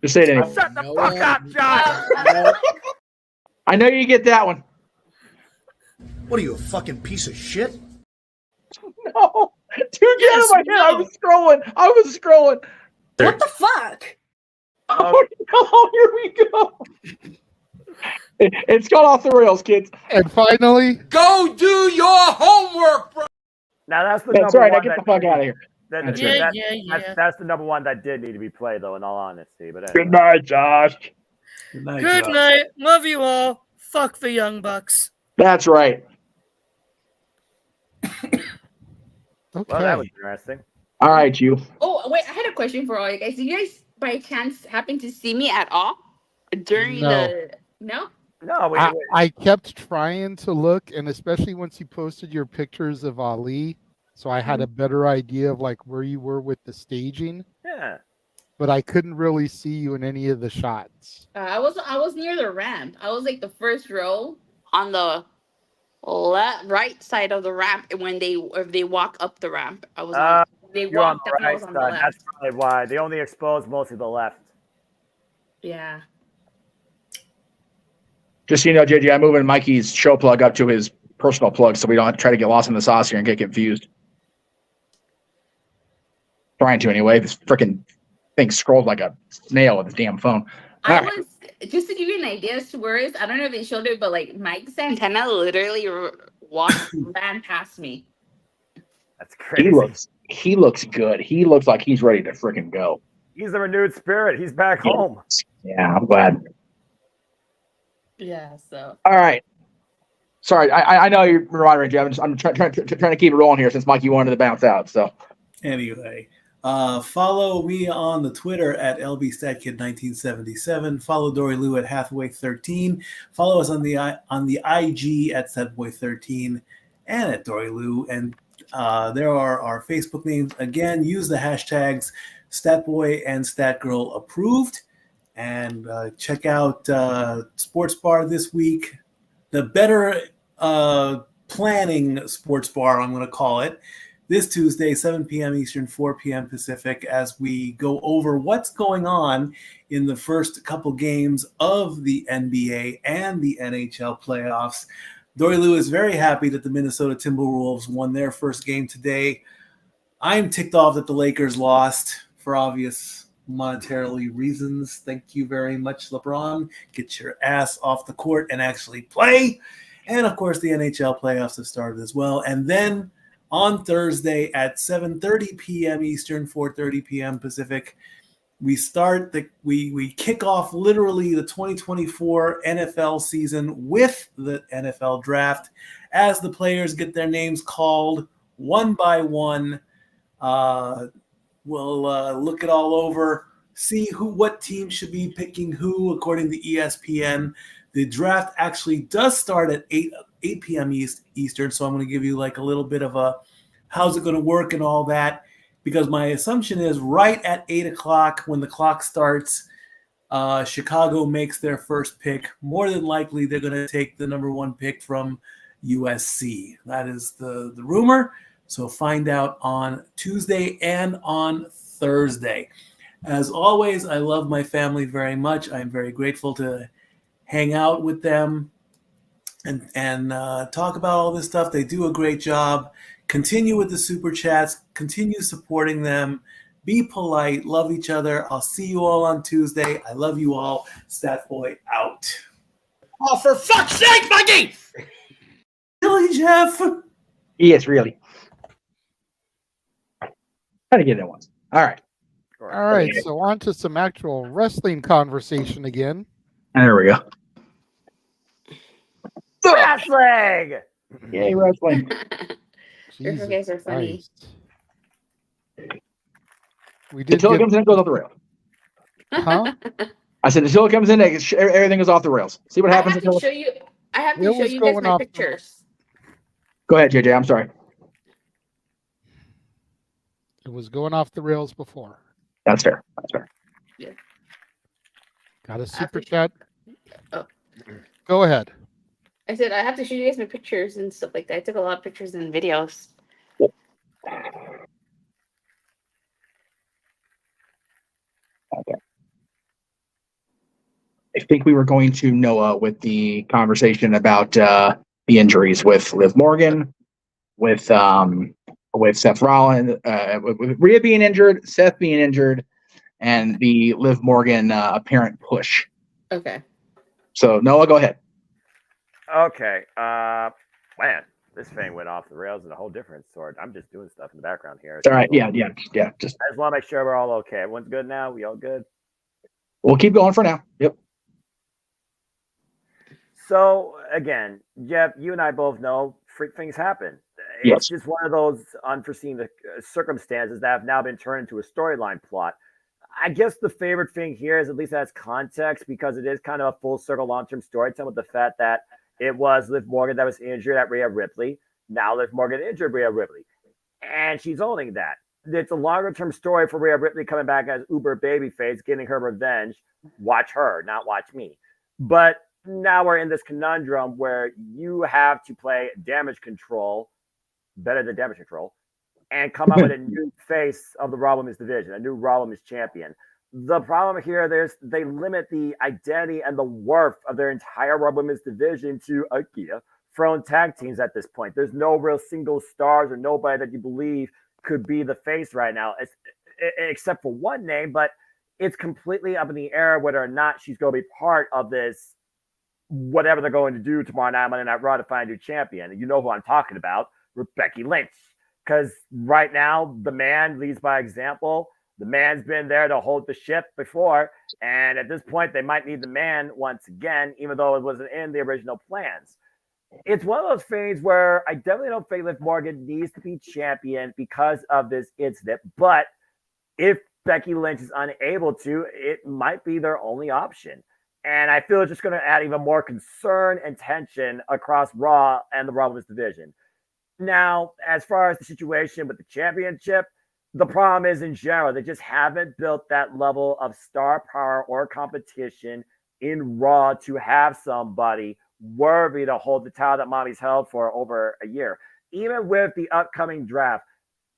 Just say it anyway. Shut the fuck up, Josh. I know you get that one. What are you, a fucking piece of shit? no. Dude, get out of my head. I was scrolling. What the fuck? Oh, no, here we go. It's gone off the rails, kids. And finally, go do your homework, bro. Now that's the That's number right. one. Now get the fuck out of here. That's the number one that did need to be played, though. In all honesty, but Good night, Josh. Good night. Good night. Love you all. Fuck the Young Bucks. That's right. okay. Well, that was interesting. All right, you. Oh, wait, I had a question for all you guys. Did you guys, by chance, happen to see me at all during No. No? No, I kept trying to look, and especially once you posted your pictures of Ali, so I had a better idea of like where you were with the staging. Yeah. But I couldn't really see you in any of the shots. I was near the ramp. I was like the first row on the right side of the ramp. And if they walk up the ramp, I was on. They You're on walked the up, I right was on the side. left. That's probably why they only exposed mostly the left. Yeah. Just so you know, JJ, I'm moving Mikey's show plug up to his personal plug so we don't have to try to get lost in the sauce here and get confused. Trying to anyway. This freaking thing scrolled like a snail with his damn phone. I was just to give you an idea as to where it is. I don't know if they showed it, but like Mike Santana literally ran past me. That's crazy. He looks good. He looks like he's ready to freaking go. He's a renewed spirit. He's back home. Yeah, I'm glad. Yeah. So. All right. Sorry, I know you're moderating, Jeff. I'm trying to keep it rolling here since Mikey wanted to bounce out. So. Anyway, follow me on the Twitter at LBStatKid1977. Follow Dory Lou at Hathaway13. Follow us on the IG at Setboy13 and at Dory Lou. And there are our Facebook names. Again, use the hashtags StatBoy and StatGirl approved. And check out Sports Bar this week. The better planning sports bar, I'm going to call it. This Tuesday, 7 p.m. Eastern, 4 p.m. Pacific, as we go over what's going on in the first couple games of the NBA and the NHL playoffs. Dory Lou is very happy that the Minnesota Timberwolves won their first game today. I'm ticked off that the Lakers lost for obvious monetarily reasons. Thank you very much, LeBron. Get your ass off the court and actually play. And, of course, the NHL playoffs have started as well. And then on Thursday at 7:30 p.m. Eastern, 4:30 p.m. Pacific, we kick off literally the 2024 NFL season with the NFL draft as the players get their names called one by one. We'll look it all over, see what team should be picking who according to ESPN. The draft actually does start at 8 p.m. Eastern, so I'm going to give you like a little bit of a how's it going to work and all that, because my assumption is right at 8 o'clock when the clock starts, Chicago makes their first pick. More than likely, they're going to take the number one pick from USC. That is the rumor. So find out on Tuesday and on Thursday. As always, I love my family very much. I'm very grateful to hang out with them and talk about all this stuff. They do a great job. Continue with the super chats. Continue supporting them. Be polite. Love each other. I'll see you all on Tuesday. I love you all. Statboy out. Oh, for fuck's sake, Mikey! Really, Jeff? Yes, really. Try to get it once. All right. All right, so on to some actual wrestling conversation again. There we go. Wrestling! Yay, wrestling. You guys are funny. We did until it comes in, it goes off the rails. Huh? I said until it comes in, everything goes off the rails. See what happens. I have to show you guys my pictures. Go ahead, JJ. I'm sorry. It was going off the rails before. That's fair. That's fair. Yeah. Got a super chat. Oh. Go ahead. I said I have to show you guys my pictures and stuff like that. I took a lot of pictures and videos. Okay. I think we were going to Noah with the conversation about the injuries with Liv Morgan, with with Seth Rollins, with Rhea being injured, Seth being injured, and the Liv Morgan apparent push. Okay. So Noah, go ahead. Okay. Man, this thing went off the rails in a whole different sort. I'm just doing stuff in the background here. All right. Yeah. Just I just want to make sure we're all okay. Everyone's good now. We all good? we'll keep going for now. Yep. So again, Jeff, you and I both know freak things happen. Yes. It's just one of those unforeseen circumstances that have now been turned into a storyline plot. I guess the favorite thing here is at least it has context because it is kind of a full circle long-term storytelling with the fact that it was Liv Morgan that was injured at Rhea Ripley. Now Liv Morgan injured Rhea Ripley. And she's owning that. It's a longer-term story for Rhea Ripley coming back as uber babyface, getting her revenge. Watch her, not watch me. But now we're in this conundrum where you have to play damage control, better than damage control, and come up with a new face of the Raw Women's division, a new Raw Women's champion. The problem here, they limit the identity and the worth of their entire Raw Women's division to IKEA thrown tag teams at this point. There's no real single stars or nobody that you believe could be the face right now, except for one name, but it's completely up in the air whether or not she's going to be part of this, whatever they're going to do tomorrow night, Monday Night Raw, to find a new champion. You know who I'm talking about, Becky Lynch. Because right now, the man leads by example. The man's been there to hold the ship before. And at this point, they might need the man once again, even though it wasn't in the original plans. It's one of those things where I definitely don't think Liv Morgan needs to be champion because of this incident. But if Becky Lynch is unable to, it might be their only option. And I feel it's just going to add even more concern and tension across Raw and the Raw Women's division. Now, as far as the situation with the championship, the problem is in general, they just haven't built that level of star power or competition in Raw to have somebody worthy to hold the title that Mommy's held for over a year. Even with the upcoming draft,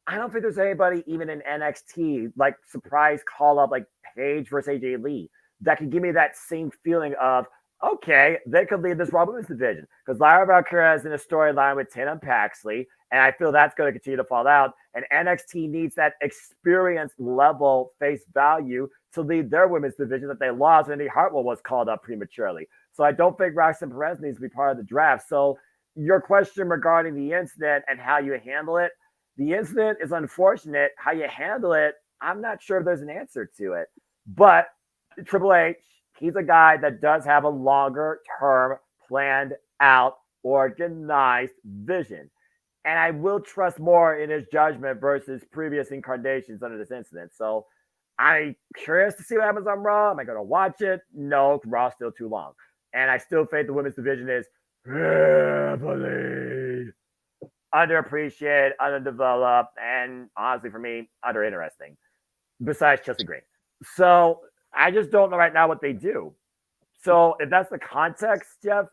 I don't think there's anybody even in NXT, like surprise call up like Paige versus AJ Lee, that can give me that same feeling of, okay, they could lead this Raw Women's division because Lyra Valkyria is in a storyline with Tatum Paxley, and I feel that's going to continue to fall out. And NXT needs that experience level face value to lead their women's division that they lost when Indy Hartwell was called up prematurely. So I don't think Roxanne Perez needs to be part of the draft. So your question regarding the incident and how you handle it, the incident is unfortunate. How you handle it, I'm not sure if there's an answer to it. But Triple H, he's a guy that does have a longer term planned out organized vision. And I will trust more in his judgment versus previous incarnations under this incident. So I'm curious to see what happens on Raw. Am I going to watch it? No, Raw's still too long. And I still think the women's division is heavily underappreciated, underdeveloped, and honestly for me, underinteresting, besides Chelsea Green. So I just don't know right now what they do. So if that's the context, Jeff,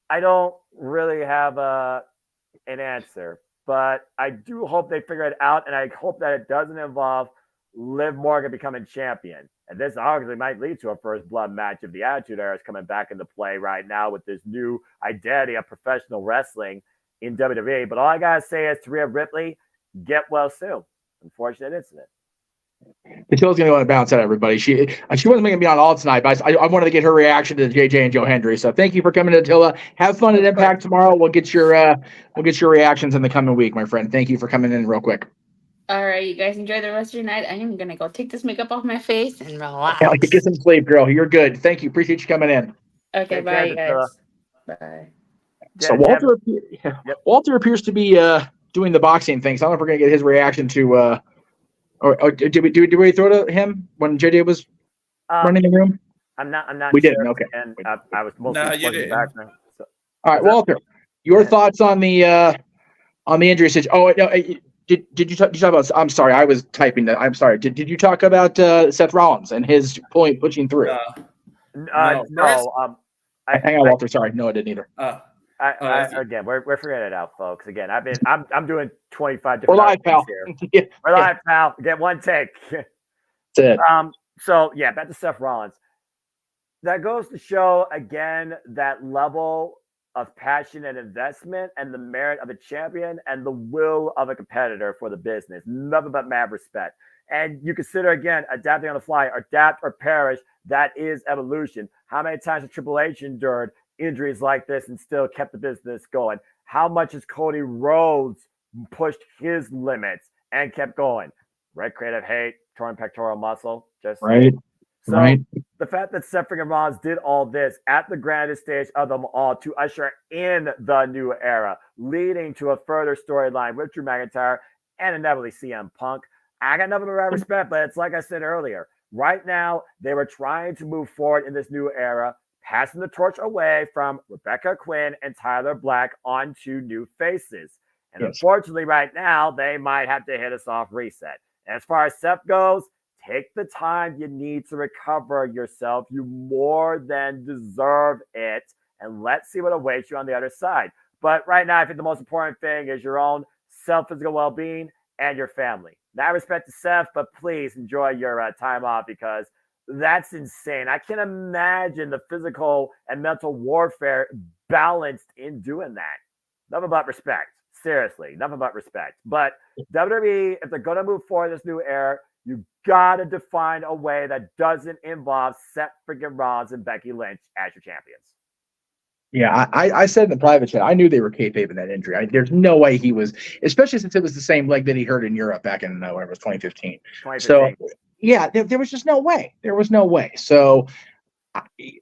I don't really have an answer. But I do hope they figure it out, and I hope that it doesn't involve Liv Morgan becoming champion. And this arguably might lead to a first blood match if the Attitude Era is coming back into play right now with this new identity of professional wrestling in WWE. But all I got to say is to Rhea Ripley, get well soon. Unfortunate incident. Patilla's going to want to bounce out everybody. She wasn't going to be on all tonight, but I wanted to get her reaction to JJ and Joe Hendry. So thank you for coming to Attila. Have fun at Impact tomorrow. We'll get your reactions in the coming week, my friend. Thank you for coming in real quick. All right, you guys enjoy the rest of your night. I am gonna go take this makeup off my face and relax. Yeah, get some sleep, girl. You're good. Thank you. Appreciate you coming in. Okay, bye, guys. Bye. So Walter appears to be doing the boxing thing. So I don't know if we're gonna get his reaction to. Or did we throw to him when JJ was running the room? I'm not. We sure. didn't. Okay. And I was mostly background. So. All right, Walter. Your thoughts on the injury situation? Oh no. Did you talk about? I'm sorry, I was typing that. I'm sorry. Did you talk about Seth Rollins and his point pushing through? No. Hang on, Walter. Sorry, no, I didn't either. Again, we're figuring it out, folks. Again, I'm doing 25 different. We're live, pal. Here. We're live, pal. Get one take. That's it. So yeah, back to Seth Rollins. That goes to show again that level of passion and investment and the merit of a champion and the will of a competitor for the business. Nothing but mad respect. And you consider, again, adapting on the fly, adapt or perish. That is evolution. How many times has Triple H endured injuries like this and still kept the business going? How much has Cody Rhodes pushed his limits and kept going? Red creative hate, torn pectoral muscle, just right. So right. The fact that Seth freaking Rollins did all this at the grandest stage of them all to usher in the new era, leading to a further storyline with Drew McIntyre and inevitably CM Punk. I got nothing but respect, but it's like I said earlier. Right now, they were trying to move forward in this new era, passing the torch away from Rebecca Quinn and Tyler Black onto new faces. And unfortunately, right now, they might have to hit a soft reset. And as far as Seth goes, take the time you need to recover yourself. You more than deserve it. And let's see what awaits you on the other side. But right now, I think the most important thing is your own self-physical well-being and your family. Now, respect to Seth, but please enjoy your time off because that's insane. I can't imagine the physical and mental warfare balanced in doing that. Nothing but respect. Seriously, nothing but respect. But WWE, if they're going to move forward this new era, you got to define a way that doesn't involve Seth freaking Rollins and Becky Lynch as your champions. Yeah, I said in the private chat, I knew they were kayfabe in that injury. There's no way he was, especially since it was the same leg that he hurt in Europe back in whatever it was 2015. So, yeah, there was just no way. There was no way. So,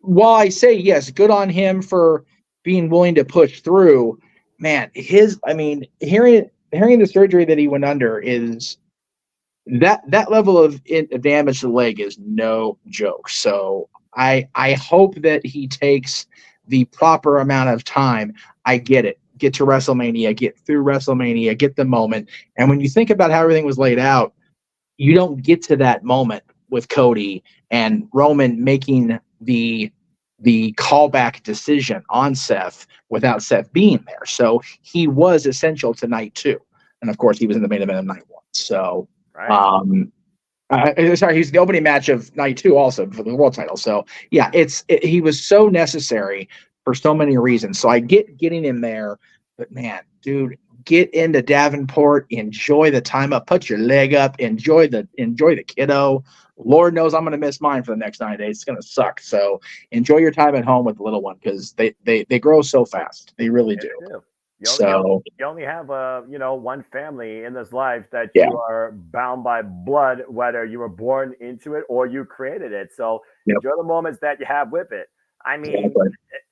while I say yes, good on him for being willing to push through, man, hearing the surgery that he went under is that level of damage to the leg is no joke. So, I hope that he takes the proper amount of time. I get it. Get to WrestleMania, get through WrestleMania, get the moment. And when you think about how everything was laid out, you don't get to that moment with Cody and Roman making the callback decision on Seth without Seth being there. So he was essential to night 2. And of course, he was in the main event of night 1. So, he's the opening match of night 2 also for the world title. So yeah, he was so necessary for so many reasons. So I get getting him there, but man, dude, get into Davenport, enjoy the time up, put your leg up, enjoy the kiddo. Lord knows I'm going to miss mine for the next 9 days. It's going to suck. So enjoy your time at home with the little one because they grow so fast. They really do. You only have one family in this life that you are bound by blood, whether you were born into it or you created it. So enjoy the moments that you have with it. I mean,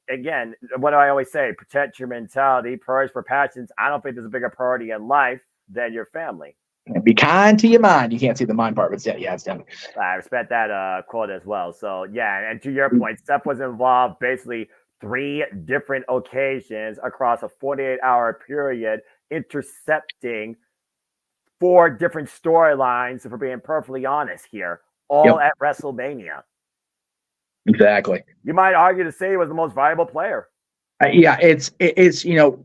again, what do I always say? Protect your mentality, purge for passions. I don't think there's a bigger priority in life than your family. And be kind to your mind. You can't see the mind part, but it's definitely. I respect that quote as well. So yeah, and to your point, Steph was involved basically 3 different occasions across a 48-hour period, intercepting 4 different storylines, if we're being perfectly honest here, all at WrestleMania. Exactly. You might argue to say he was the most valuable player. It's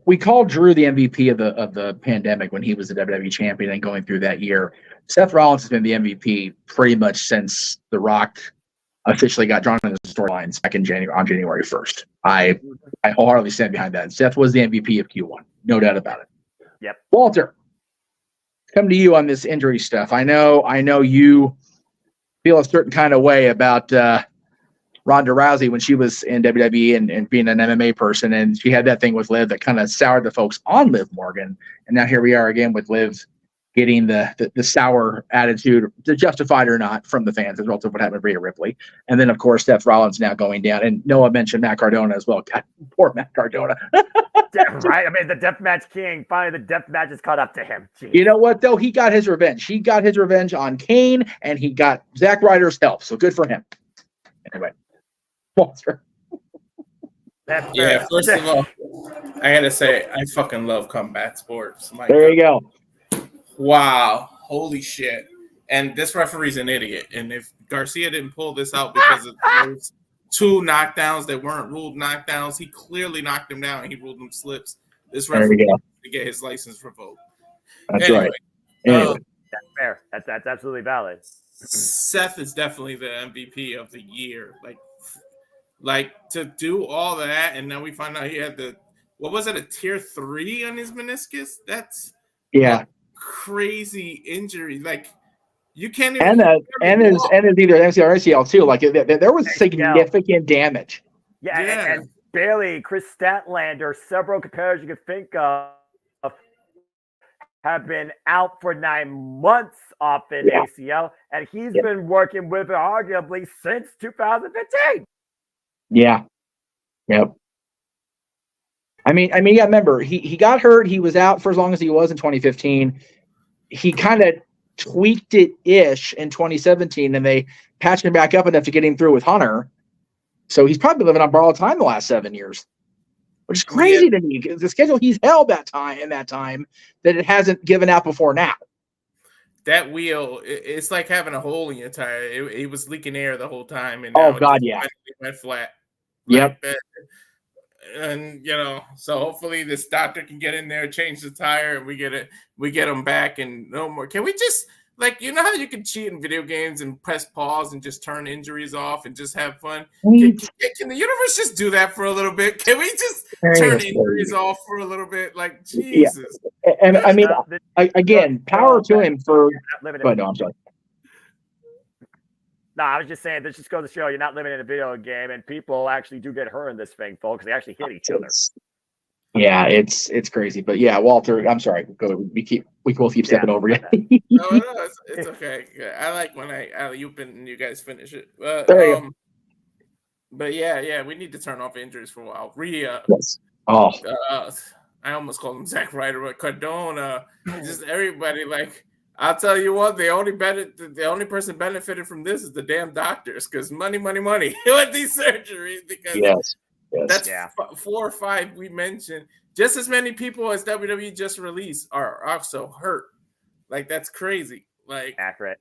we called Drew the MVP of the pandemic when he was the WWE champion and going through that year. Seth Rollins has been the MVP pretty much since The Rock officially got drawn into the storylines back on January 1st. I wholeheartedly stand behind that. Seth was the MVP of Q1, no doubt about it. Yep. Walter, come to you on this injury stuff. I know you feel a certain kind of way about Ronda Rousey when she was in WWE and being an MMA person, and she had that thing with Liv that kind of soured the folks on Liv Morgan, and now here we are again with Liv getting the sour attitude, justified or not, from the fans as well as what happened to Rhea Ripley. And then, of course, Seth Rollins now going down. And Noah mentioned Matt Cardona as well. God, poor Matt Cardona. Right? I mean, the Deathmatch King. Finally, the Deathmatch is caught up to him. Jeez. You know what, though? He got his revenge. He got his revenge on Kane, and he got Zack Ryder's help. So good for him. Anyway, Walter. Yeah, first of all, I gotta say, I fucking love combat sports. There you go. Wow, holy shit. And this referee's an idiot. And if Garcia didn't pull this out because of those 2 knockdowns that weren't ruled knockdowns, he clearly knocked him down and he ruled them slips. This referee needs to get his license revoked. That's right. Anyway. That's fair. That's absolutely valid. Seth is definitely the MVP of the year. Like to do all that, and then we find out he had the what was it, a tier 3 on his meniscus? That's crazy injury. Like you can't even. And is either MCL or ACL too. Like there was significant damage. And Bailey, Chris Statlander, several competitors you could think of have been out for 9 months off an ACL, and he's been working with it arguably since 2015. Yeah. Yep. I mean, remember, he got hurt. He was out for as long as he was in 2015. He kind of tweaked it-ish in 2017, and they patched him back up enough to get him through with Hunter. So he's probably living on borrowed time the last 7 years, which is crazy to me. The schedule he's held that time that it hasn't given out before now. That wheel, it's like having a hole in your tire. It was leaking air the whole time, and now it went flat. Yep. And so hopefully this doctor can get in there, change the tire, and we get him back, and no more. Can we just how you can cheat in video games and press pause and just turn injuries off and just have fun? Can the universe just do that for a little bit? Can we just turn injuries off for a little bit? Like, Jesus. Yeah. And I mean, again, power to him for. But no, I'm sorry. No, I was just saying, this just goes to show you're not living in a video game, and people actually do get hurt in this thing, folks. They actually hit each other. Yeah, it's crazy. But yeah, Walter, I'm sorry. We both keep stepping over you. No, it's okay. I like when you guys finish it. But yeah, we need to turn off injuries for a while. Yes. Oh. I almost called him Zack Ryder, but Cardona, just everybody. Like, I'll tell you what, the only person benefited from this is the damn doctors, because money with these surgeries, because that's 4 or 5 we mentioned. Just as many people as WWE just released are also hurt. Like, that's crazy. Like, accurate.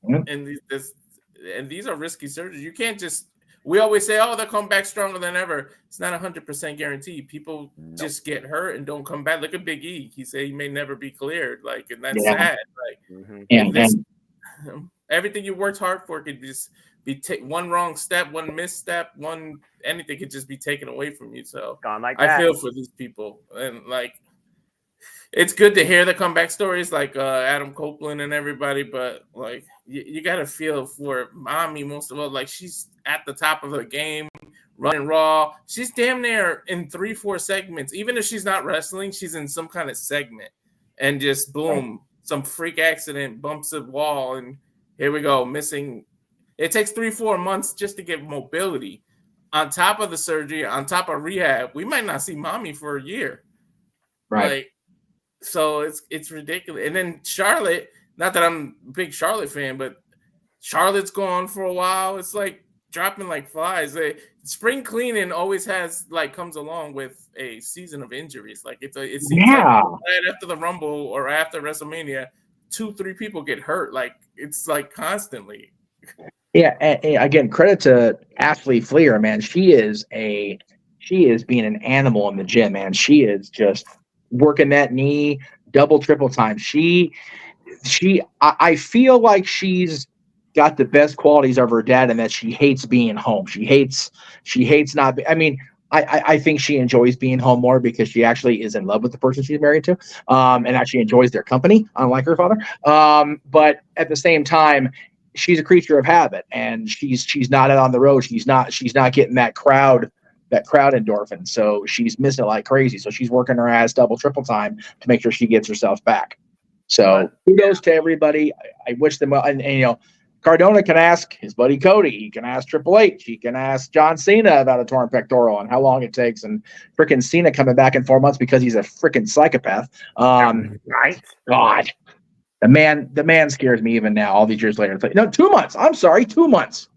And these are risky surgeries. You can't just. We always say, "Oh, they'll come back stronger than ever." It's not 100% guaranteed. People just get hurt and don't come back. Look at Big E. He said he may never be cleared. Like, and that's sad. Like, everything you worked hard for could just be one wrong step, one misstep, anything could just be taken away from you. So I feel for these people, and like, it's good to hear the comeback stories like Adam Copeland and everybody, but like you got to feel for Mommy most of all. Like, she's at the top of her game, running Raw. She's damn near in 3-4 segments. Even if she's not wrestling, she's in some kind of segment, and just boom, some freak accident, bumps a wall, and here we go, missing. It takes 3-4 months just to get mobility. On top of the surgery, on top of rehab, we might not see Mommy for a year. Right. Like, so it's ridiculous. And then Charlotte, not that I'm a big Charlotte fan, but Charlotte's gone for a while. It's like dropping like flies. Spring cleaning always comes along with a season of injuries. Like, it seems like right after the Rumble or after WrestleMania, 2-3 people get hurt. Like, it's like constantly. Yeah, and again, credit to Ashley Fleer, man. She is being an animal in the gym, man. She is just working that knee double, triple time. I feel like she's got the best qualities of her dad, and that she hates being home. She hates not. I mean, I think she enjoys being home more because she actually is in love with the person she's married to, and actually enjoys their company, unlike her father. But at the same time, she's a creature of habit, and she's not out on the road. She's not getting that crowd endorphin. So she's missing it like crazy. So she's working her ass double, triple time to make sure she gets herself back. So kudos to everybody. I wish them well. And Cardona can ask his buddy Cody. He can ask Triple H. He can ask John Cena about a torn pectoral and how long it takes. And freaking Cena coming back in 4 months because he's a freaking psychopath. Right. God. The man scares me even now, all these years later. No, 2 months. I'm sorry, 2 months.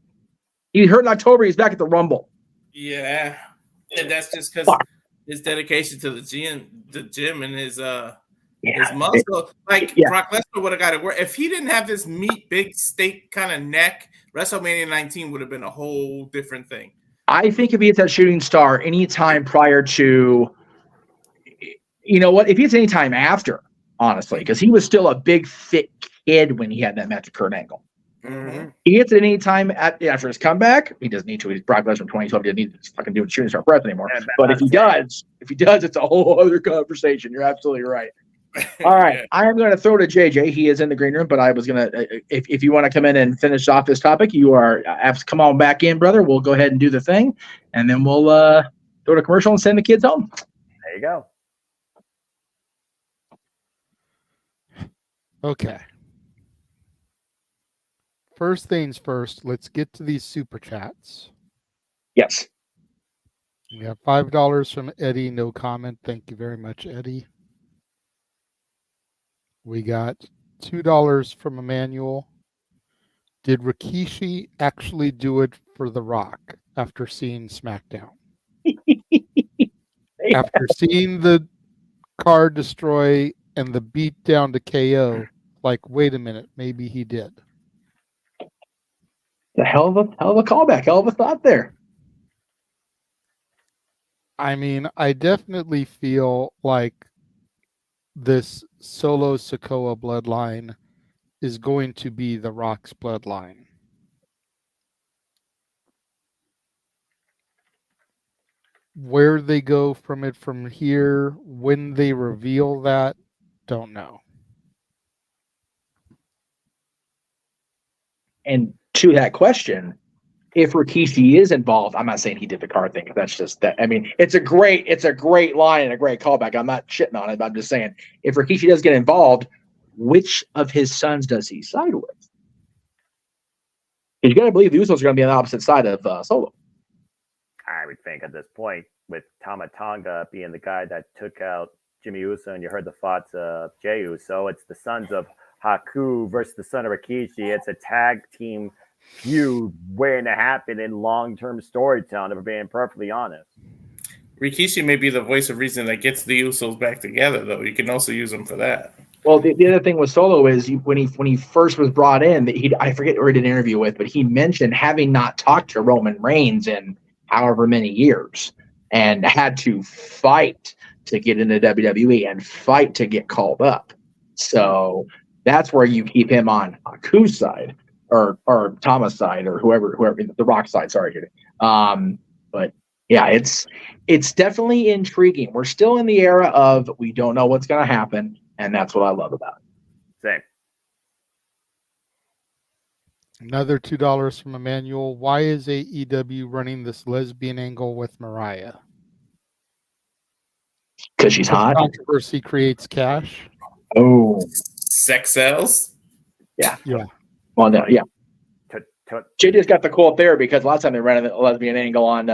He hurt in October. He's back at the Rumble. Yeah, and that's just because his dedication to the gym, and his muscle. Brock Lesnar would have got it. If he didn't have this big steak kind of neck, WrestleMania 19 would have been a whole different thing. I think if he hits that shooting star anytime prior to, if he hits any time after, honestly, because he was still a big, fit kid when he had that match with Kurt Angle. He hits it any time after his comeback. He doesn't need to. He's Brock Lesnar from 2012. He doesn't need to fucking do shooting star press anymore. But if he does, it's a whole other conversation. You're absolutely right. All right, I am going to throw to JJ. He is in the green room, but I was going to, if you want to come in and finish off this topic, you are come on back in, brother. We'll go ahead and do the thing, and then we'll go to commercial and send the kids home. There you go. Okay. First things first, let's get to these super chats. Yes. We have $5 from Eddie, no comment. Thank you very much, Eddie. We got $2 from Emmanuel. Did Rikishi actually do it for The Rock after seeing SmackDown? After seeing the car destroy and the beat down to KO, like, wait a minute, maybe he did. The hell of a callback, hell of a thought there. I mean, I definitely feel like this Solo Sikoa bloodline is going to be The Rock's bloodline. Where they go from it from here, when they reveal that, don't know. And to that question, if Rikishi is involved, I'm not saying he did the car thing. That's just that. I mean, it's a great line and a great callback. I'm not shitting on it, but I'm just saying, if Rikishi does get involved, which of his sons does he side with? You got to believe the Usos are going to be on the opposite side of Solo. I would think at this point, with Tama Tonga being the guy that took out Jimmy Uso, and you heard the thoughts of Jey Uso, it's the sons of Haku versus the son of Rikishi. It's a tag team feud waiting to happen in long-term storytelling, if we're being perfectly honest. Rikishi may be the voice of reason that gets the Usos back together, though. You can also use him for that. Well, the other thing with Solo is when he first was brought in, I forget who he did an interview with, but he mentioned having not talked to Roman Reigns in however many years and had to fight to get into WWE and fight to get called up. So that's where you keep him on Haku's side or Tama's side or whoever the Rock side. Sorry, but yeah, it's definitely intriguing. We're still in the era of we don't know what's going to happen, and that's what I love about it. Same. Another $2 from Emmanuel. Why is AEW running this lesbian angle with Mariah? Because she's hot. Controversy creates cash. Oh, sex sells. Yeah. Yeah. Well, no, yeah. JJ's got the quote there because a lot of time they ran a lesbian angle on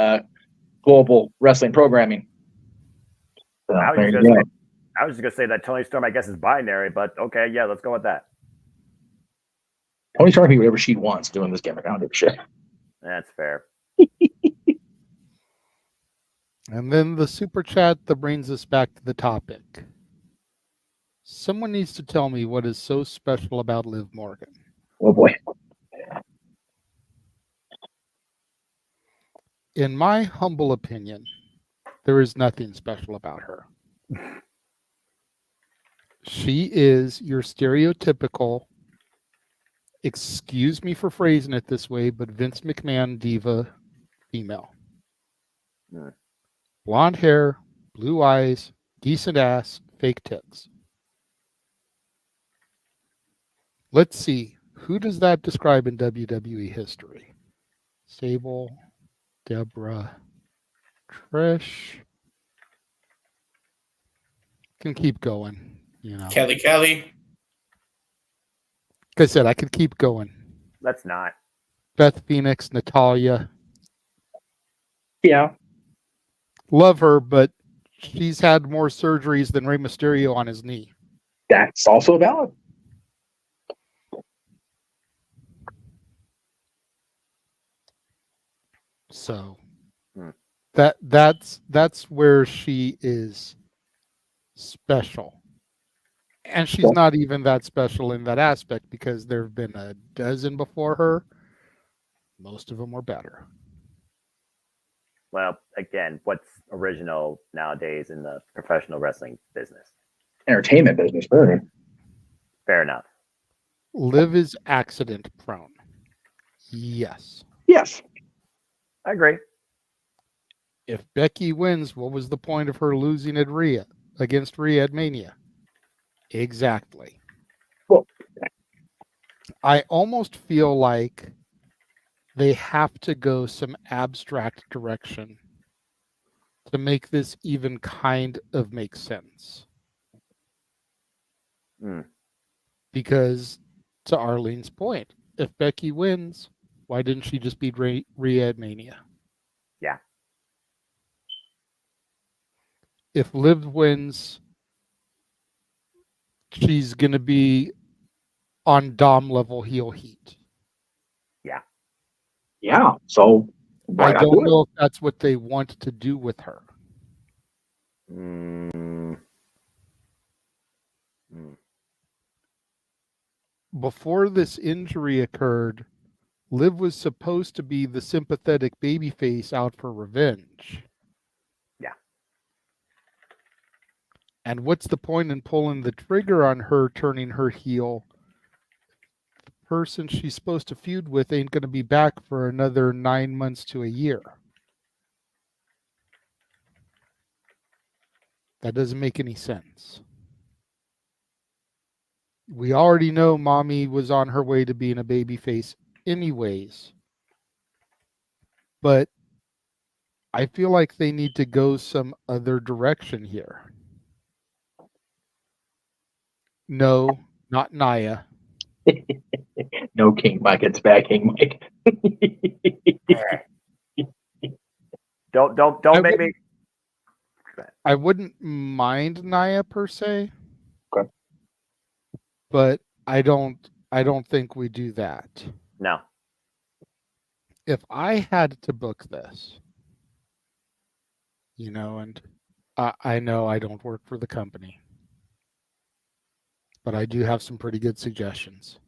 global wrestling programming. So, I was just gonna say that Tony Storm, I guess, is binary, but okay, yeah, let's go with that. Tony Storm can be whatever she wants doing this gimmick. I don't give a shit. That's fair. And then the super chat that brings us back to the topic. Someone needs to tell me what is so special about Liv Morgan. Oh boy. In my humble opinion, there is nothing special about her. She is your stereotypical, excuse me for phrasing it this way, but Vince McMahon diva female. Blonde hair, blue eyes, decent ass, fake tits. Let's see. Who does that describe in WWE history? Sable, Deborah, Trish. Can keep going, you know. Kelly. Like I said, I could keep going. Let's not. Beth Phoenix, Natalia. Yeah. Love her, but she's had more surgeries than Rey Mysterio on his knee. That's also valid. So that's where she is special. And she's not even that special in that aspect because there have been a dozen before her. Most of them were better. Well, again, what's original nowadays in the professional wrestling business? Entertainment business, really. Fair enough. Liv is accident prone. Yes. Yes. I agree. If Becky wins, what was the point of her losing at Rhea against Rhea at Mania? Exactly. Well, I almost feel like they have to go some abstract direction to make this even kind of make sense. Because to Arlene's point, if Becky wins, why didn't she just beat Rhea at Mania? Yeah. If Liv wins, she's going to be on Dom level heel heat. Yeah. Yeah. So I don't know if that's what they want to do with her. Before this injury occurred, Liv was supposed to be the sympathetic babyface out for revenge. Yeah. And what's the point in pulling the trigger on her turning her heel? The person she's supposed to feud with ain't going to be back for another 9 months to a year. That doesn't make any sense. We already know Mommy was on her way to being a babyface anyways. But I feel like they need to go some other direction here. No, not Nia. No, King Mike. It's back, King Mike. Don't make me. I wouldn't mind Nia per se. Okay. But I don't think we do that. No. If I had to book this, and I know I don't work for the company, but I do have some pretty good suggestions.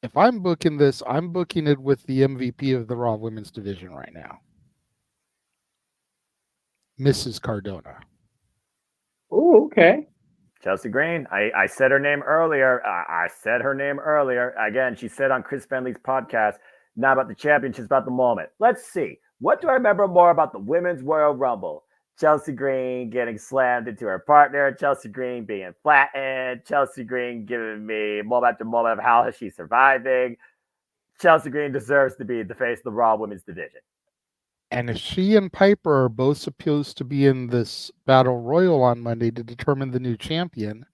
If I'm booking this, I'm booking it with the MVP of the Raw Women's Division right now, Mrs. Cardona. Oh, okay. Chelsea Green. I said her name earlier. I said her name earlier. Again, she said on Chris Bentley's podcast, not about the championship, about the moment. Let's see. What do I remember more about the Women's Royal Rumble? Chelsea Green getting slammed into her partner. Chelsea Green being flattened. Chelsea Green giving me moment after moment of how she's surviving. Chelsea Green deserves to be the face of the Raw Women's Division. And if she and Piper are both supposed to be in this battle royal on Monday to determine the new champion,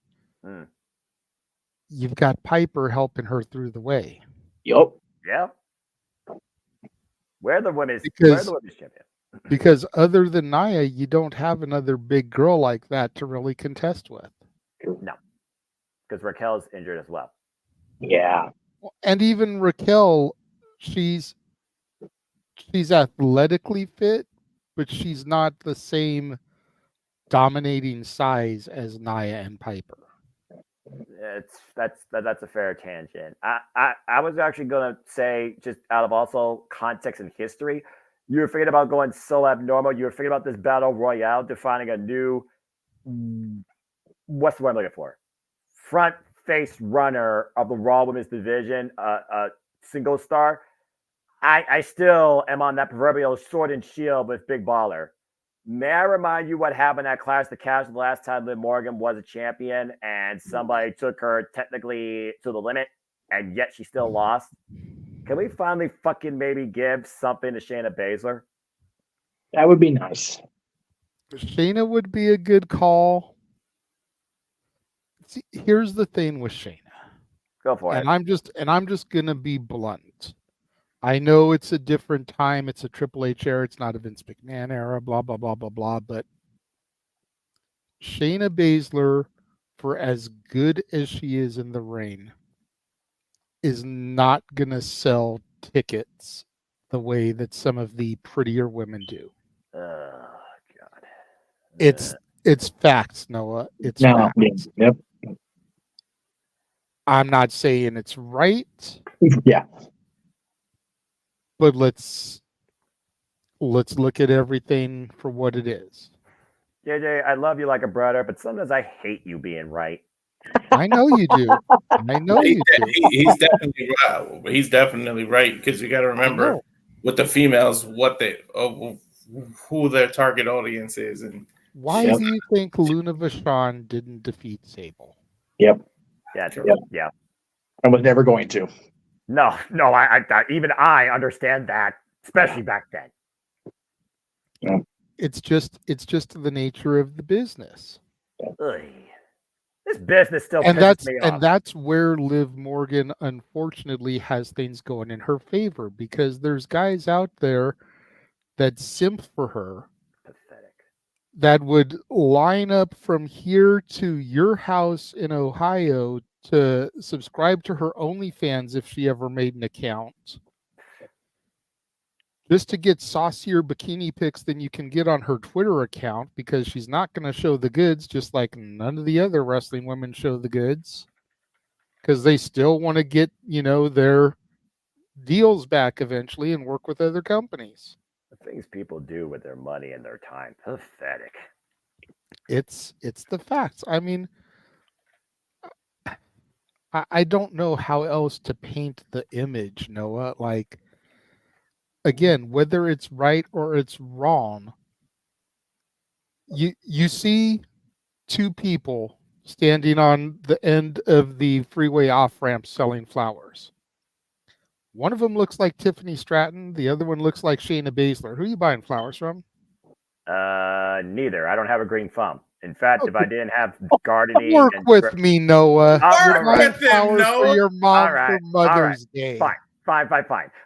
you've got Piper helping her through the way. Yup. Yeah. We're the women's champion. Because other than Nia, you don't have another big girl like that to really contest with. No. Because Raquel's injured as well. Yeah. And even Raquel, she's athletically fit, but she's not the same dominating size as Nia and Piper. That's a fair tangent. I was actually gonna say, just out of also context and history, you were thinking about going so abnormal. You were thinking about this battle royale, defining a new, what's the word I'm looking for? Front face runner of the Raw Women's Division, a single star. I still am on that proverbial sword and shield with Big Baller. May I remind you what happened at Clash the Castle the last time Liv Morgan was a champion and somebody took her technically to the limit and yet she still lost? Can we finally fucking maybe give something to Shayna Baszler? That would be nice. Shayna would be a good call. See, here's the thing with Shayna. Go for it. And I'm just gonna be blunt. I know it's a different time. It's a Triple H era. It's not a Vince McMahon era. Blah blah blah blah blah. But Shayna Baszler, for as good as she is in the ring, is not gonna sell tickets the way that some of the prettier women do. Oh God. It's facts, Noah. It's facts. Yep. I'm not saying it's right. Yeah. But let's look at everything for what it is. JJ, I love you like a brother, but sometimes I hate you being right. I know you do. I know you do. He's definitely right. He's definitely right because you got to remember with the females what they who their target audience is and why do you think Luna Vachon didn't defeat Sable? Yep. Yeah. True. Yep. Yeah. I was never going to. No. I even I understand that, especially back then. Yeah. It's just the nature of the business. Ugh. This business still and pisses me off. that's where Liv Morgan unfortunately has things going in her favor because there's guys out there that simp for her. Pathetic. That would line up from here to your house in Ohio to subscribe to her OnlyFans if she ever made an account. Just to get saucier bikini pics than you can get on her Twitter account because she's not going to show the goods, just like none of the other wrestling women show the goods. Because they still want to get, their deals back eventually and work with other companies. The things people do with their money and their time. Pathetic. It's the facts. I mean, I don't know how else to paint the image, Noah. Like, again, whether it's right or it's wrong, you see two people standing on the end of the freeway off-ramp selling flowers. One of them looks like Tiffany Stratton. The other one looks like Shayna Baszler. Who are you buying flowers from? Neither. I don't have a green thumb. In fact, if I didn't have gardening, work with me, Noah. Work with him, Noah. For your mom for Mother's Day. Fine.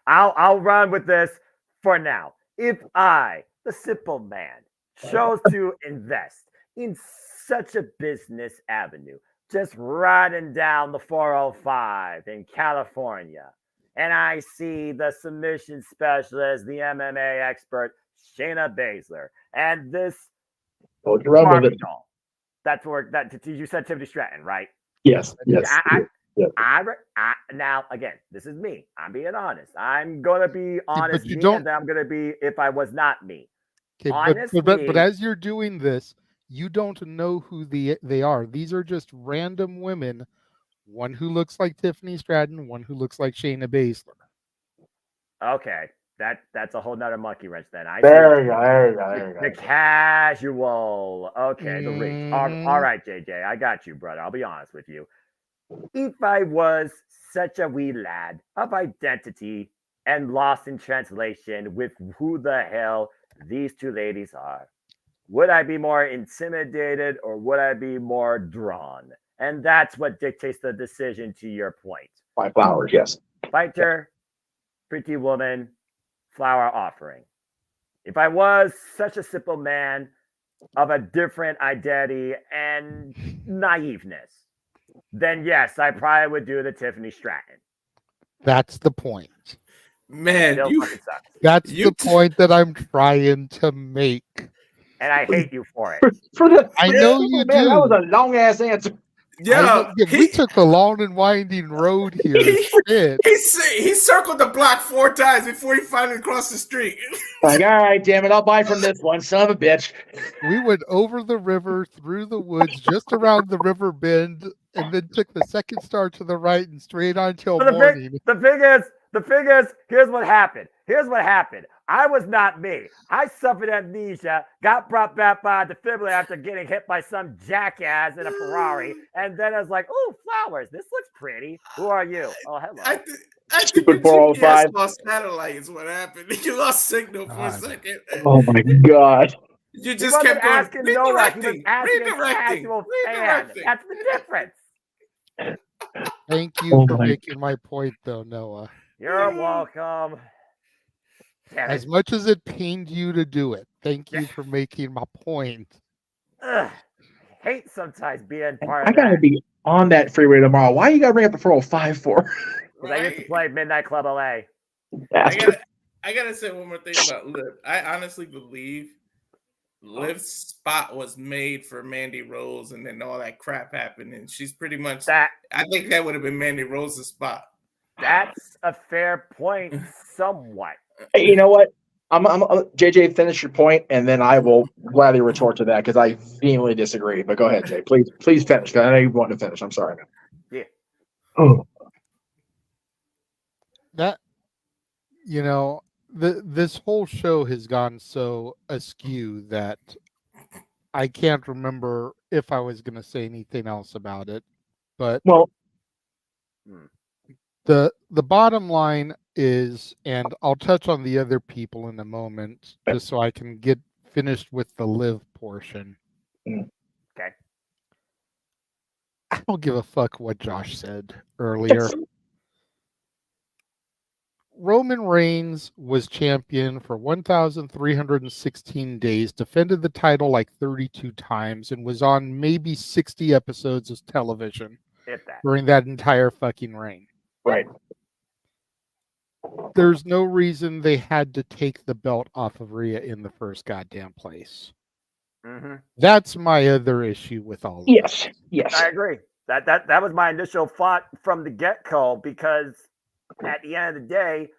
I'll run with this for now. If I, the simple man, chose to invest in such a business avenue, just riding down the 405 in California, and I see the submission specialist, the MMA expert, Shayna Baszler, and this Barbie doll. That's where you said Tiffany Stratton, right? Yes. Now again, this is me. I'm being honest. I'm gonna be honest. But you don't. And I'm gonna be if I was not me. Okay, but as you're doing this, you don't know who they are. These are just random women. One who looks like Tiffany Stratton, one who looks like Shayna Baszler. Okay, that's a whole nother monkey wrench then. There you go. The casual. Okay, the reach. All right, JJ, I got you, brother. I'll be honest with you. If I was such a wee lad of identity and lost in translation with who the hell these two ladies are, would I be more intimidated or would I be more drawn? And that's what dictates the decision to your point. Buy flowers, yes. Fighter, pretty woman, flower offering. If I was such a simple man of a different identity and naiveness, then yes, I probably would do the Tiffany Stratton. That's the point. Man, that's the point that I'm trying to make. And I hate you for it. I know you do. That was a long ass answer. Yeah, we took the long and winding road here. He circled the block 4 times before he finally crossed the street. Like, all right, damn it, I'll buy from this one, son of a bitch. We went over the river, through the woods, just around the river bend, and then took the second star to the right and straight on till morning. The thing is, here's what happened. I was not me. I suffered amnesia, got brought back by a defibrillator after getting hit by some jackass in a Ferrari, and then I was like, "Oh, flowers! This looks pretty. Who are you? Oh, hello." I think Stupid 405. lost satellite is what happened. You lost signal for a second. Oh my god! You just kept going. Asking Noah. He was asking a casual fan. That's the difference. Thank you for making my point, though, Noah. You're welcome. As much as it pained you to do it, thank you for making my point. Ugh. Hate sometimes being part I of that. gotta be on that freeway tomorrow. Why you gotta bring up the 405 for? Because I used to play Midnight Club LA. I gotta say one more thing about Liv. I honestly believe Liv's spot was made for Mandy Rose, and then all that crap happened, and she's pretty much that. I think that would have been Mandy Rose's spot. That's a fair point, somewhat. Hey, you know what? JJ, finish your point, and then I will gladly retort to that because I vehemently disagree. But go ahead, Jay. Please finish. 'Cause I know you want to finish. I'm sorry, man. Yeah. Oh. That, this whole show has gone so askew that I can't remember if I was going to say anything else about it. But the bottom line is, and I'll touch on the other people in a moment, just so I can get finished with the live portion. Okay. I don't give a fuck what Josh said earlier. Roman Reigns was champion for 1,316 days, defended the title like 32 times, and was on maybe 60 episodes of television during that entire fucking reign. Right. There's no reason they had to take the belt off of Rhea in the first goddamn place. Mm-hmm. That's my other issue with all of Yes. this. Yes. I agree. That was my initial thought from the get-go, because at the end of the day,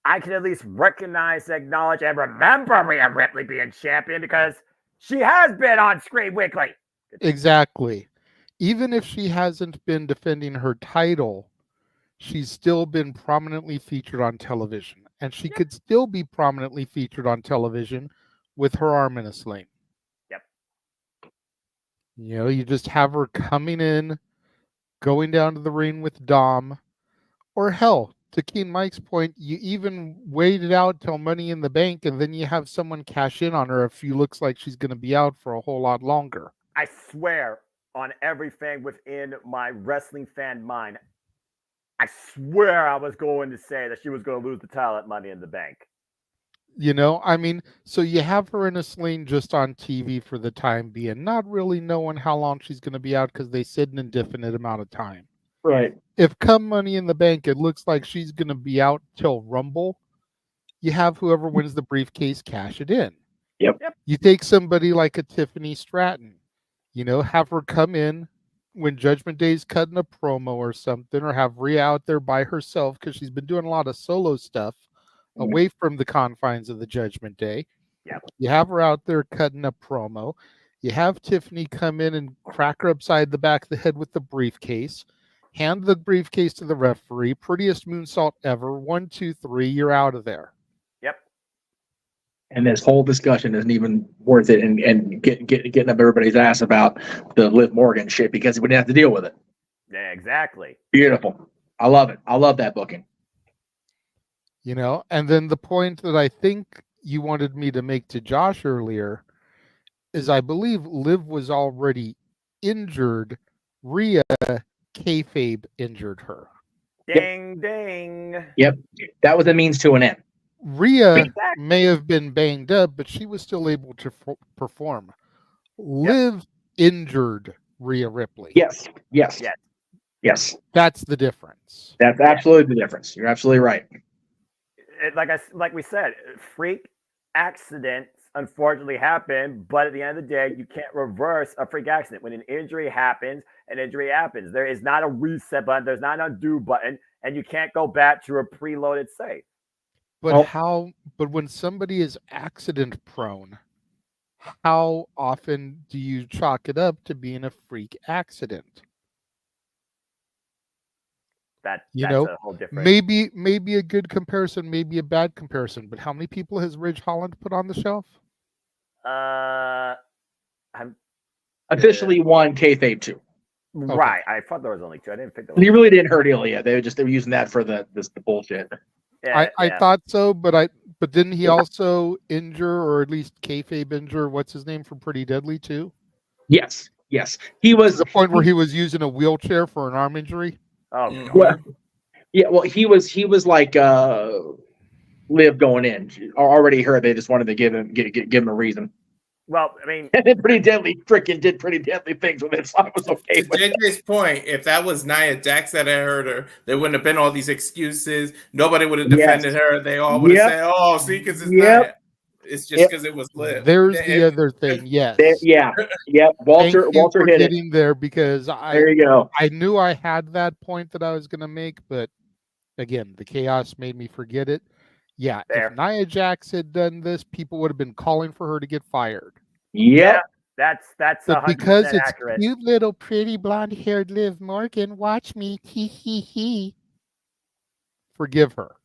I can at least recognize, acknowledge, and remember Rhea Ripley being champion because she has been on screen weekly. Exactly. Even if she hasn't been defending her title, she's still been prominently featured on television. And she could still be prominently featured on television with her arm in a sling. Yep. You just have her coming in, going down to the ring with Dom, or hell, to Keen Mike's point, you even wait it out till Money in the Bank, and then you have someone cash in on her if she looks like she's going to be out for a whole lot longer. I swear on everything within my wrestling fan mind, I swear I was going to say that she was going to lose the title at Money in the Bank. So you have her in a sling just on TV for the time being, not really knowing how long she's going to be out because they said an indefinite amount of time. Right. If come Money in the Bank, it looks like she's going to be out till Rumble, you have whoever wins the briefcase cash it in. Yep. You take somebody like a Tiffany Stratton, have her come in when Judgment Day's cutting a promo or something, or have Rhea out there by herself because she's been doing a lot of solo stuff away from the confines of the Judgment Day. Yep. You have her out there cutting a promo. You have Tiffany come in and crack her upside the back of the head with the briefcase. Hand the briefcase to the referee. Prettiest moonsault ever. 1, 2, 3. You're out of there. Yep. And this whole discussion isn't even worth it, and getting up everybody's ass about the Liv Morgan shit because we didn't have to deal with it. Yeah, exactly. Beautiful. I love it. I love that booking. And then the point that I think you wanted me to make to Josh earlier is I believe Liv was already injured. Rhea kayfabe injured her. Ding, ding. Yep. That was a means to an end. Rhea may have been banged up, but she was still able to perform. Liv injured Rhea Ripley. Yes. That's the difference. That's absolutely the difference. You're absolutely right. Like we said, freak accidents unfortunately happen, but at the end of the day, you can't reverse a freak accident. When an injury happens, There is not a reset button. There's not an undo button, and you can't go back to a preloaded save. But But when somebody is accident prone, how often do you chalk it up to being a freak accident? That's a whole different. Maybe a good comparison, maybe a bad comparison. But how many people has Ridge Holland put on the shelf? I'm officially one kayfabe 2. Right. I thought there was only 2. I didn't think there was. He really didn't hurt Ilya. They were using that for the bullshit. Yeah, I thought so, but didn't he also injure, or at least kayfabe injure, what's his name from Pretty Deadly too? Yes. He was the point where he was using a wheelchair for an arm injury. Oh, well, yeah. Well, he was like Liv going in. Already heard they just wanted to give him a reason. Well, I mean, and Pretty Deadly did pretty deadly things with it, so I was okay with it. JJ's point, if that was Nia Jax that had hurt her, there wouldn't have been all these excuses. Nobody would have defended her. They all would have said, "Oh, see, because it's Nia." It's just because it was Liv. There's the other thing. Yes. Walter hit getting it there because there you go. I knew I had that point that I was going to make, but again, the chaos made me forget it. Yeah, Fair. if Nia Jax had done this, people would have been calling for her to get fired. Yep. That's But 100% because it's accurate. cute little pretty blonde-haired Liv Morgan, watch me, hee hee hee. Forgive her.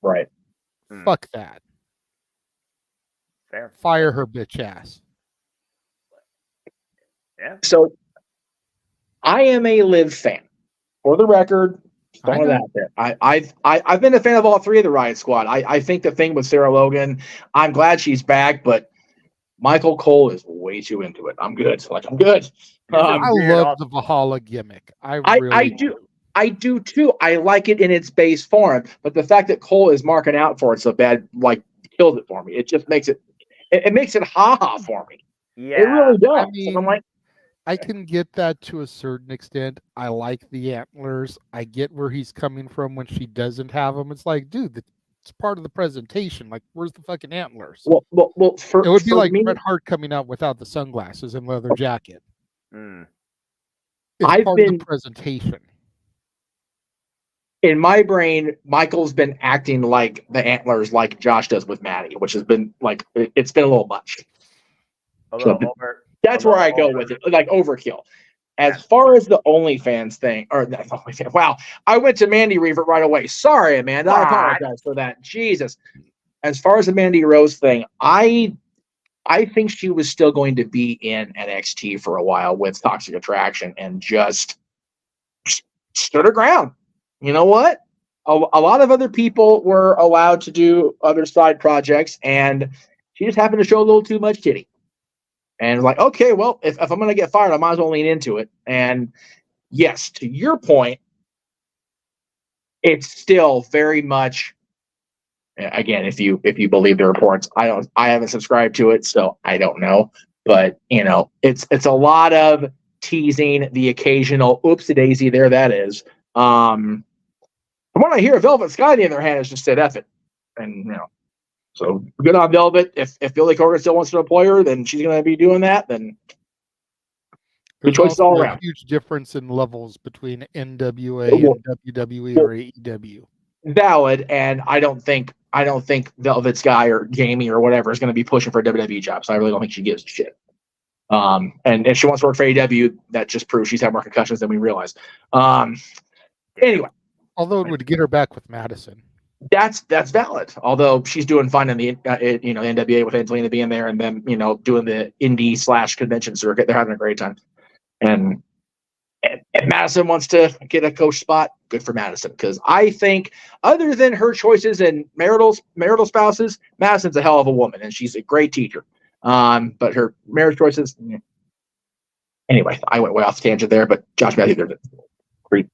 Right. Fuck that. Fair. Fire her bitch ass. Yeah. So I am a Liv fan. For the record, throwing it out there. I've been a fan of all three of the Riot Squad. I think the thing with Sarah Logan, I'm glad she's back, but Michael Cole is way too into it. I'm good. I'm good. I love the Valhalla gimmick. I do too. I like it in its base form, but the fact that Cole is marking out for it so bad, like, kills it for me. It just makes it makes it ha for me. Yeah, it really does. I mean, I'm like, I can get that to a certain extent. I like the antlers. I get where he's coming from when she doesn't have them. It's like, dude, it's part of the presentation. Like, where's the fucking antlers? Well, it would be like me, Bret Hart coming out without the sunglasses and leather jacket. Mm. It's I've part of been- the presentation. in my brain, Michael's been acting like the antlers, like Josh does with Maddie, which has been like it's been a little much. A little over. That's where I go with it, like overkill. As far as the OnlyFans thing, or the OnlyFans, wow, I went to Mandy Reaver right away. Sorry, Amanda, I apologize for that. Jesus. As far as the Mandy Rose thing, I think she was still going to be in NXT for a while with Toxic Attraction and just stood her ground. You know what? A lot of other people were allowed to do other side projects, and she just happened to show a little too much titty. And like, okay, well, if I'm going to get fired, I might as well lean into it. And yes, to your point, it's still very much, again, if you believe the reports, I haven't subscribed to it, so I don't know. But you know, it's a lot of teasing, the occasional oopsie daisy, there that is. From what I hear, Velvet Sky, on the other hand, has just said F it. And you know, so good on Velvet. If Billy Corgan still wants to employ her, then she's gonna be doing that, then good choices all around. Huge difference in levels between NWA and WWE or AEW. Valid, and I don't think Velvet Sky or Jamie or whatever is going to be pushing for a WWE job. So I really don't think she gives a shit. And if she wants to work for AEW, that just proves she's had more concussions than we realize. Anyway, although it would get her back with Madison, that's valid. Although she's doing fine in the NWA with Angelina being there, and then doing the indie / convention circuit, they're having a great time. And if Madison wants to get a coach spot, good for Madison. Because I think, other than her choices and marital spouses, Madison's a hell of a woman, and she's a great teacher. But her marriage choices, anyway, I went way off the tangent there. But Josh Matthews, they're great.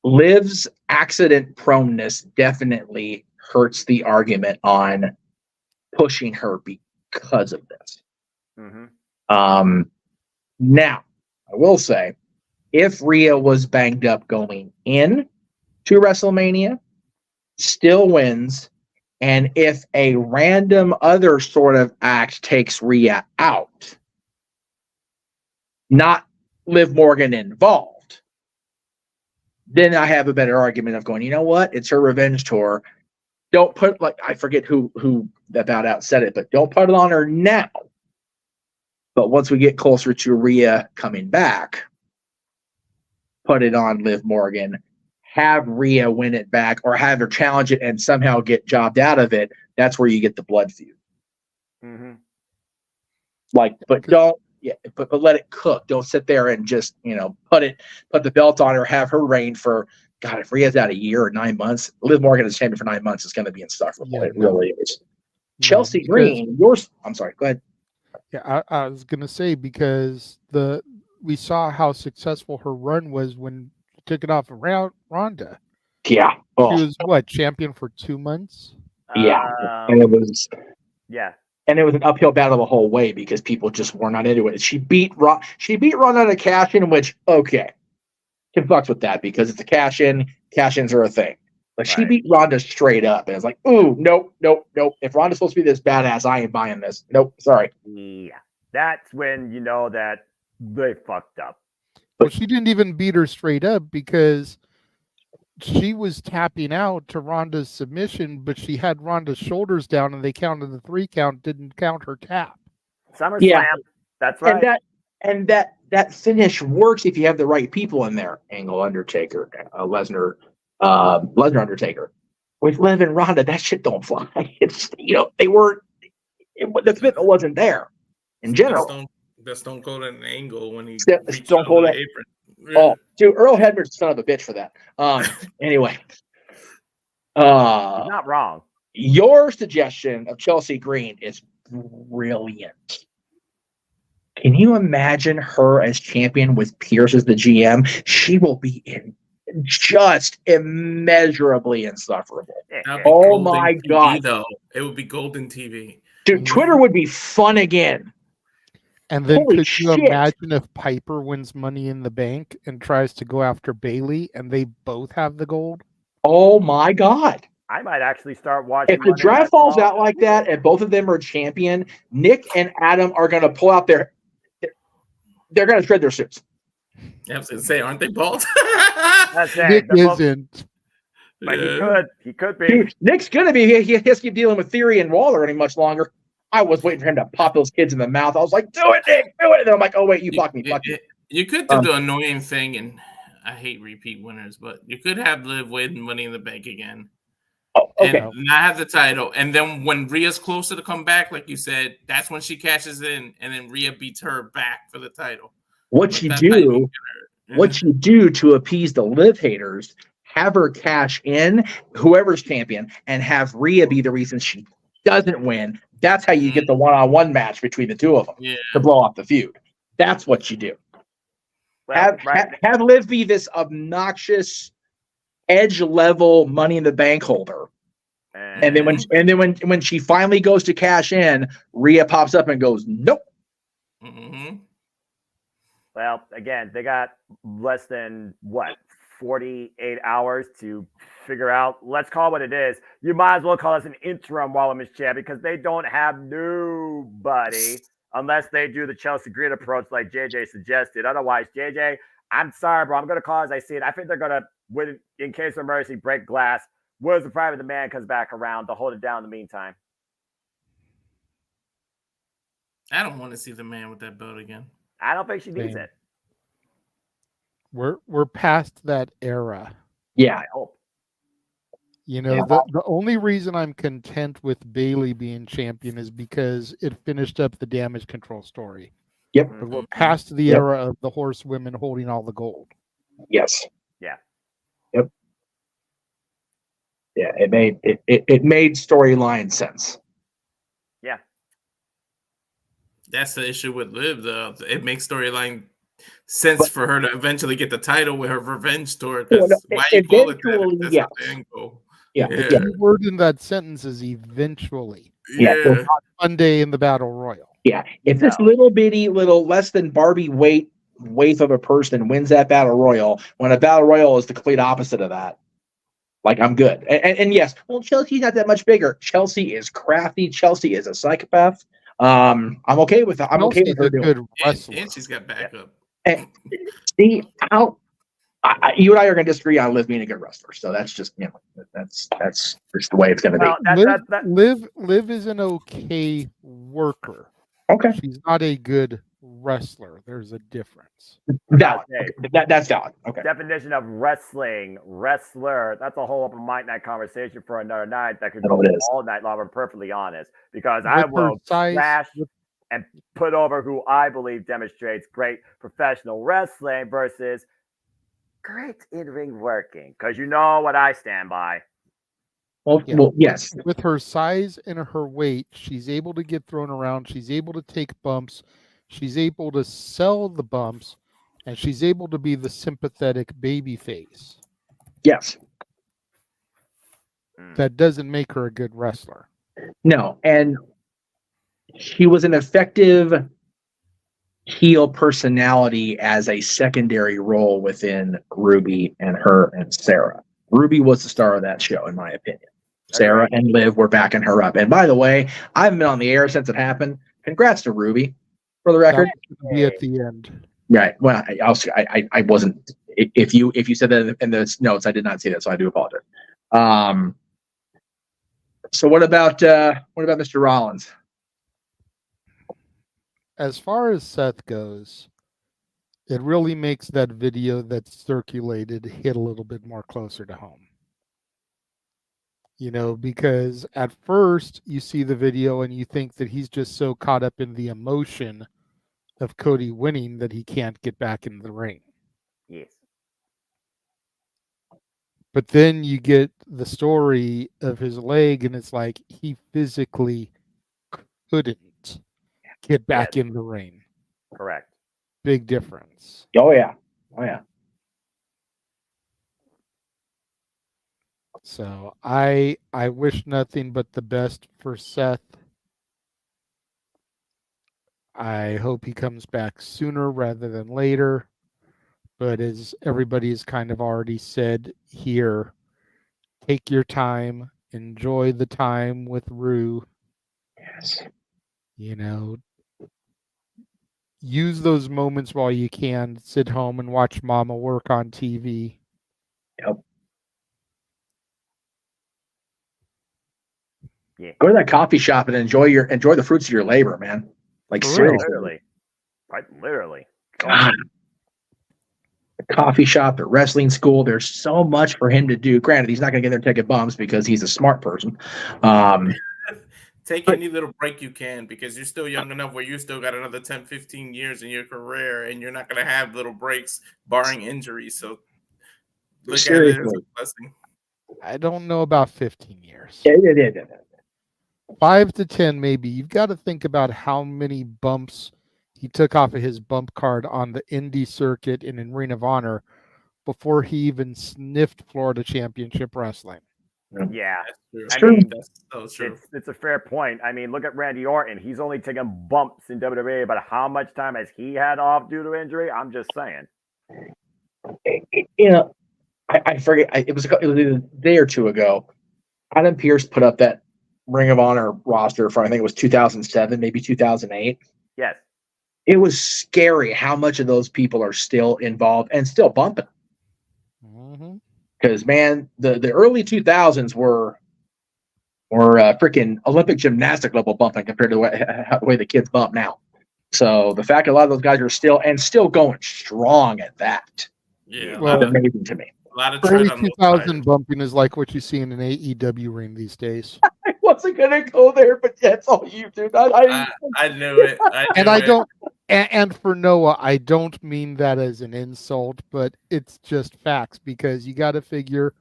Liv's accident proneness definitely hurts the argument on pushing her because of this. Mm-hmm. Now, I will say, if Rhea was banged up going in to WrestleMania, still wins, and if a random other sort of act takes Rhea out, not Liv Morgan involved, then I have a better argument of going, you know what? It's her revenge tour. Don't put, like, I forget who about out said it, but don't put it on her now. But once we get closer to Rhea coming back, put it on Liv Morgan, have Rhea win it back, or have her challenge it and somehow get jobbed out of it. That's where you get the blood feud. Mm-hmm. Like, but don't, but let it cook. Don't sit there and just, put the belt on her, have her reign for, God, if Rhea's out a year or 9 months, Liv Morgan is champion for 9 months. It's going to be insufferable. Yeah, it really is. Chelsea Green, I'm sorry, go ahead. Yeah, I was gonna say, because we saw how successful her run was when she took it off of Ronda. Yeah. Oh. She was champion for 2 months? Yeah. And it was an uphill battle the whole way because people just were not into it. She beat Ronda to cash in, which, okay, can fucks with that because it's a cash in. Cash ins are a thing. But she beat Ronda straight up, and it's like, ooh, nope. If Ronda's supposed to be this badass, I ain't buying this. Nope, sorry. Yeah, that's when you know that they fucked up. Well, she didn't even beat her straight up because she was tapping out to Ronda's submission, but she had Ronda's shoulders down, and they counted the 3 count, didn't count her tap. SummerSlam. That's right. And that finish works if you have the right people in there. Angle, Undertaker, Lesnar, Undertaker. With Liv and Ronda, that shit don't fly. It's they weren't. The commitment wasn't there in general. The Stone Cold and Angle when he Stone Cold apron. Oh, dude, Earl Hebner's son of a bitch for that. Anyway, not wrong. Your suggestion of Chelsea Green is brilliant. Can you imagine her as champion with Pierce as the GM? She will be just immeasurably insufferable. Oh my God. Though. It would be golden TV. Dude, Twitter would be fun again. And then Holy could you shit. imagine if Piper wins Money in the Bank and tries to go after Bailey and they both have the gold? Oh my God. I might actually start watching. If the draft falls out like that and both of them are champion, Nick and Adam are going to pull out they're going to shred their suits. I was going to say, aren't they bald? That's Nick isn't. But he could be. Dude, Nick's going to be. He has to keep dealing with Theory and Waller any much longer. I was waiting for him to pop those kids in the mouth. I was like, do it, Nick, do it. And then I'm like, oh, wait, you fuck me. You could do the annoying thing, and I hate repeat winners, but you could have Liv win Money in the Bank again. Oh, okay. And not have the title. And then when Rhea's closer to come back, like you said, that's when she cashes in, and then Rhea beats her back for the title. What you do to appease the Liv haters, have her cash in, whoever's champion, and have Rhea be the reason she doesn't win. That's how you get the one-on-one match between the two of them to blow off the feud. That's what you do. Well, have Liv be this obnoxious edge-level Money in the Bank holder, and then when she finally goes to cash in, Rhea pops up and goes, "Nope." Mm-hmm. Well, again, they got less than 48 hours to figure out. Let's call it what it is. You might as well call us an interim Women's champ because they don't have nobody unless they do the Chelsea Green approach like JJ suggested. Otherwise, JJ, I'm sorry, bro. I'm going to call as I see it. I think they're going to, win in case of emergency, break glass. Where's the private the man comes back around to hold it down in the meantime? I don't want to see the man with that belt again. I don't think she needs it. We're past that era. Yeah, I hope. The only reason I'm content with Bailey being champion is because it finished up the Damage Control story. Yep. But we're past the era of the horsewomen holding all the gold. Yes. Yeah. Yep. Yeah, it made storyline sense. Yeah. That's the issue with Liv, though. It makes storyline sense for her to eventually get the title with her revenge tour. Why you call it that? That's not the angle. Yeah. The word in that sentence is eventually. Yeah. Not Monday in the Battle Royal. Yeah. If this little less than Barbie waif of a person wins that Battle Royal, when a Battle Royal is the complete opposite of that, like, I'm good. And yes, well, Chelsea's not that much bigger. Chelsea is crafty. Chelsea is a psychopath. I'm okay with that. I'm okay with her doing good wrestler. And she's got backup. And see how you and I are going to disagree on Liv being a good wrestler. So that's just that's just the way it's going to be. Liv is an okay worker. Okay, she's not a good wrestler. There's a difference. Valid. That's valid. Okay. Definition of wrestler. That's a whole open mic night conversation for another night that could go all night long. I'm perfectly honest because I will trash and put over who I believe demonstrates great professional wrestling versus great in-ring working. Because you know what I stand by. Well, yes. With her size and her weight, she's able to get thrown around. She's able to take bumps. She's able to sell the bumps. And she's able to be the sympathetic baby face. Yes. That doesn't make her a good wrestler. No, and she was an effective heel personality as a secondary role within Ruby and her and Sarah. Ruby was the star of that show, in my opinion. Sarah and Liv were backing her up. And by the way, I haven't been on the air since it happened. Congrats to Ruby, for the record. Be at the end. Right. Well, I wasn't If you said that in the notes, I did not see that, so I do apologize. So what about Mr. Rollins? As far as Seth goes, it really makes that video that's circulated hit a little bit more closer to home. Because at first you see the video and you think that he's just so caught up in the emotion of Cody winning that he can't get back in the ring. Yes. But then you get the story of his leg, and it's like he physically couldn't get back in the ring. Correct. Big difference. Oh yeah. So I wish nothing but the best for Seth. I hope he comes back sooner rather than later. But as everybody has kind of already said here, take your time, enjoy the time with Rue. Yes. Use those moments while you can. Sit home and watch Mama work on TV. Yep. Yeah. Go to that coffee shop and enjoy the fruits of your labor, man. Like seriously. Literally. God. The coffee shop, the wrestling school, there's so much for him to do. Granted, he's not going to get there taking bumps because he's a smart person. Take any little break you can, because you're still young enough where you still got another 10, 15 years in your career, and you're not going to have little breaks barring injuries. So look at it as a blessing. I don't know about 15 years. Yeah. 5 to 10 maybe. You've got to think about how many bumps he took off of his bump card on the indie circuit and in Ring of Honor before he even sniffed Florida Championship Wrestling. Yeah. That's true. That's so true. It's a fair point. I mean, look at Randy Orton. He's only taken bumps in WWE, but how much time has he had off due to injury? I'm just saying. I forget. It was a day or two ago. Adam Pearce put up that Ring of Honor roster for, I think it was 2007, maybe 2008. Yes. It was scary how much of those people are still involved and still bumping. Because, man, the early 2000s were freaking Olympic gymnastic level bumping compared to the way the kids bump now. So the fact that a lot of those guys are still going strong at that. Yeah. Well, amazing to me. A lot of early 2000 bumping is like what you see in an AEW ring these days. I wasn't gonna go there, but that's all you do. I knew it. And for Noah, I don't mean that as an insult, but it's just facts, because you got to figure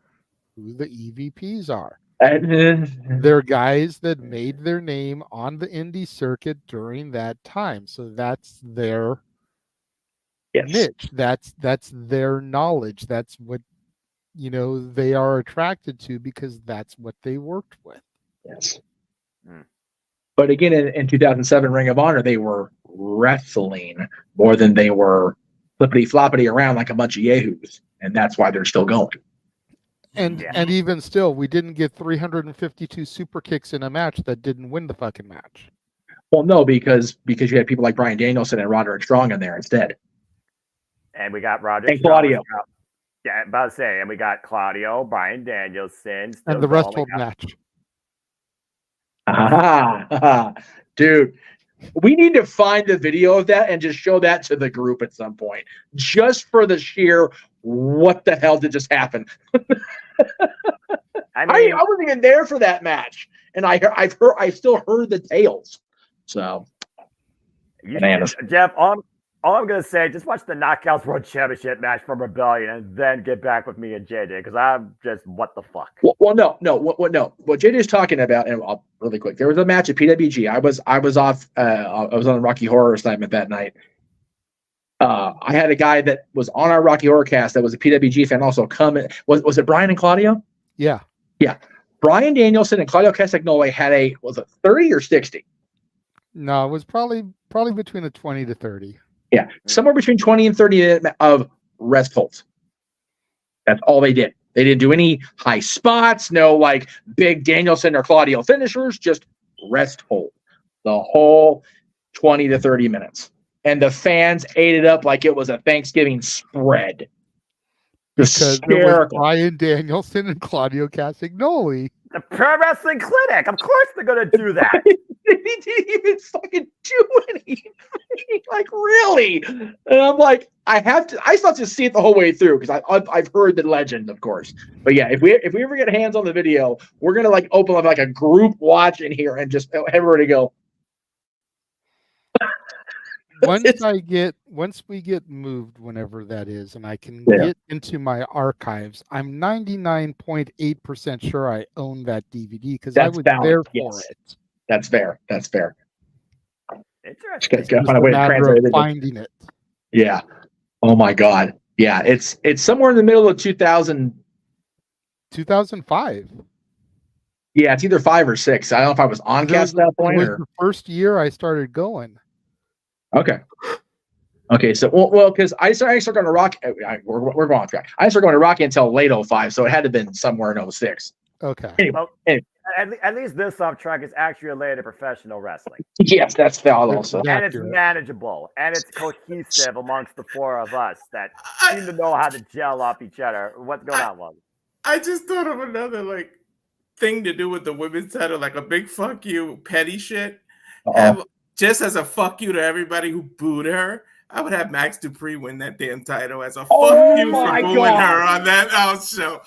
who the EVPs are. They're guys that made their name on the indie circuit during that time, so that's their niche. That's their knowledge. That's what they are attracted to, because that's what they worked with. Yes. But again, in 2007 Ring of Honor, they were wrestling more than they were flippity floppity around like a bunch of yahoos, and that's why they're still going. And even still, we didn't get 352 super kicks in a match that didn't win the fucking match. Well, no, because you had people like Bryan Danielson and Roderick Strong in there instead. And we got Roderick and Claudio. Yeah, about to say, and we got Claudio, Bryan Danielson, and the wrestled match. Dude, we need to find the video of that and just show that to the group at some point, just for the sheer what the hell did just happen. I wasn't even there for that match, and I still heard the tales. So, Jeff, all I'm gonna say, just watch the Knockouts World Championship match from Rebellion, and then get back with me and JJ, because I'm just what the fuck. Well, no. What JJ is talking about, and I'll really quick. There was a match at PWG. I was off. I was on a Rocky Horror assignment that night. I had a guy that was on our Rocky Horror cast that was a PWG fan also come. Was it Brian and Claudio? Yeah. Bryan Danielson and Claudio Castagnoli had was it 30 or 60? No, it was probably between a 20 to 30. Yeah, somewhere between 20 and 30 of rest holds. That's all they did. They didn't do any high spots, no like big Danielson or Claudio finishers, just rest hold. The whole 20 to 30 minutes. And the fans ate it up like it was a Thanksgiving spread. because it was Hysterical. Bryan Danielson and Claudio Castagnoli. The Pro Wrestling Clinic. Of course they're gonna do that. He didn't even fucking do anything. Like, really? And I'm like, I still have to see it the whole way through because I've heard the legend, of course. But yeah, if we ever get hands on the video, we're gonna like open up like a group watch in here and just everybody go. Once we get moved, whenever that is, and I can get into my archives, I'm 99.8% sure I own that DVD because I was there for it. That's fair. That's fair. Interesting. It's just a matter of finding it. Yeah. Oh my God. Yeah. It's somewhere in the middle of 2005. Yeah, it's either 5 or 6. I don't know if I was on cast at that point. It was the first year I started going. Okay. So well, because I started going to Rock. We're going on track. I started going to Rocky until late 05, so it had to have been somewhere in 06. Okay. Well, at least this off track is actually related to professional wrestling. Yes, that's valid also. And it's manageable and it's cohesive amongst the four of us that seem to know how to gel off each other. What's going on, Wally? I just thought of another like thing to do with the women's title, like a big fuck you, petty shit. Just as a fuck you to everybody who booed her, I would have Max Dupree win that damn title as a fuck you for booing her on that house show.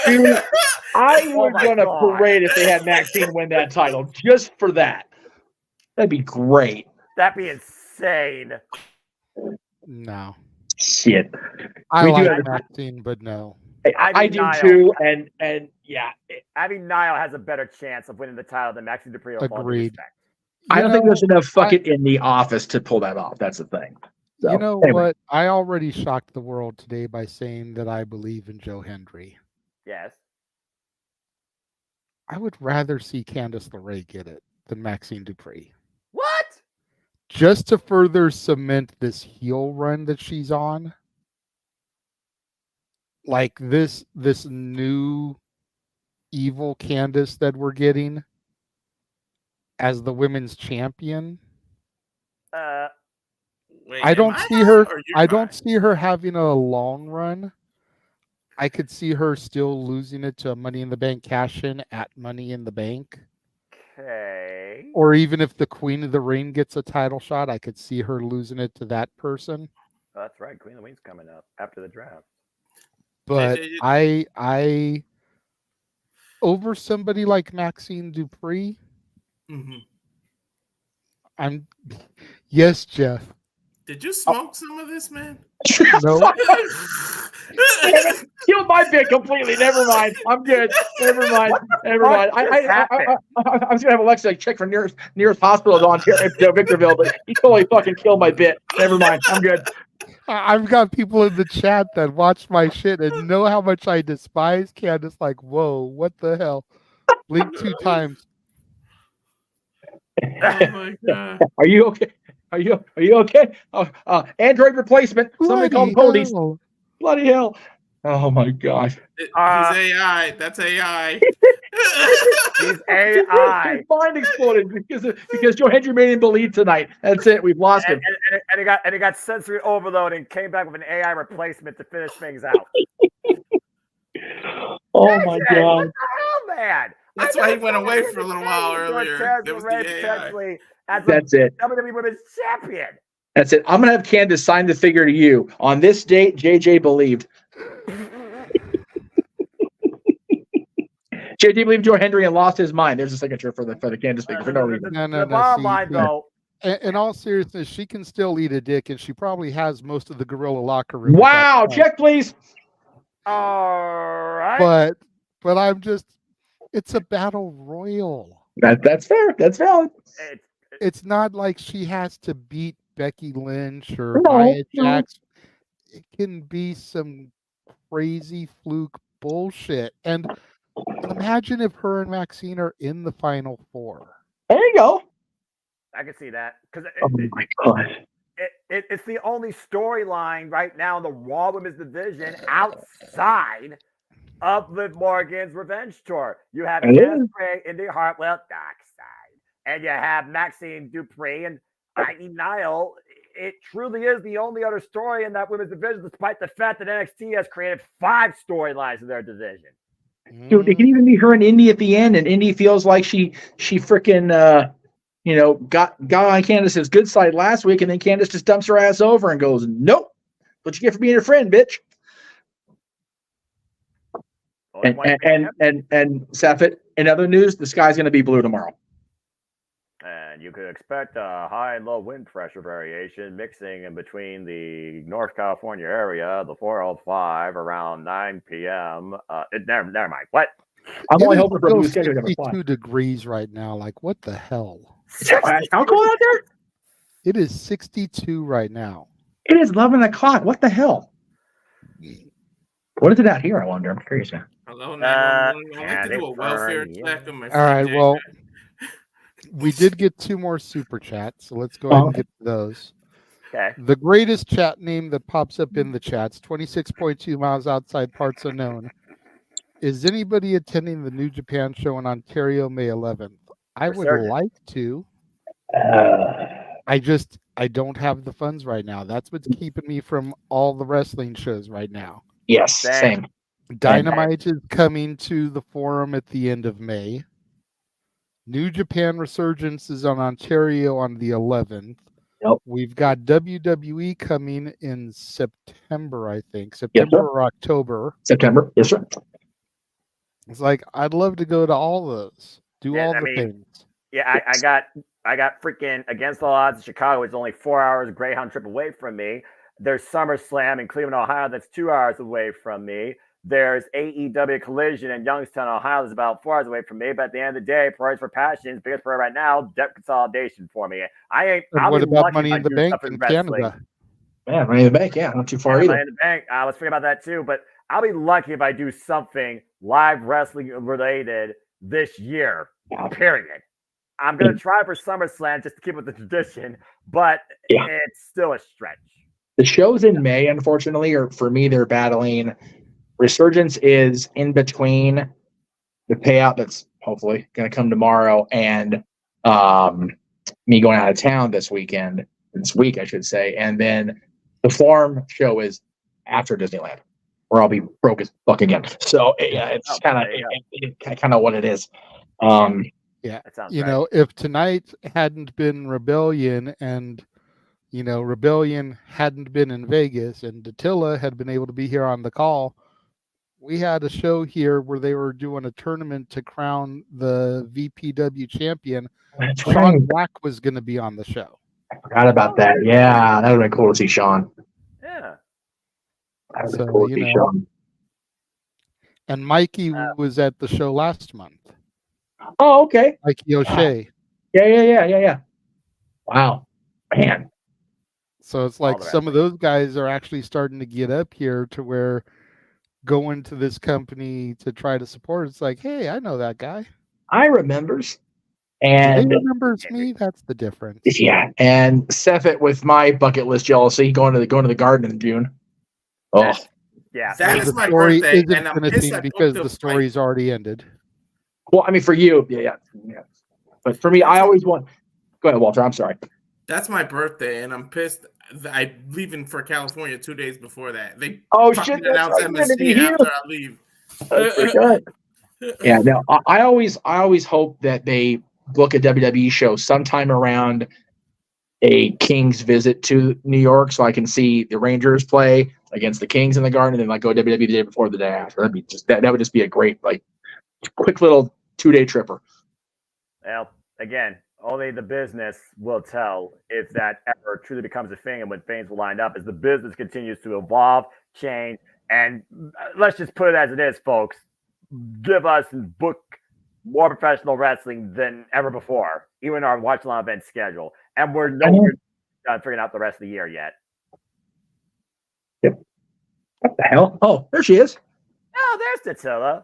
Dude, I was gonna parade if they had Maxine win that title just for that. That'd be great. That'd be insane. No. Shit. I like Maxine, but no. I do too, and yeah. Abby Nile has a better chance of winning the title than Maxine Dupree. Agreed. I don't think there's enough fucking in the office to pull that off. That's the thing. So, you know what? I already shocked the world today by saying that I believe in Joe Hendry. Yes. I would rather see Candice LeRae get it than Maxine Dupree. What? Just to further cement this heel run that she's on. Like this new evil Candice that we're getting as the women's champion. I don't see her having a long run. I could see her still losing it to Money in the Bank cash-in at Money in the Bank. Okay. Or even if the Queen of the Ring gets a title shot, I could see her losing it to that person. Oh, that's right. Queen of the Ring's coming up after the draft. But I over somebody like Maxine Dupree. Yes, Jeff. Did you smoke some of this, man? No. Killed my bit completely. Never mind. I'm good. Never mind. I was gonna have Alexa check for nearest hospital on here at Victorville, but he totally fucking killed my bit. Never mind. I'm good. I've got people in the chat that watch my shit and know how much I despise Candice. Like, whoa, what the hell? Blink 2 times. Oh my God. Are you okay? Are you okay? Android replacement. Somebody called Cody's. Bloody hell. Oh my gosh. He's AI. That's AI. He's AI. His mind exploded because Joe Hendry made him believe tonight. That's it. We've lost him. And he got sensory overload and came back with an AI replacement to finish things out. Oh my God. What the hell, man? That's why he went away for a little while earlier. It was the AI. That's it. WWE Women's Champion. That's it. I'm gonna have Candice sign the figure to you on this date. JJ believed. JJ believed Joe Hendry and lost his mind. There's a signature for the Candice figure for no reason. No. Bottom line, though. In all seriousness, she can still eat a dick, and she probably has most of the gorilla locker room. Wow! Check, please. All right. But I'm just. It's a battle royal. That's fair. That's valid. It's not like she has to beat Becky Lynch or Nia Jax. It can be some crazy fluke bullshit. And imagine if her and Maxine are in the Final Four. There you go. I can see that because my God. It's the only storyline right now in the Raw Women's Division outside of Liv Morgan's Revenge Tour. You have Candice LeRae, Indy Hartwell, Dark Side, and you have Maxine Dupree and Ivy Nile it truly is the only other story in that women's division, despite the fact that NXT has created 5 storylines in their division. Dude, it can even be her and Indy at the end, and Indy feels like she freaking got on Candace's good side last week, and then Candace just dumps her ass over and goes, "Nope, what you get for being a friend, bitch." And Safit, in other news, the sky's going to be blue tomorrow. And you could expect a high and low wind pressure variation mixing in between the North California area, the 405, around 9 p.m. Never mind. What? I'm only hoping for a blue schedule. 62 degrees right now. Like, what the hell? How cold out there? It is 62 right now. It is 11 o'clock. What the hell? What is it out here, I wonder? I'm curious now. Hello, 911. I like to do a welfare check on my All right, well, we did get 2 more super chats, so let's go ahead and get to those. Okay. The greatest chat name that pops up in the chats, 26.2 miles outside parts unknown. Is anybody attending the New Japan show in Ontario May 11th? I would like to. I don't have the funds right now. That's what's keeping me from all the wrestling shows right now. Yes, same. Dynamite is coming to the Forum at the end of May. New Japan Resurgence is on Ontario on the 11th. Yep. We've got WWE coming in September, I think. September or October. September, yes, sir. It's like, I'd love to go to all those. Do all the things. Yeah, I got freaking Against All Odds in Chicago. It's only 4 hours Greyhound trip away from me. There's SummerSlam in Cleveland, Ohio. That's 2 hours away from me. There's AEW Collision in Youngstown, Ohio. That's about 4 hours away from me. But at the end of the day, Priorities for Passions, biggest prayer right now, debt consolidation for me. What about Money in the Bank in Canada? Yeah, Money in the Bank. Yeah, not too far either. Money in the Bank. I was thinking about that too. But I'll be lucky if I do something live wrestling related this year. Period. I'm going to try for SummerSlam just to keep with the tradition, but it's still a stretch. The shows in May, unfortunately, are for me, they're battling. Resurgence is in between the payout that's hopefully going to come tomorrow and me going out of town this week, I should say. And then the Forum show is after Disneyland, where I'll be broke as fuck again. So it's kind of what it is. Yeah, if tonight hadn't been Rebellion and Rebellion hadn't been in Vegas and Datilla had been able to be here on the call, we had a show here where they were doing a tournament to crown the VPW champion. Sean Black was going to be on the show. I forgot about that. Yeah, that would have been cool to see Sean. Yeah. That would have been cool to see Sean. And Mikey was at the show last month. Oh, okay. Mikey O'Shea. Yeah. Wow. Man. So it's like some of those guys are actually starting to get up here to where going to this company to try to support. It's like, hey, I know that guy. I remembers. And he remembers me. That's the difference. Yeah. And Seth with my bucket list jealousy going to the garden in June. Oh. Yeah. That is my story birthday. isn't And I'm finishing pissed because the story's already ended. Well, I mean, for you, yeah. But for me, I always want. Go ahead, Walter. I'm sorry. That's my birthday, and I'm pissed. I'm leaving for California 2 days before that. They shit! Announce MSC after I leave. Yeah, no. I always hope that they book a WWE show sometime around a Kings visit to New York, so I can see the Rangers play against the Kings in the Garden, and then go WWE the day before, the day after. That'd be just that would just be a great quick little 2-day tripper. Well, again, only the business will tell if that ever truly becomes a thing and when things will line up as the business continues to evolve, change, and let's just put it as it is, folks. Give us and book more professional wrestling than ever before, even our watch along event schedule. And we're nowhere done figuring out the rest of the year yet. Yep. What the hell? Oh, there she is. Oh, there's Datilla.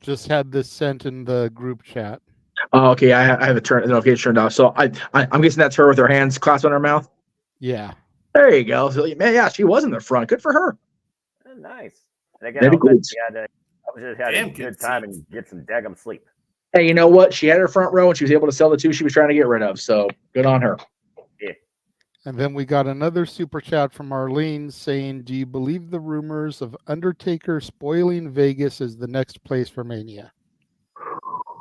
Just had this sent in the group chat. Oh, okay. I have the notification turned off. So I'm guessing that's her with her hands clasped on her mouth. Yeah. There you go. So, man, yeah, she was in the front. Good for her. Oh, nice. And again, I hope she had a good time and get some daggum sleep. Hey, you know what? She had her front row and she was able to sell the 2 she was trying to get rid of. So good on her. Yeah. And then we got another super chat from Arlene saying, do you believe the rumors of Undertaker spoiling Vegas as the next place for Mania?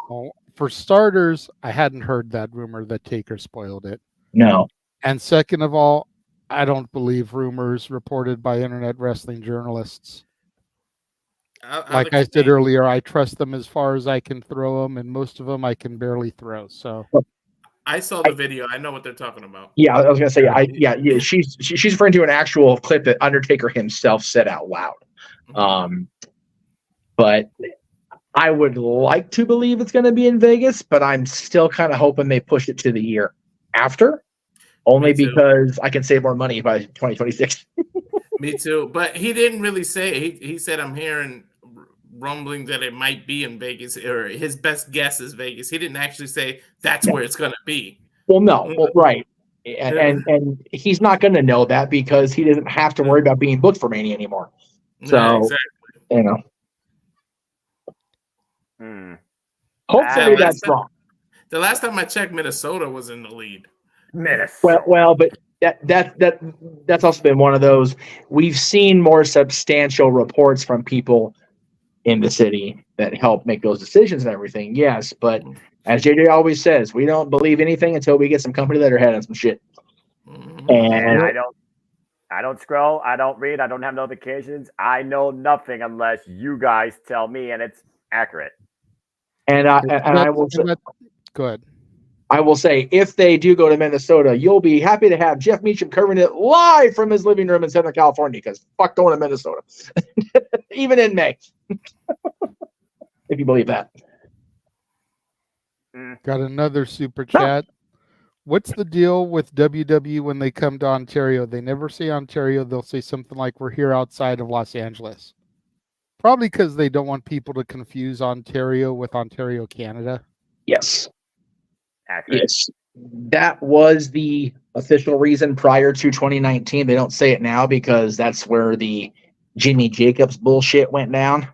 Well, for starters, I hadn't heard that rumor that Taker spoiled it. No. And second of all, I don't believe rumors reported by internet wrestling journalists. Like I said earlier, I trust them as far as I can throw them, and most of them I can barely throw. So I saw the video. I know what they're talking about. Yeah, I was gonna say, she's referring to an actual clip that Undertaker himself said out loud. But I would like to believe it's going to be in Vegas, but I'm still kind of hoping they push it to the year after, only because I can save more money by 2026. Me too. But he didn't really say. He said, I'm hearing rumblings that it might be in Vegas, or his best guess is Vegas. He didn't actually say that's where it's going to be. Well, no, right. And he's not going to know that because he doesn't have to worry about being booked for Mania anymore. So, Yeah, exactly. you know. Hopefully that's wrong. The last time I checked, Minnesota was in the lead. Well, but that's also been one of those. We've seen more substantial reports from people in the city that help make those decisions and everything. Yes, but as JJ always says, we don't believe anything until we get some company letterhead on some shit. And I don't scroll, I don't read, I don't have notifications. I know nothing unless you guys tell me and it's accurate. And I will say, go ahead. I will say, if they do go to Minnesota, you'll be happy to have Jeff Meacham covering it live from his living room in Southern California, because fuck going to Minnesota, even in May, if you believe that. Got another super chat. What's the deal with WWE when they come to Ontario? They never say Ontario. They'll say something like, we're here outside of Los Angeles. Probably because they don't want people to confuse Ontario with Ontario, Canada. Yes. Accurate. Yes. That was the official reason prior to 2019. They don't say it now because that's where the Jimmy Jacobs bullshit went down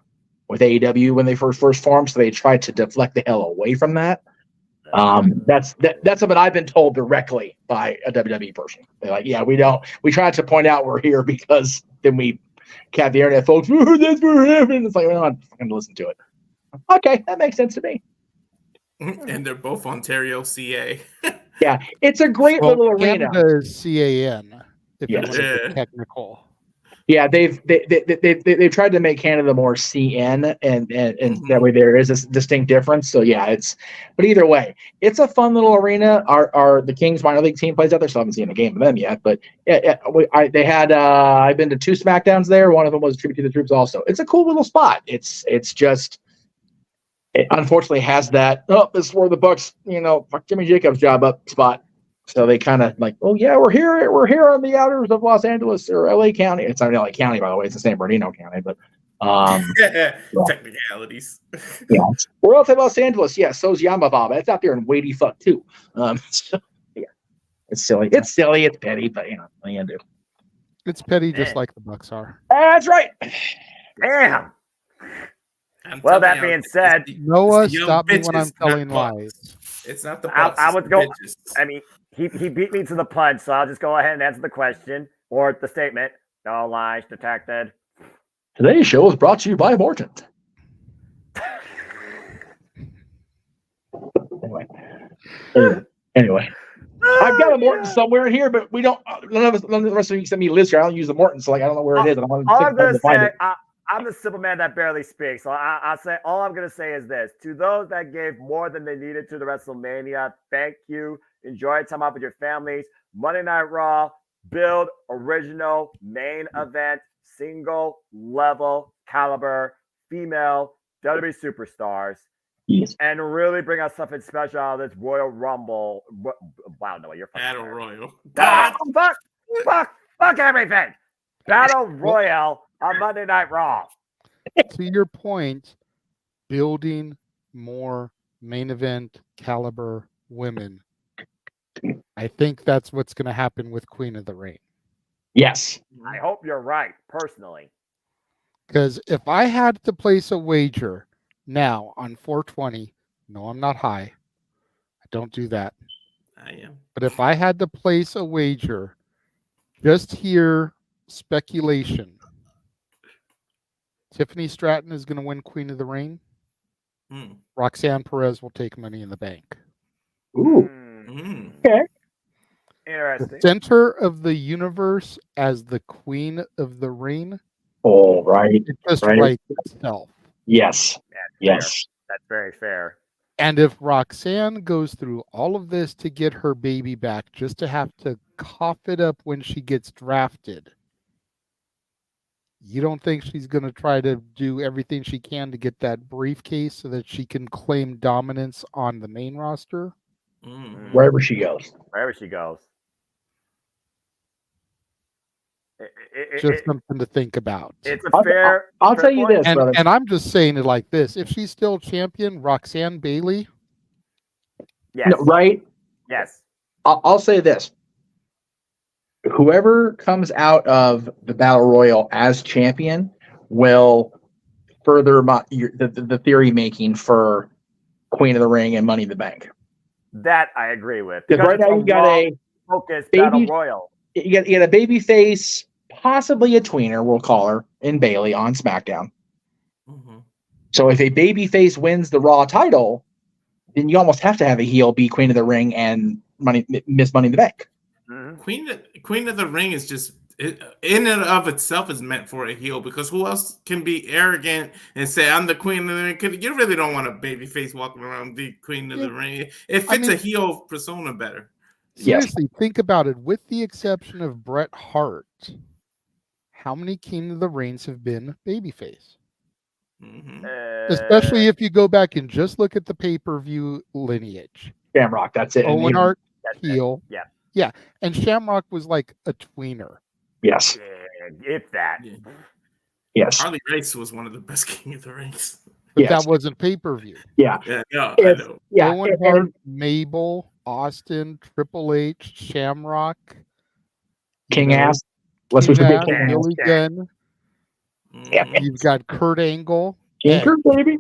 with AEW when they first formed. So they tried to deflect the hell away from that. That's what I've been told directly by a WWE person. They're like, yeah, we tried to point out we're here because then we have the internet folks, that's what happened. It's like, we're not going to listen to it. Okay, that makes sense to me. And they're both Ontario, CA. Yeah, it's a great little arena. Canada is CAN, if you Yes. want to be technical. Yeah, they've tried to make Canada more CN, and that way there is a distinct difference. So yeah, but either way, it's a fun little arena. The Kings minor league team plays out there, so I haven't seen a game of them yet. But they had I've been to 2 SmackDowns there. One of them was a tribute to the troops. Also, it's a cool little spot. It's just. It unfortunately has that, this is where the Bucks, fuck Jimmy Jacobs job up spot. So they kind of like, oh yeah, we're here on the outers of Los Angeles or LA County. It's not LA County, by the way, it's the San Bernardino County, but technicalities. Yeah. We're outside Los Angeles. Yeah, so's Yamavaba. It's out there in Wadey fuck too. So, yeah. It's silly. It's petty, but what are you gonna do? It's petty just like the Bucks are. That's right. Damn. Well, that being said, Noah, stop me when I'm telling lies. It's not the I Bucks. would go. I mean, he beat me to the punch, so I'll just go ahead and answer the question or the statement. No lies detected. Today's show is brought to you by Morton. Anyway. I've got a Morton somewhere in here, but we don't. None of the rest of you sent me lists here. I don't use the Morton, so I don't know where it is. All I'm gonna say, I'm the simple man that barely speaks. So I'll say all I'm gonna say is this: to those that gave more than they needed to the WrestleMania, thank you. Enjoy time out with your families. Monday Night Raw, build original main event, single level caliber female WWE superstars. Yes. And really bring us something special out of this Royal Rumble. Wow, no, you're Battle Royal. Fuck everything. Battle Royale on Monday Night Raw. To your point, building more main event caliber women. I think that's what's going to happen with Queen of the Ring. Yes. I hope you're right, personally. Because if I had to place a wager now on 420, no, I'm not high. I don't do that. I am. But if I had to place a wager Just hear speculation. Tiffany Stratton is going to win Queen of the Ring. Roxanne Perez will take Money in the Bank. Ooh. Okay. The Interesting. center of the universe as the Queen of the Ring. Oh, right. It just Right. writes itself. Yes. That's Yes. fair. That's very fair. And if Roxanne goes through all of this to get her baby back, just to have to cough it up when she gets drafted, you don't think she's going to try to do everything she can to get that briefcase so that she can claim dominance on the main roster? Wherever she goes. Wherever she goes. Just something to think about. It's a fair. I'll fair tell you point. this, And, brother. and I'm just saying it like this. If she's still champion, Roxanne Bailey, Yes. No, right? Yes. I'll say this. Whoever comes out of the Battle Royal as champion will further the theory making for Queen of the Ring and Money in the Bank. That I agree with. Because right now you got a focused baby- battle royal. you got a baby face, possibly a tweener, we'll call her, in Bailey on SmackDown. So if a baby face wins the Raw title, then you almost have to have a heel be Queen of the Ring and Miss Money in the Bank. Queen of the Ring is just in and of itself is meant for a heel, because who else can be arrogant and say I'm the Queen of the Ring? 'Cause you really don't want a baby face walking around the Queen of the Ring. It fits a heel persona better. seriously, think about it. With the exception of Bret Hart, how many King of the Rings have been babyface? Especially if you go back and just look at the pay-per-view lineage. Shamrock, that's it. Owen Hart, That's heel. Yeah. Yeah. And Shamrock was like a tweener. Yes. If that. Yes. Harley Race was one of the best King of the Rings. But that wasn't pay-per-view. Yeah. Yeah, no, I It's- know. yeah, Owen and- Hart, Mabel, Austin, Triple H, Shamrock, King you know, Ass. Let's switch to King Big Ass, King Ass. Billy Gunn. Yeah. You've got Kurt Angle. Anchor, baby.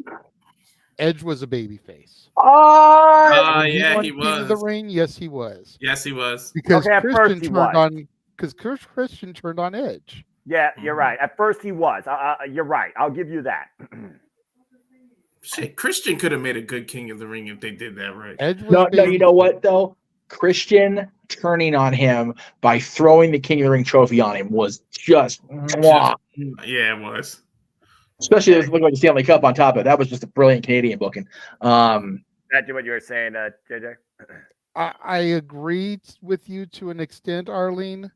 Edge was a babyface. Oh, yeah, won he King of the was. Ring. Yes, he was. Yes, he was. Because Okay, at first Christian he turned was. on. Because Christian turned on Edge. Yeah, you're right. At first he was. You're right. I'll give you that. Shit, Christian could have made a good King of the Ring if they did that right. Edge was No, you know what though? Christian turning on him by throwing the King of the Ring trophy on him was just mwah. Yeah, it was. Especially it looked like the Stanley Cup on top of it. That was just a brilliant Canadian booking. That's what you were saying, JJ. I agree with you to an extent, Arlene.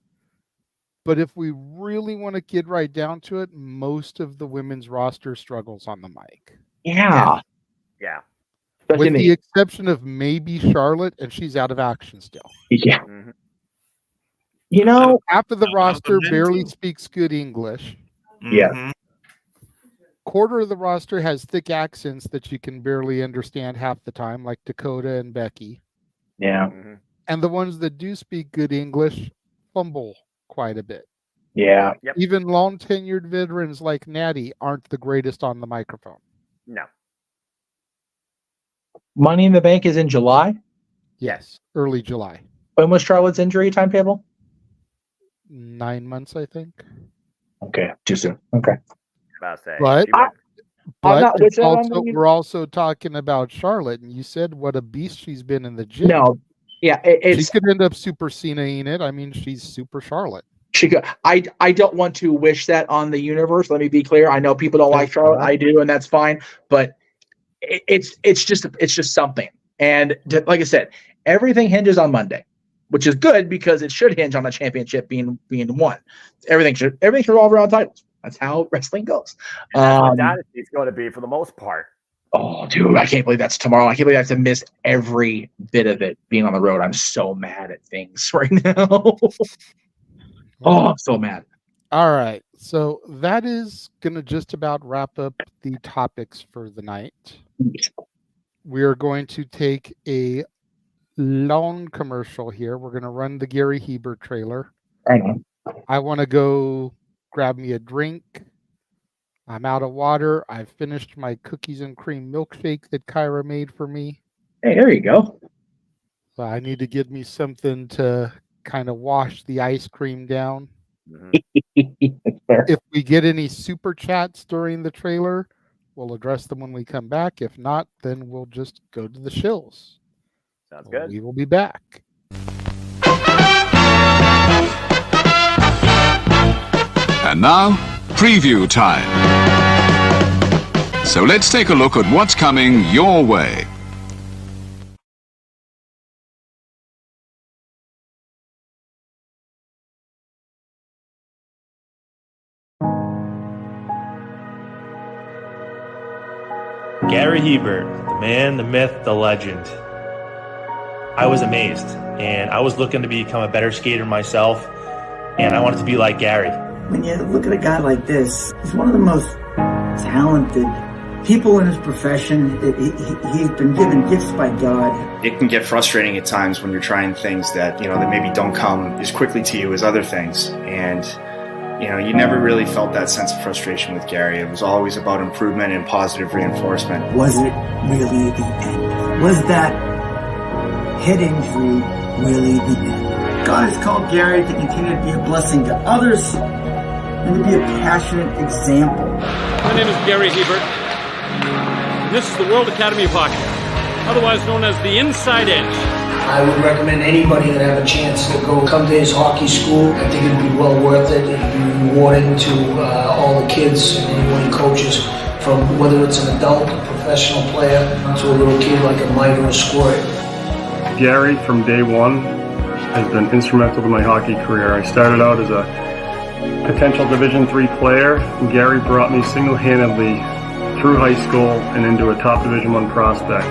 But if we really want to get right down to it, most of the women's roster struggles on the mic. Yeah. Yeah. Especially With the exception of maybe Charlotte, and she's out of action still. Yeah. Mm-hmm. You know, half of the roster men barely too. speaks good English. Yeah. Quarter of the roster has thick accents that you can barely understand half the time, like Dakota and Becky. Yeah. And the ones that do speak good English fumble quite a bit. Yeah. Even long tenured veterans like Natty aren't the greatest on the microphone. No. Money in the Bank is in July. Yes, early July. When was Charlotte's injury timetable? 9 months, I think. Okay, too soon. Okay. About to say. But, She went- I'm not with it's that on also, the- we're also talking about Charlotte, and you said what a beast she's been in the gym. No. Yeah, she it's could end up Super Cena-ing it. I mean, she's Super Charlotte. she could. I don't want to wish that on the universe. Let me be clear. I know people don't like Charlotte. I do, and that's fine. But it's just something. And like I said, everything hinges on Monday, which is good because it should hinge on the championship being won. Everything should revolve around titles. That's how wrestling goes. That's what Dynasty's going to be for the most part. Oh, dude, I can't believe that's tomorrow. I can't believe I have to miss every bit of it being on the road. I'm so mad at things right now. Oh, I'm so mad. All right. So that is going to just about wrap up the topics for the night. We are going to take a long commercial here. We're going to run the Gary Hebert trailer. Right on. I want to go grab me a drink. I'm out of water. I've finished my cookies and cream milkshake that Kyra made for me. Hey, there you go. So I need to get me something to kind of wash the ice cream down. That's fair. If we get any super chats during the trailer, we'll address them when we come back. If not, then we'll just go to the shills. Sounds good. We will be back. And now, preview time. So let's take a look at what's coming your way. Gary Hebert, the man, the myth, the legend. I was amazed, and I was looking to become a better skater myself, and I wanted to be like Gary. When you look at a guy like this, he's one of the most talented people in his profession. He's been given gifts by God. It can get frustrating at times when you're trying things that, that maybe don't come as quickly to you as other things. And, you never really felt that sense of frustration with Gary. It was always about improvement and positive reinforcement. Was it really the end? Was that head injury really the end? God has called Gary to continue to be a blessing to others and to be a passionate example. My name is Gary Hebert, and this is the World Academy of Hockey, otherwise known as the Inside Edge. I would recommend anybody that have a chance to come to his hockey school. I think it'd be well worth it. It'd be rewarding to all the kids and anyone he coaches, from whether it's an adult, a professional player, to a little kid like a Mike or a Squirt. Gary, from day one, has been instrumental to my hockey career. I started out as a potential Division III player, and Gary brought me single-handedly through high school and into a top Division I prospect.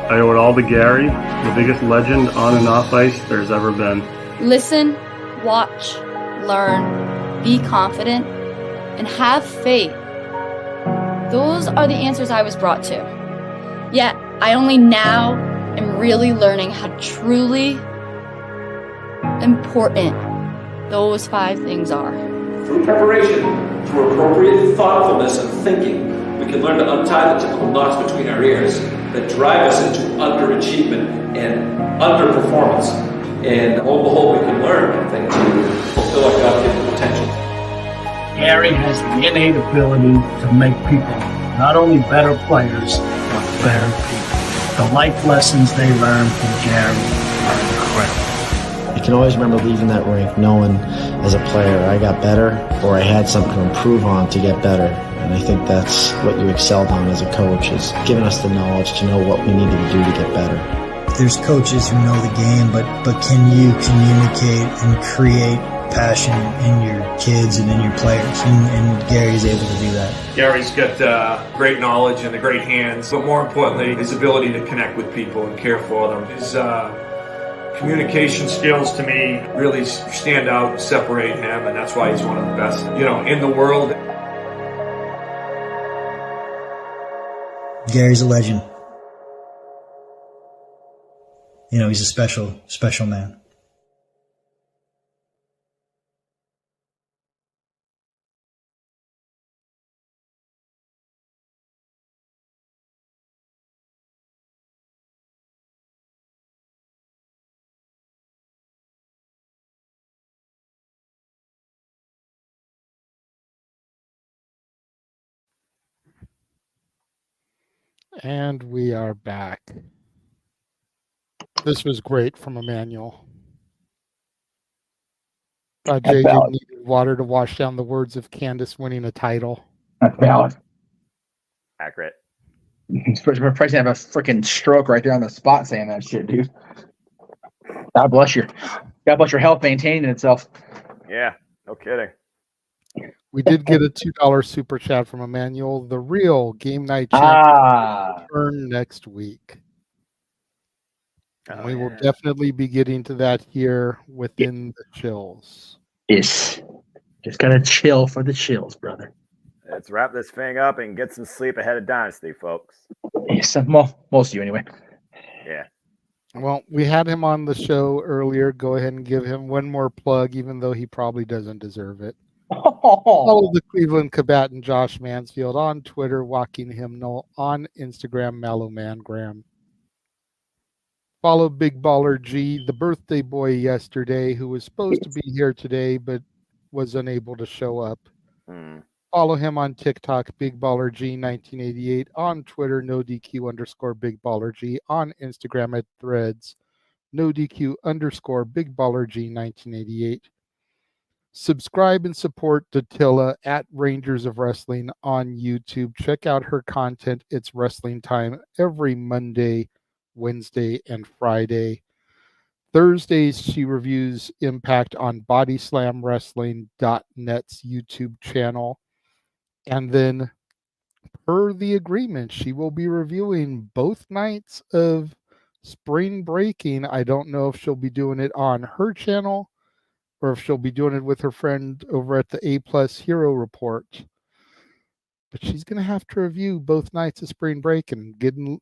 I owe it all to Gary, the biggest legend on and off ice there's ever been. Listen, watch, learn, be confident, and have faith. Those are the answers I was brought to. Yet, I only now am really learning how truly important those 5 things are. Through preparation, through appropriate thoughtfulness and thinking, we can learn to untie the typical knots between our ears that drive us into underachievement and underperformance. And lo and behold, we can learn, I think, to fulfill our God-given potential. Gary has the innate ability to make people not only better players, but better people. The life lessons they learn from Gary are incredible. I can always remember leaving that rink knowing as a player I got better, or I had something to improve on to get better. And I think that's what you excelled on as a coach, is giving us the knowledge to know what we needed to do to get better. There's coaches who know the game, but can you communicate and create passion in your kids and in your players? And Gary's able to do that. Gary's got great knowledge and the great hands, but more importantly, his ability to connect with people and care for them. His communication skills, to me, really stand out and separate him, and that's why he's one of the best, in the world. Gary's a legend. He's a special man. And we are back. This was great from Emmanuel. JJ needed water to wash down the words of Candace winning a title. That's valid. Accurate. We're probably gonna have a freaking stroke right there on the spot saying that shit, dude. God bless your health maintaining itself. Yeah, no kidding. We did get a $2 super chat from Emmanuel. The real game night champion will return next week. And we will definitely be getting to that here within the chills. Yes. Just gotta chill for the chills, brother. Let's wrap this thing up and get some sleep ahead of Dynasty, folks. Yes, most of you anyway. Yeah. Well, we had him on the show earlier. Go ahead and give him one more plug, even though he probably doesn't deserve it. Follow the Cleveland combatant Josh Mansfield on Twitter, Walking Hymnal, on Instagram, Mallow Mangram. Follow Big Baller G, the birthday boy yesterday, who was supposed to be here today but was unable to show up. Follow him on TikTok, Big Baller G 1988, on Twitter, NoDQ_Big Baller G, on Instagram at Threads, NoDQ_Big Baller G 1988. Subscribe and support Datilla at Rangers of Wrestling on YouTube. Check out her content. It's Wrestling Time every Monday, Wednesday, and Friday. Thursdays, she reviews Impact on BodyslamWrestling.net's YouTube channel. And then, per the agreement, she will be reviewing both nights of Spring Breaking. I don't know if she'll be doing it on her channel or if she'll be doing it with her friend over at the A+ Hero Report. But she's going to have to review both nights of Spring Break, and going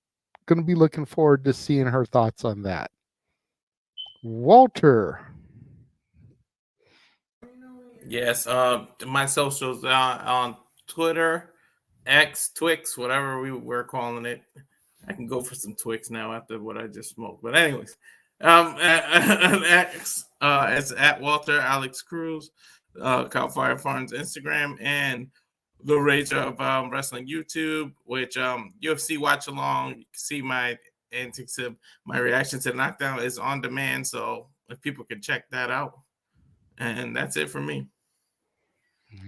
to be looking forward to seeing her thoughts on that. Walter. Yes, my socials on Twitter, X, Twix, whatever we were calling it. I can go for some Twix now after what I just smoked. But anyways, X it's at Walter Alex Cruz, Cal Fire Farms Instagram, and the Rage of Wrestling YouTube, which UFC Watch Along. You can see my antics of my reaction to the knockdown is on demand, so if people can check that out. And that's it for me.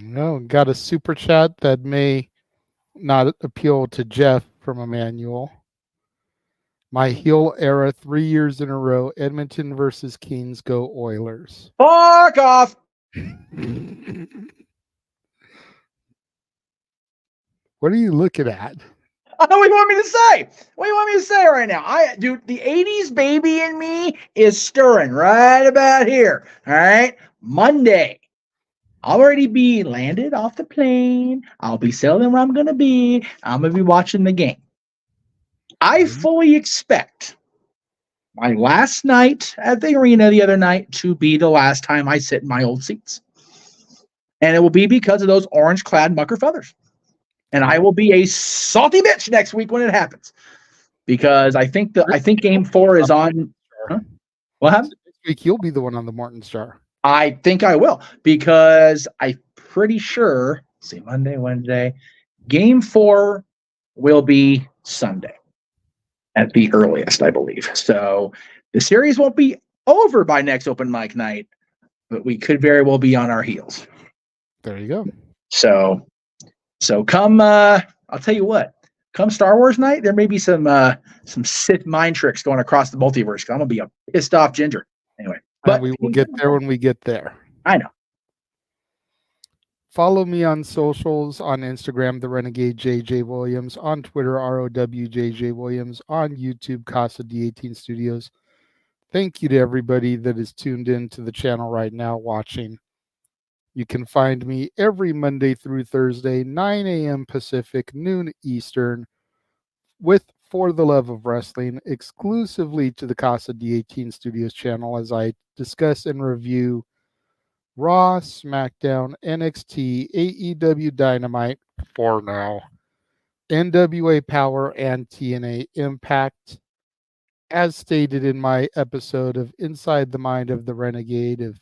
No, got a super chat that may not appeal to Jeff from Emmanuel. My heel era 3 years in a row. Edmonton versus Kings. Go Oilers. Fuck off. What are you looking at? What do you want me to say? What do you want me to say right now? Dude, the 80s baby in me is stirring right about here. All right. Monday. I'll already be landed off the plane. I'll be settling where I'm going to be. I'm going to be watching the game. I fully expect my last night at the arena the other night to be the last time I sit in my old seats. And it will be because of those orange-clad mucker feathers. And I will be a salty bitch next week when it happens. Because I think game 4 is on. Huh? What happened? This week you'll be the one on the Martin Star. I think I will, because I'm pretty sure, see, Monday, Wednesday, game 4 will be Sunday at the earliest, I believe. So the series won't be over by next open mic night, but we could very well be on our heels. There you go. So come, I'll tell you what, come Star Wars night, there may be some Sith mind tricks going across the multiverse, because I'm going to be a pissed off ginger. Anyway. But we will get there when we get there. I know. Follow me on socials, on Instagram, The Renegade JJ Williams, on Twitter, ROWJJ Williams, on YouTube, Casa D18 Studios. Thank you to everybody that is tuned in to the channel right now watching. You can find me every Monday through Thursday, 9 a.m. Pacific, noon Eastern, with For the Love of Wrestling, exclusively to the Casa D18 Studios channel, as I discuss and review Raw, SmackDown, NXT, AEW Dynamite, for now, NWA Power, and TNA Impact. As stated in my episode of Inside the Mind of the Renegade, if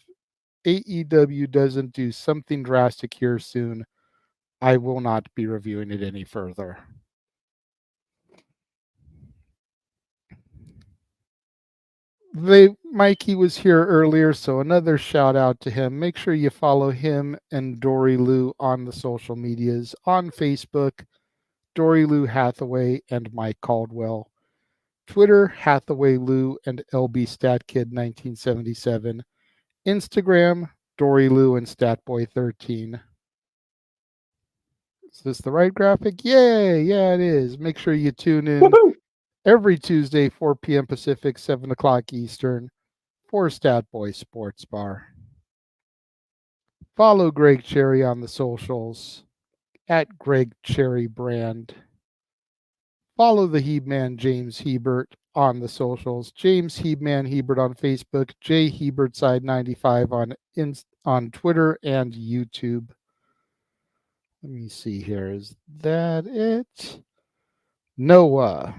AEW doesn't do something drastic here soon, I will not be reviewing it any further. Mikey was here earlier, so another shout out to him. Make sure you follow him and Dory Lou on the social medias. On Facebook, Dory Lou Hathaway and Mike Caldwell. Twitter, Hathaway Lou and LB StatKid 1977. Instagram, Dory Lou and Statboy13. Is this the right graphic? Yay! Yeah, it is. Make sure you tune in. Woo-hoo! Every Tuesday, 4 p.m. Pacific, 7 o'clock Eastern, for Stat Boy Sports Bar. Follow Greg Cherry on the socials, at Greg Cherry Brand. Follow the Heebman James Hebert on the socials, James Heebman Hebert on Facebook, J Hebertside 95 on Twitter and YouTube. Let me see here. Is that it? Noah.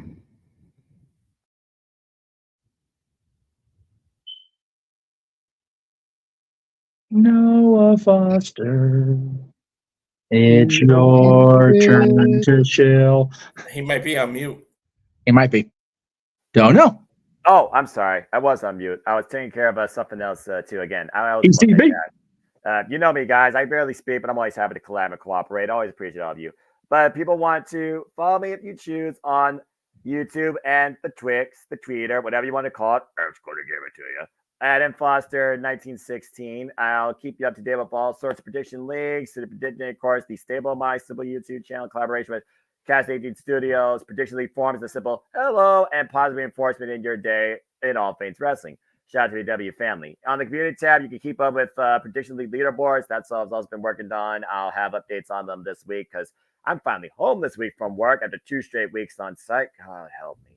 Noah Foster. It's your turn to chill. He might be on mute. He might be. Don't know. Oh, I'm sorry. I was on mute. I was taking care of something else too. Again, I was ECB. you know me, guys. I barely speak, but I'm always happy to collab and cooperate. Always appreciate all of you. But people want to follow me if you choose on YouTube and the Twix, the Twitter, whatever you want to call it. I'm just going to give it to you. At mfoster1916. I'll keep you up to date with all sorts of prediction leagues. To the prediction, of course, the Stable of My Simple YouTube channel collaboration with Cast 18 Studios. Prediction League forums a simple hello and positive reinforcement in your day in all things wrestling. Shout out to the W family. On the community tab, you can keep up with Prediction League leaderboards. That's all I've also been working on. I'll have updates on them this week because I'm finally home this week from work after 2 straight weeks on site. God help me.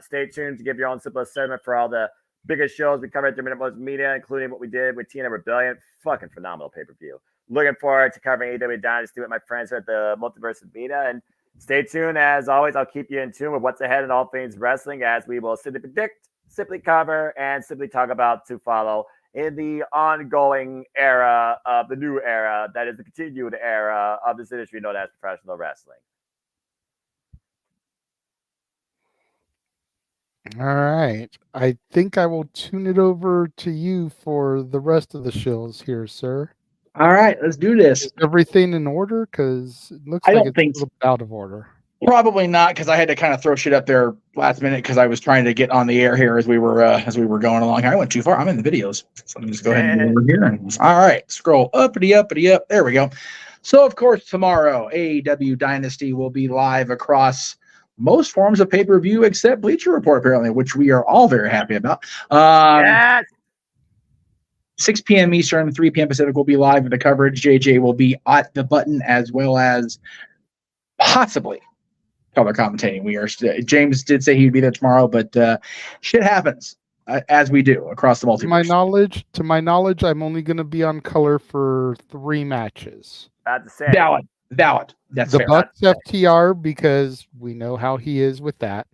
Stay tuned to give your own simple assessment for all the biggest shows we covered at the Minute Most Media, including what we did with TNA Rebellion. Fucking phenomenal pay-per-view. Looking forward to covering AEW Dynasty with my friends here at the Multiverse of Media. And stay tuned. As always, I'll keep you in tune with what's ahead in all things wrestling as we will simply predict, simply cover, and simply talk about to follow in the ongoing era of the new era that is the continued era of this industry known as professional wrestling. All right. I think I will tune it over to you for the rest of the shows here, sir. All right, let's do this. Is everything in order? Because it looks I like don't it's think a little out of order. Probably not, because I had to kind of throw shit up there last minute because I was trying to get on the air here as we were going along. I went too far. I'm in the videos, so let me just go ahead and go over here. All right, scroll uppity up. There we go. So of course tomorrow, AEW Dynasty will be live across most forms of pay-per-view except Bleacher Report, apparently, which we are all very happy about. Yes. 6 p.m. Eastern, 3 p.m. Pacific will be live with the coverage. JJ will be at the button as well as possibly color commentating. James did say he'd be there tomorrow, but shit happens as we do across the multiverse. To my knowledge, I'm only going to be on color for 3 matches. About to say. Valid. That's the fair. Bucks FTR, because we know how he is with that.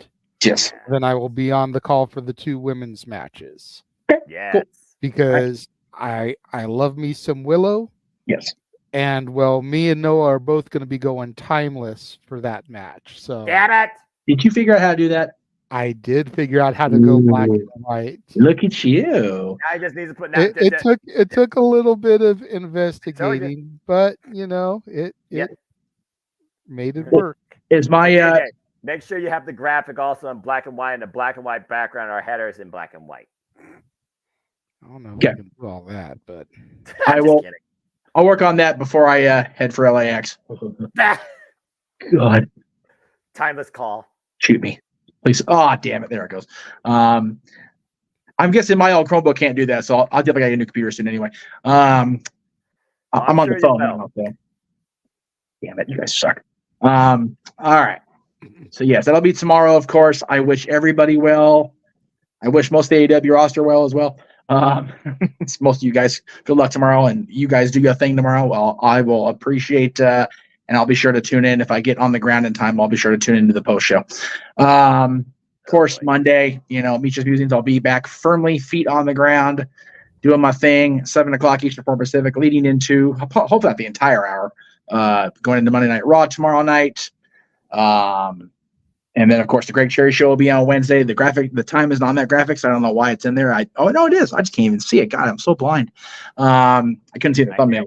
Yes. Then I will be on the call for the 2 women's matches. Yes. Cool. Because I love me some Willow. Yes. And well, me and Noah are both going to be going timeless for that match. So damn it! Did you figure out how to do that? I did figure out how to go black and white. Look at you! I just need to put It took a little bit of investigating, but you know it made it work. Is my make sure you have the graphic also in black and white and the black and white background. Our headers in black and white. I don't know if I can do all that, but I will. I'll work on that before I head for LAX. God. Timeless call. Shoot me, please. Oh, damn it. There it goes. I'm guessing my old Chromebook can't do that, so I'll definitely get a new computer soon anyway. I'm on the phone now. So. Damn it, you guys suck. All right. So, yes, that'll be tomorrow, of course. I wish everybody well. I wish most of the AEW roster well as well. Most of you guys, good luck tomorrow, and you guys do your thing tomorrow. Well, I will appreciate, and I'll be sure to tune in. If I get on the ground in time, I'll be sure to tune into the post show. Of course, Monday, Meech's Musings, I'll be back firmly, feet on the ground, doing my thing, 7 o'clock Eastern, 4 Pacific, leading into, hopefully not the entire hour, going into Monday Night Raw tomorrow night. And then, of course, the Greg Cherry Show will be on Wednesday. The time isn't on that graphic, so I don't know why it's in there. No, it is. I just can't even see it. God, I'm so blind. I couldn't see the thumbnail.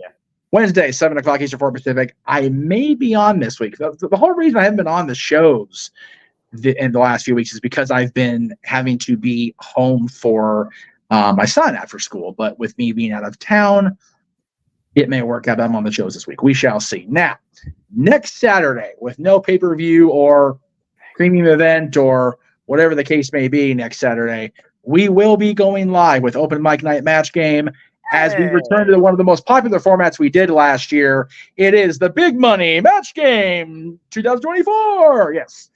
Wednesday, 7 o'clock Eastern, 4 Pacific. I may be on this week. The whole reason I haven't been on the shows in the last few weeks is because I've been having to be home for my son after school. But with me being out of town, it may work out. I'm on the shows this week. We shall see. Now, next Saturday, with no pay-per-view or premium event or whatever the case may be next Saturday, we will be going live with Open Mic Night Match Game as we return to one of the most popular formats we did last year. It is the Big Money Match Game 2024. Yes.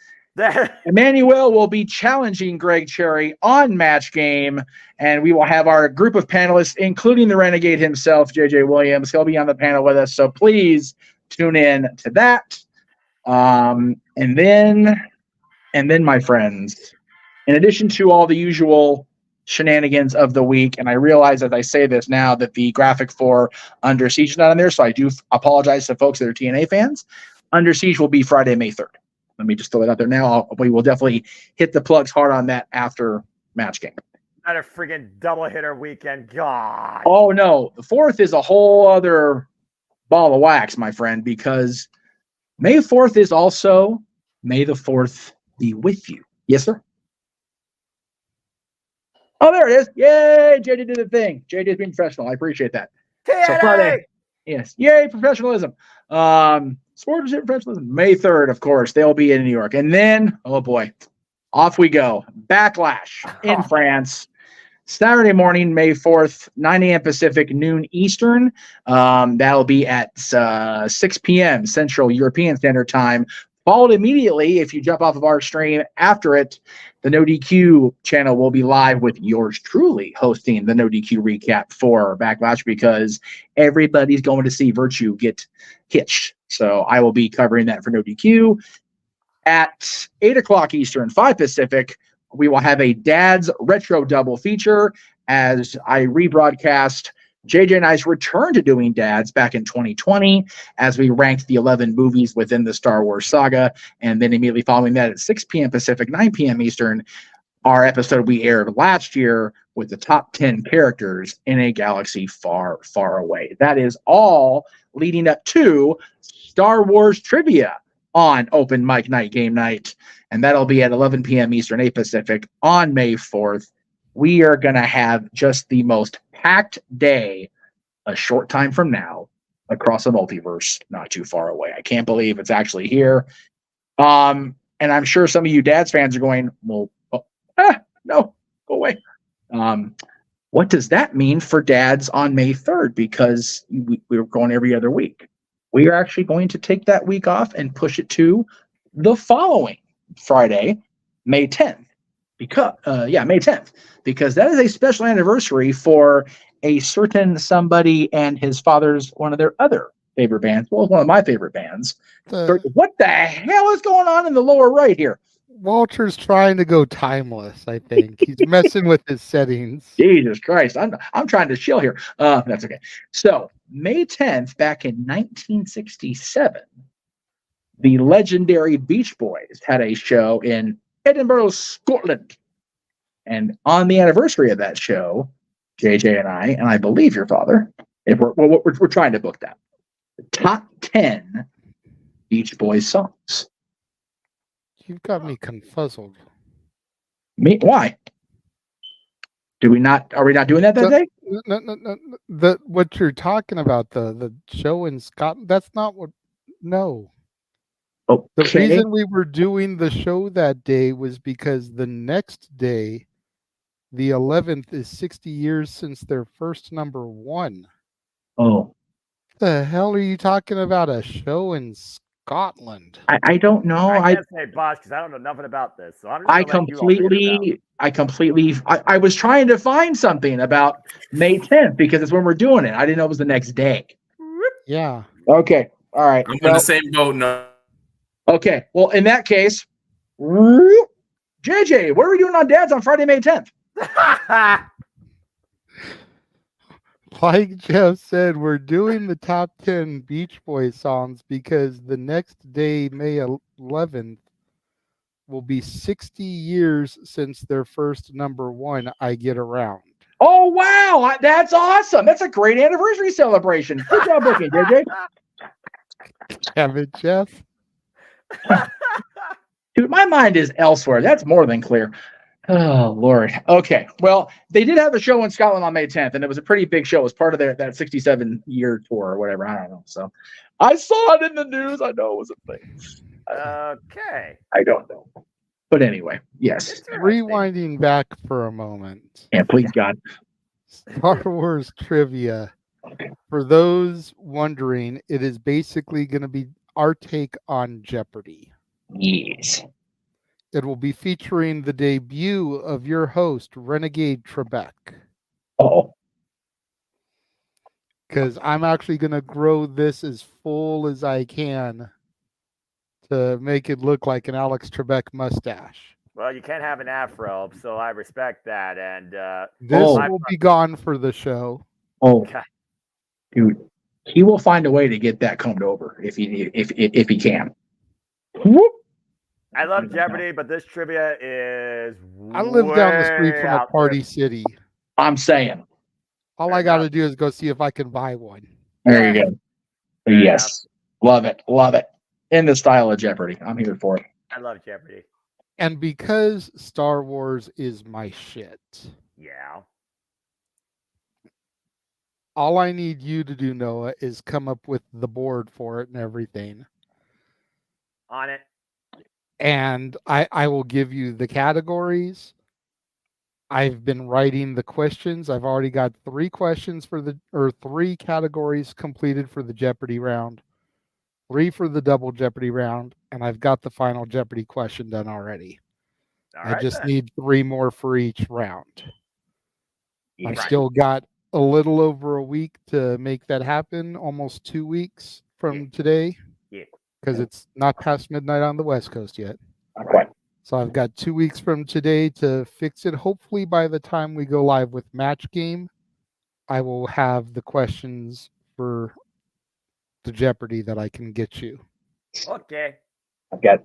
Emmanuel will be challenging Greg Cherry on Match Game, and we will have our group of panelists, including the Renegade himself, JJ Williams. He'll be on the panel with us, so please tune in to that. And then, my friends, in addition to all the usual shenanigans of the week. And I realize as I say this now that the graphic for Under Siege is not on there. So I do apologize to folks that are TNA fans. Under Siege will be Friday, May 3rd. Let me just throw it out there now. We will definitely hit the plugs hard on that after Match Game. Not a friggin' double hitter weekend. God. Oh, no. The 4th is a whole other ball of wax, my friend, because May 4th is also May the 4th be with you. Yes, sir? Oh, there it is. Yay! JJ did the thing. JJ's being professional. I appreciate that. So Friday. Yes. Yay, professionalism. Sportsmanship professionalism. May 3rd, of course. They'll be in New York. And then, oh boy, off we go. Backlash in France. Saturday morning, May 4th, 9 a.m. Pacific, noon Eastern. That'll be at 6 p.m. Central European Standard Time. Followed immediately, if you jump off of our stream after it, the No DQ channel will be live with yours truly hosting the No DQ recap for Backlash because everybody's going to see Virtue get hitched. So I will be covering that for No DQ. At 8 o'clock Eastern, 5 Pacific, we will have a Dad's Retro Double feature as I rebroadcast JJ and I's return to doing Dads back in 2020 as we ranked the 11 movies within the Star Wars saga. And then immediately following that at 6 p.m. Pacific, 9 p.m. Eastern, our episode we aired last year with the top 10 characters in a galaxy far, far away. That is all leading up to Star Wars trivia on Open Mic Night Game Night. And that'll be at 11 p.m. Eastern, 8 Pacific on May 4th. We are going to have just the most packed day a short time from now across the multiverse, not too far away. I can't believe it's actually here. And I'm sure some of you Dads fans are going, well, no, go away. What does that mean for Dads on May 3rd? Because we're going every other week. We are actually going to take that week off and push it to the following Friday, May 10th. May 10th, because that is a special anniversary for a certain somebody and his father's one of their other favorite bands. Well, one of my favorite bands. What the hell is going on in the lower right here? Walter's trying to go timeless, I think. He's messing with his settings. Jesus Christ. I'm trying to chill here. That's okay. So May 10th, back in 1967, the legendary Beach Boys had a show in Edinburgh, Scotland. And on the anniversary of that show, JJ and I believe your father, if we're trying to book that, the top 10 Beach Boys songs. You've got me confuzzled. Me? Why? Are we not doing that day? No. What you're talking about, the show in Scotland, that's not what. No. Okay. The reason we were doing the show that day was because the next day, the 11th, is 60 years since their first number one. Oh. The hell are you talking about? A show in Scotland? I don't know. I can't say Bosch because I don't know nothing about this. So I'm just I was trying to find something about May 10th because it's when we're doing it. I didn't know it was the next day. Yeah. Okay. All right. I'm in the same boat now. Okay. Well, in that case, JJ, what are we doing on Dads on Friday, May 10th? Like Jeff said, we're doing the top 10 Beach Boys songs because the next day, May 11th, will be 60 years since their first number one, I Get Around. Oh, wow. That's awesome. That's a great anniversary celebration. Good job booking, JJ. Damn it, Jeff. Dude, my mind is elsewhere. That's more than clear. Oh, Lord. Okay. Well, they did have a show in Scotland on May 10th, and it was a pretty big show. It was part of that 67-year tour or whatever. I don't know. So I saw it in the news. I know it was a thing. Okay. I don't know. But anyway, yes. Rewinding back for a moment. Yeah, please, God. Star Wars trivia. For those wondering, it is basically going to be our take on Jeopardy. Yes. It will be featuring the debut of your host, Renegade Trebek. Oh. Because I'm actually going to grow this as full as I can to make it look like an Alex Trebek mustache. Well, you can't have an afro, so I respect that. And This will be gone for the show. Oh, dude, he will find a way to get that combed over if he can. Whoop. I love Jeopardy, but this trivia is. I live down the street way from a out party city. I'm saying. All I got to do is go see if I can buy one. There you go. Yes. Love it. Love it. In the style of Jeopardy. I'm here for it. I love Jeopardy. And because Star Wars is my shit, Yeah. all I need you to do, Noah, is come up with the board for it and everything. On it. And I will give you the categories. I've been writing the questions. I've already got 3 questions for 3 categories completed for the Jeopardy round, 3 for the double Jeopardy round, and I've got the final Jeopardy question done already. I just need 3 more for each round. I've still got a little over a week to make that happen, almost 2 weeks from today. Yeah. Because it's not past midnight on the West Coast yet. Not quite. So I've got 2 weeks from today to fix it. Hopefully by the time we go live with Match Game, I will have the questions for the Jeopardy that I can get you. Okay. I've got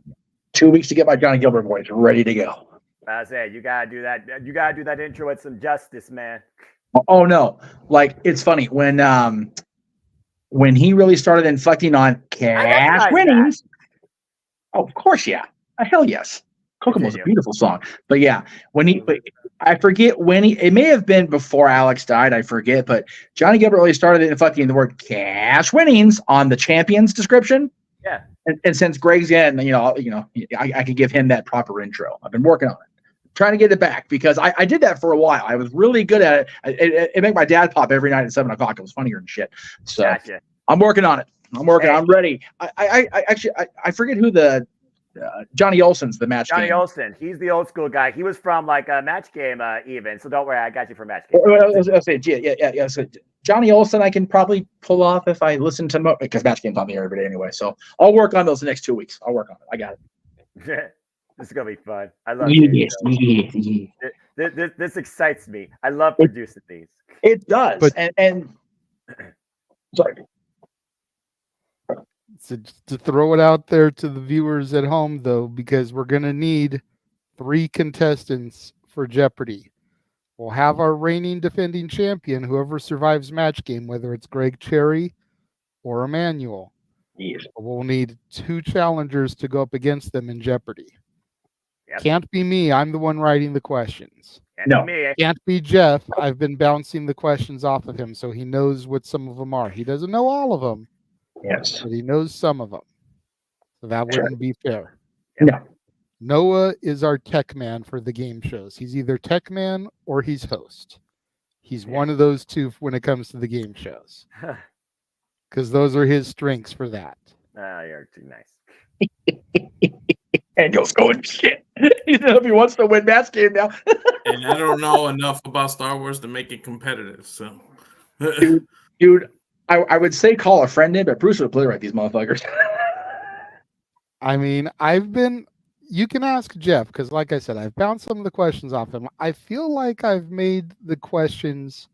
2 weeks to get my Johnny Gilbert voice ready to go. I say you gotta do that. You gotta do that intro with some justice, man. Oh no. Like, it's funny when he really started inflecting on cash winnings. Oh, of course, yeah. Hell yes. Kokomo's a beautiful song. But yeah, I forget when it may have been before Alex died, I forget, but Johnny Gilbert really started inflecting the word cash winnings on the champions description. Yeah. And since Greg's in, I can give him that proper intro. I've been working on it. Trying to get it back because I did that for a while. I was really good at it. It made my dad pop every night at 7 o'clock. It was funnier than shit. So Gotcha. I'm working on it. I'm ready. I forget who the Johnny Olsen's the match. Johnny game. Olsen. He's the old school guy. He was from like a Match Game even. So don't worry, I got you for Match Game. I'll say, yeah. So Johnny Olsen, I can probably pull off if I listen to because Match Game's on the air every day anyway. So I'll work on those the next 2 weeks. I'll work on it. I got it. This is gonna be fun. I love Yes. This excites me. I love producing these. It does. But, and sorry. So just to throw it out there to the viewers at home, though, because we're going to need 3 contestants for Jeopardy. We'll have our reigning defending champion, whoever survives Match Game, whether it's Greg Cherry or Emmanuel. Yes. We'll need 2 challengers to go up against them in Jeopardy. Yep. Can't be me. I'm the one writing the questions. Can't be me. Can't be Jeff. I've been bouncing the questions off of him, so he knows what some of them are. He doesn't know all of them. Yes. But he knows some of them. So that wouldn't be fair. No. Noah is our tech man for the game shows. He's either tech man or he's host. He's one of those 2 when it comes to the game shows. Because those are his strengths for that. You're too nice. Daniel's going shit. He said if he wants to win Match Game now. And I don't know enough about Star Wars to make it competitive. So, dude, I would say call a friend in, but Bruce would play right these motherfuckers. I mean, you can ask Jeff, because like I said, I've bounced some of the questions off him. I feel like I've made the questions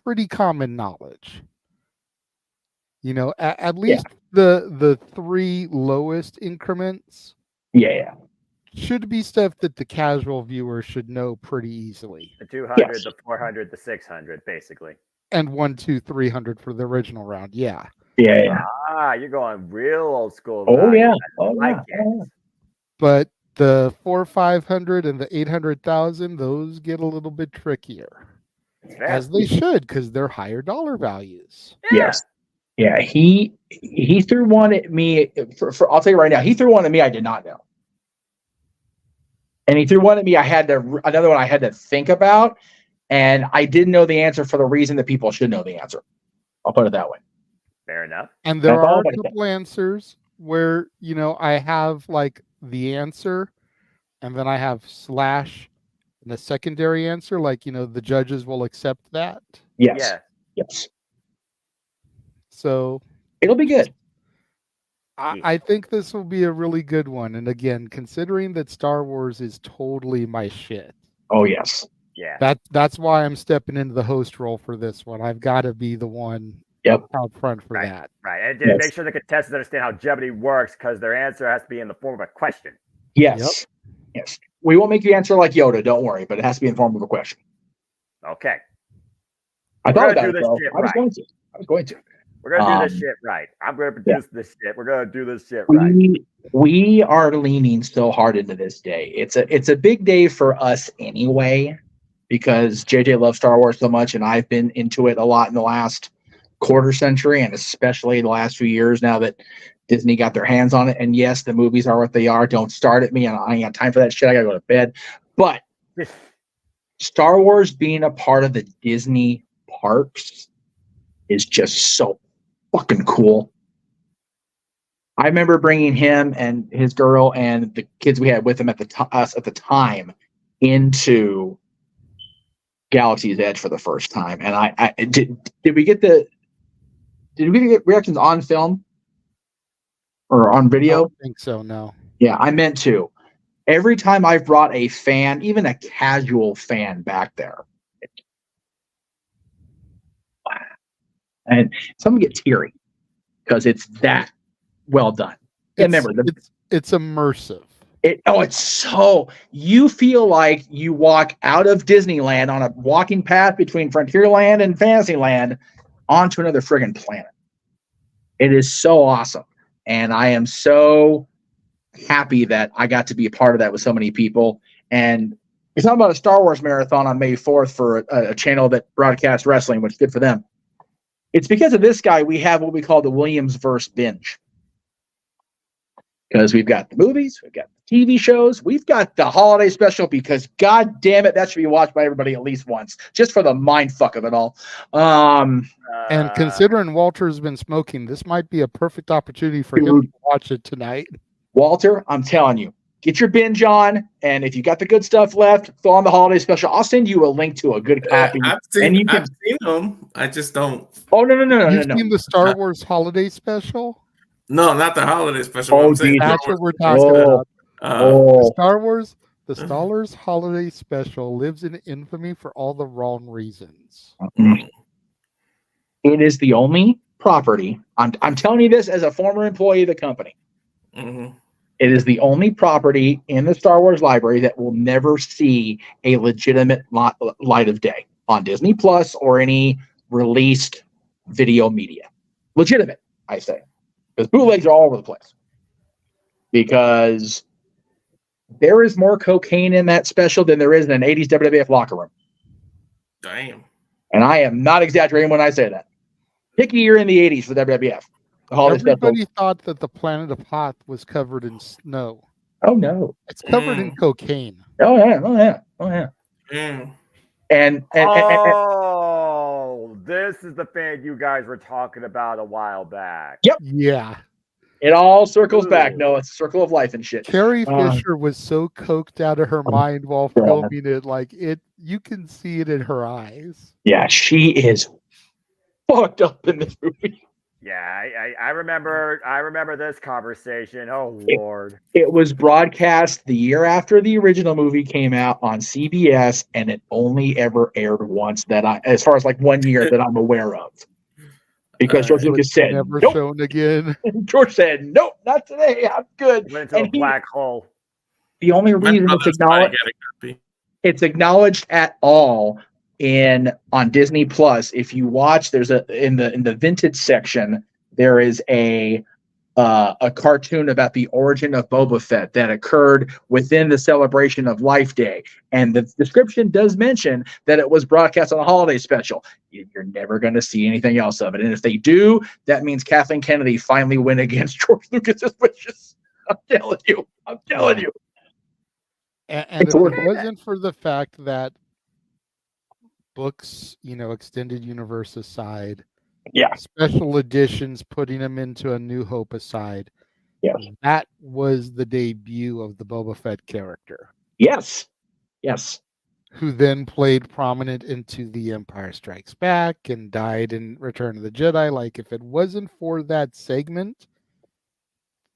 pretty common knowledge. At least the 3 lowest increments. Yeah. Should be stuff that the casual viewer should know pretty easily. The 200, the 400, the 600, basically. And 1, 2, 300 for the original round. Yeah. Yeah. You're going real old school. Oh, yeah. But the 400, 500, and the 800,000, those get a little bit trickier. As they should, because they're higher dollar values. Yes. Yeah, he threw one at me. I'll tell you right now, he threw one at me I did not know, and he threw one at me. Another one I had to think about, and I didn't know the answer for the reason that people should know the answer. I'll put it that way. Fair enough. And there are a couple answers where I have like the answer, and then I have slash and a secondary answer. Like the judges will accept that. Yes. Yeah. Yes. So it'll be good. I think this will be a really good one. And again, considering that Star Wars is totally my shit. Oh yes. Yeah. That's why I'm stepping into the host role for this one. I've got to be the one out front for that. Right. And just make sure the contestants understand how Jeopardy works, because their answer has to be in the form of a question. Yes. Yes. We won't make you answer like Yoda, don't worry, but it has to be in the form of a question. Okay. I We're thought gonna about do it, this though. shit I was right. going to. We're gonna do this shit right. I'm gonna produce this shit. We're gonna do this shit right. We are leaning so hard into this day. It's a big day for us anyway, because JJ loves Star Wars so much, and I've been into it a lot in the last quarter century, and especially the last few years now that Disney got their hands on it. And yes, the movies are what they are. Don't start at me, and I ain't got time for that shit. I gotta go to bed. But Star Wars being a part of the Disney parks is just so fucking cool. I remember bringing him and his girl and the kids we had with him at the time into Galaxy's Edge for the first time. And I did we get reactions on film or on video? I don't think so, no. Yeah, I meant to. Every time I've brought a fan, even a casual fan back there, and some get teary because it's that well done. And remember, it's immersive. It's so, you feel like you walk out of Disneyland on a walking path between Frontierland and Fantasyland onto another friggin' planet. It is so awesome. And I am so happy that I got to be a part of that with so many people. And we're talking about a Star Wars marathon on May 4th for a channel that broadcasts wrestling, which is good for them. It's because of this guy we have what we call the Williams-verse binge. Because we've got the movies, we've got the TV shows, we've got the holiday special, because god damn it, that should be watched by everybody at least once, just for the mind fuck of it all. And considering Walter's been smoking, this might be a perfect opportunity for him to watch it tonight. Walter, I'm telling you, get your binge on, and if you got the good stuff left, throw on the holiday special. I'll send you a link to a good copy. I've seen them. I just don't. Oh no! You've seen the Star Wars holiday special? No, not the holiday special. Oh, I'm saying that's what we're talking about. Star Wars, the Star Wars holiday special lives in infamy for all the wrong reasons. It is the only property. I'm telling you this as a former employee of the company. Mm-hmm. It is the only property in the Star Wars library that will never see a legitimate light of day on Disney Plus or any released video media. Legitimate, I say. Because bootlegs are all over the place. Because there is more cocaine in that special than there is in an 80s WWF locker room. Damn. And I am not exaggerating when I say that. Pick a year in the 80s for WWF. Everybody thought that the planet of Hoth was covered in snow. Oh, no. It's covered in cocaine. Oh, yeah. And this is the fan you guys were talking about a while back. Yep. Yeah. It all circles back. No, it's a circle of life and shit. Carrie Fisher was so coked out of her mind while filming it, like you can see it in her eyes. Yeah, she is fucked up in this movie. Yeah, I remember this conversation. Oh Lord. It was broadcast the year after the original movie came out on CBS, and it only ever aired once as far as like 1 year that I'm aware of. Because George Lucas said, never nope. shown again. George said, nope, not today. I'm good. Went into a black hole. The only reason it's acknowledged at all on Disney Plus. If you watch, there's in the vintage section, there is a cartoon about the origin of Boba Fett that occurred within the celebration of Life Day. And the description does mention that it was broadcast on a holiday special. You're never going to see anything else of it. And if they do, that means Kathleen Kennedy finally went against George Lucas's wishes. I'm telling you. And if it wasn't for the fact that books, extended universe aside, special editions, putting them into A New Hope aside, that was the debut of the Boba Fett character. Yes. Who then played prominent into The Empire Strikes Back and died in Return of the Jedi. Like, if it wasn't for that segment,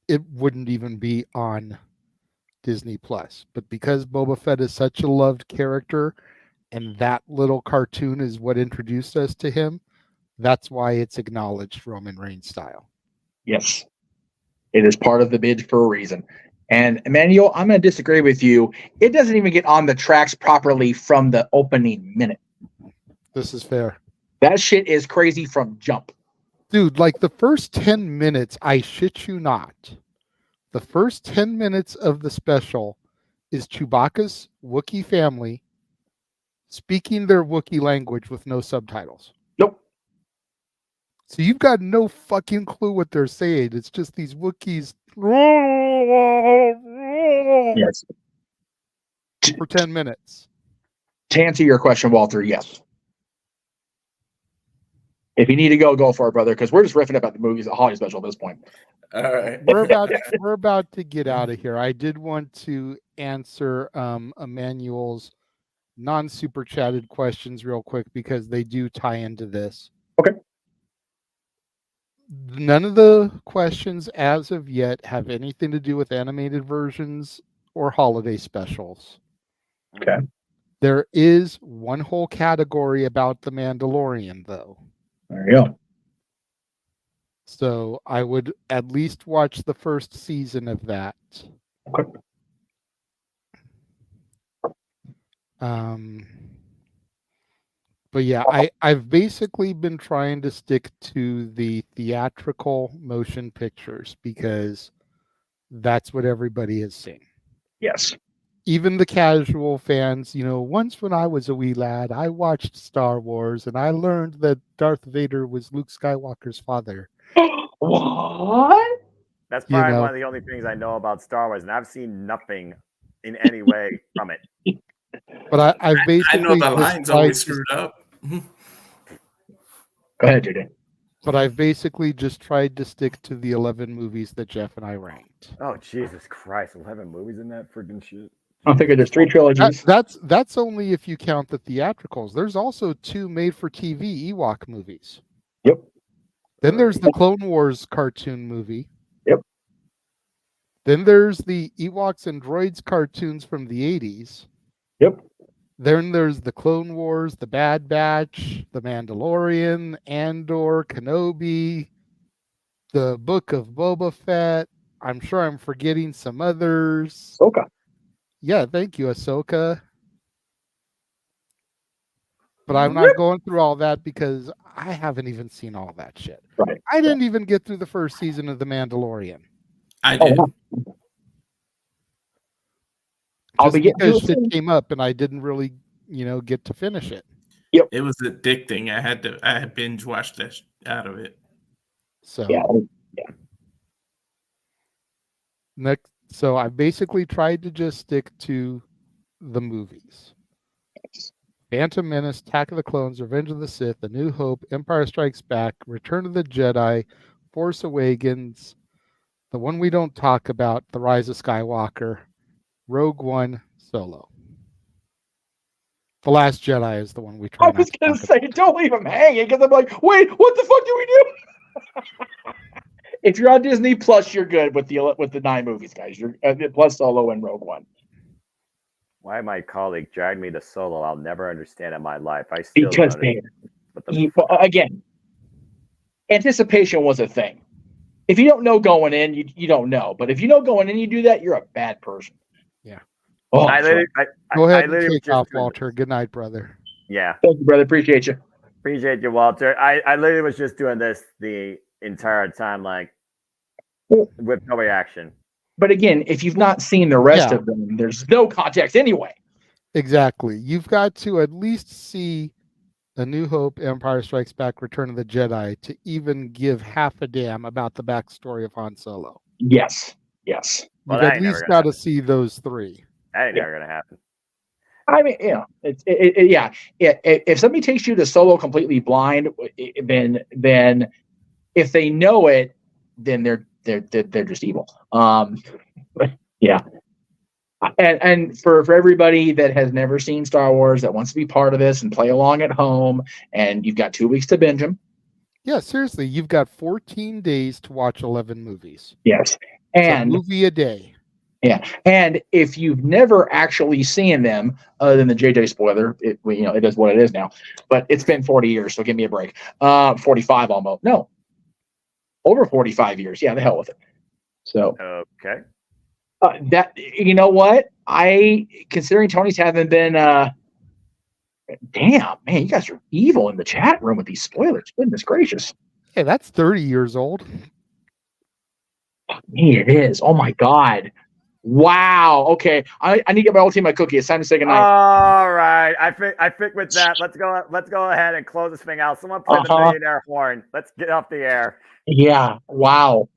it wouldn't even be on Disney Plus. But because Boba Fett is such a loved character and that little cartoon is what introduced us to him, that's why it's acknowledged Roman Reigns style. Yes. It is part of the bid for a reason. And Emmanuel, I'm going to disagree with you. It doesn't even get on the tracks properly from the opening minute. This is fair. That shit is crazy from jump. Dude, like the first 10 minutes, I shit you not. The first 10 minutes of the special is Chewbacca's Wookiee family speaking their Wookiee language with no subtitles. Nope. So you've got no fucking clue what they're saying. It's just these Wookiees Yes. for 10 minutes. To answer your question, Walter, yes. If you need to go for it, brother, because we're just riffing about the movies, the holiday special at this point. All right. We're about to get out of here. I did want to answer Emmanuel's non-super chatted questions real quick because they do tie into this. Okay. None of the questions as of yet have anything to do with animated versions or holiday specials. Okay. There is one whole category about The Mandalorian, though. There you go. So I would at least watch the first season of that. Okay. But yeah, I've basically been trying to stick to the theatrical motion pictures because that's what everybody has seen. Yes. Even the casual fans, once when I was a wee lad, I watched Star Wars and I learned that Darth Vader was Luke Skywalker's father. What? That's probably one of the only things I know about Star Wars, and I've seen nothing in any way from it. But I've basically I know the line's always screwed up. Go ahead, Judy. But I've basically just tried to stick to the 11 movies that Jeff and I ranked. Oh, Jesus Christ. 11 movies in that freaking shit. I figure there's 3 trilogies. That's only if you count the theatricals. There's also 2 made-for-TV Ewok movies. Yep. Then there's the Clone Wars cartoon movie. Yep. Then there's the Ewoks and Droids cartoons from the 80s. Yep. Then there's the Clone Wars, the Bad Batch, the Mandalorian, Andor, Kenobi, the Book of Boba Fett. I'm sure I'm forgetting some others. Ahsoka. Yeah, thank you, Ahsoka. But I'm not going through all that because I haven't even seen all that shit. Right. I didn't even get through the first season of The Mandalorian. I did. Because shit came up and I didn't really, get to finish it. Yep. It was addicting. I had binge watched that out of it. So yeah. So I basically tried to just stick to the movies. Phantom Menace, Attack of the Clones, Revenge of the Sith, A New Hope, Empire Strikes Back, Return of the Jedi, Force Awakens, the one we don't talk about, The Rise of Skywalker, Rogue One, Solo. The Last Jedi is the one we try. I was going to say, don't leave them hanging because I'm like, wait, what the fuck do we do? If you're on Disney Plus, you're good with the 9 movies, guys. You're plus Solo and Rogue One. Why my colleague dragged me to Solo, I'll never understand in my life. I still because again, anticipation was a thing. If you don't know going in, you don't know. But if you know going in, you do that, you're a bad person. Yeah. Oh, go ahead and take off, Walter. Good night, brother. Yeah. Thank you, brother. Appreciate you. Appreciate you, Walter. I literally was just doing this the entire time, like with no reaction. But again, if you've not seen the rest of them, there's no context anyway. Exactly. You've got to at least see A New Hope, Empire Strikes Back, Return of the Jedi to even give half a damn about the backstory of Han Solo. Yes. Yes. You've at least got to see those 3. That ain't never going to happen. I mean, if somebody takes you to Solo completely blind, then if they know it, then they're just evil. But yeah. And for everybody that has never seen Star Wars that wants to be part of this and play along at home, and you've got 2 weeks to binge them. Yeah, seriously, you've got 14 days to watch 11 movies. Yes. And movie a day. Yeah, and if you've never actually seen them, other than the JJ spoiler, it is what it is now. But it's been 40 years, so give me a break. 45 almost. No, over 45 years. Yeah, the hell with it. So okay. That you know what? Considering Tony's haven't been. Damn, man, you guys are evil in the chat room with these spoilers. Goodness gracious. Hey, that's 30 years old. Me, it is. Oh my god. Wow. Okay. I need to get my old team my cookie. It's time to say goodnight. All right. I think with that, let's go ahead and close this thing out. Someone play the millionaire horn. Let's get off the air. Yeah. Wow.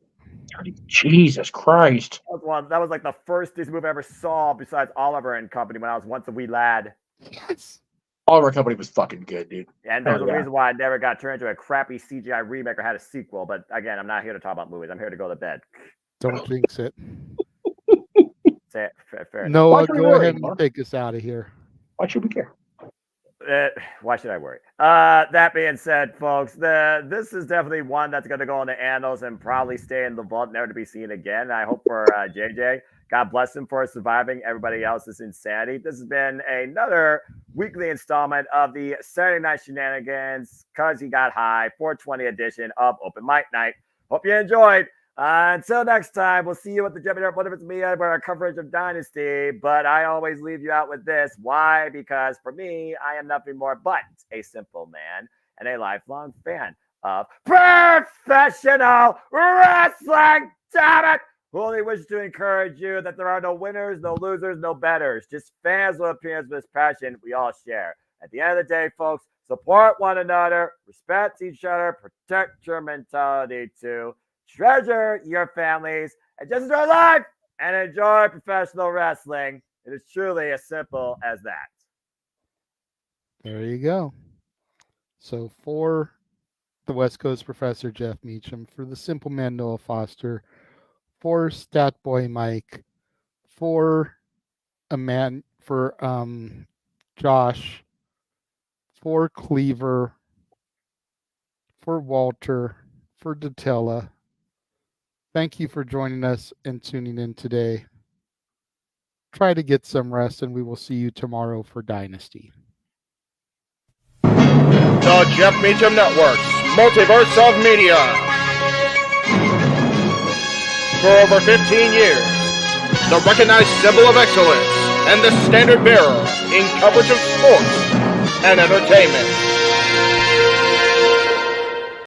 Jesus Christ. That was like the first Disney movie I ever saw besides Oliver and Company when I was once a wee lad. Yes. Oliver and Company was fucking good, dude. And there's a reason why I never got turned into a crappy CGI remake or had a sequel. But again, I'm not here to talk about movies. I'm here to go to bed. Don't jinx it. Fair Noah, go ahead and take us out of here. Why should we care? Why should I worry? That being said, folks, this is definitely one that's going to go in the annals and probably stay in the vault, never to be seen again. I hope for JJ. God bless him for surviving everybody else's insanity. This has been another weekly installment of the Saturday Night Shenanigans, Cause He Got High, 420 edition of Open Mic Night. Hope you enjoyed. Until next time, we'll see you at the Gemini. What if it's me for our coverage of Dynasty? But I always leave you out with this. Why? Because for me, I am nothing more but a simple man and a lifelong fan of professional wrestling. Damn it! Who only wishes to encourage you that there are no winners, no losers, no betters. Just fans with opinions with this passion we all share. At the end of the day, folks, support one another, respect each other, protect your mentality too. Treasure your families and just enjoy life and enjoy professional wrestling. It is truly as simple as that. There you go. So for the West Coast Professor Jeff Meacham, for the Simple Man Noah Foster, for Stat Boy Mike, for Josh, for Cleaver, for Walter, for Datella. Thank you for joining us and tuning in today. Try to get some rest, and we will see you tomorrow for Dynasty. The Jeff Meacham Network's Multiverse of Media. For over 15 years, the recognized symbol of excellence and the standard bearer in coverage of sports and entertainment.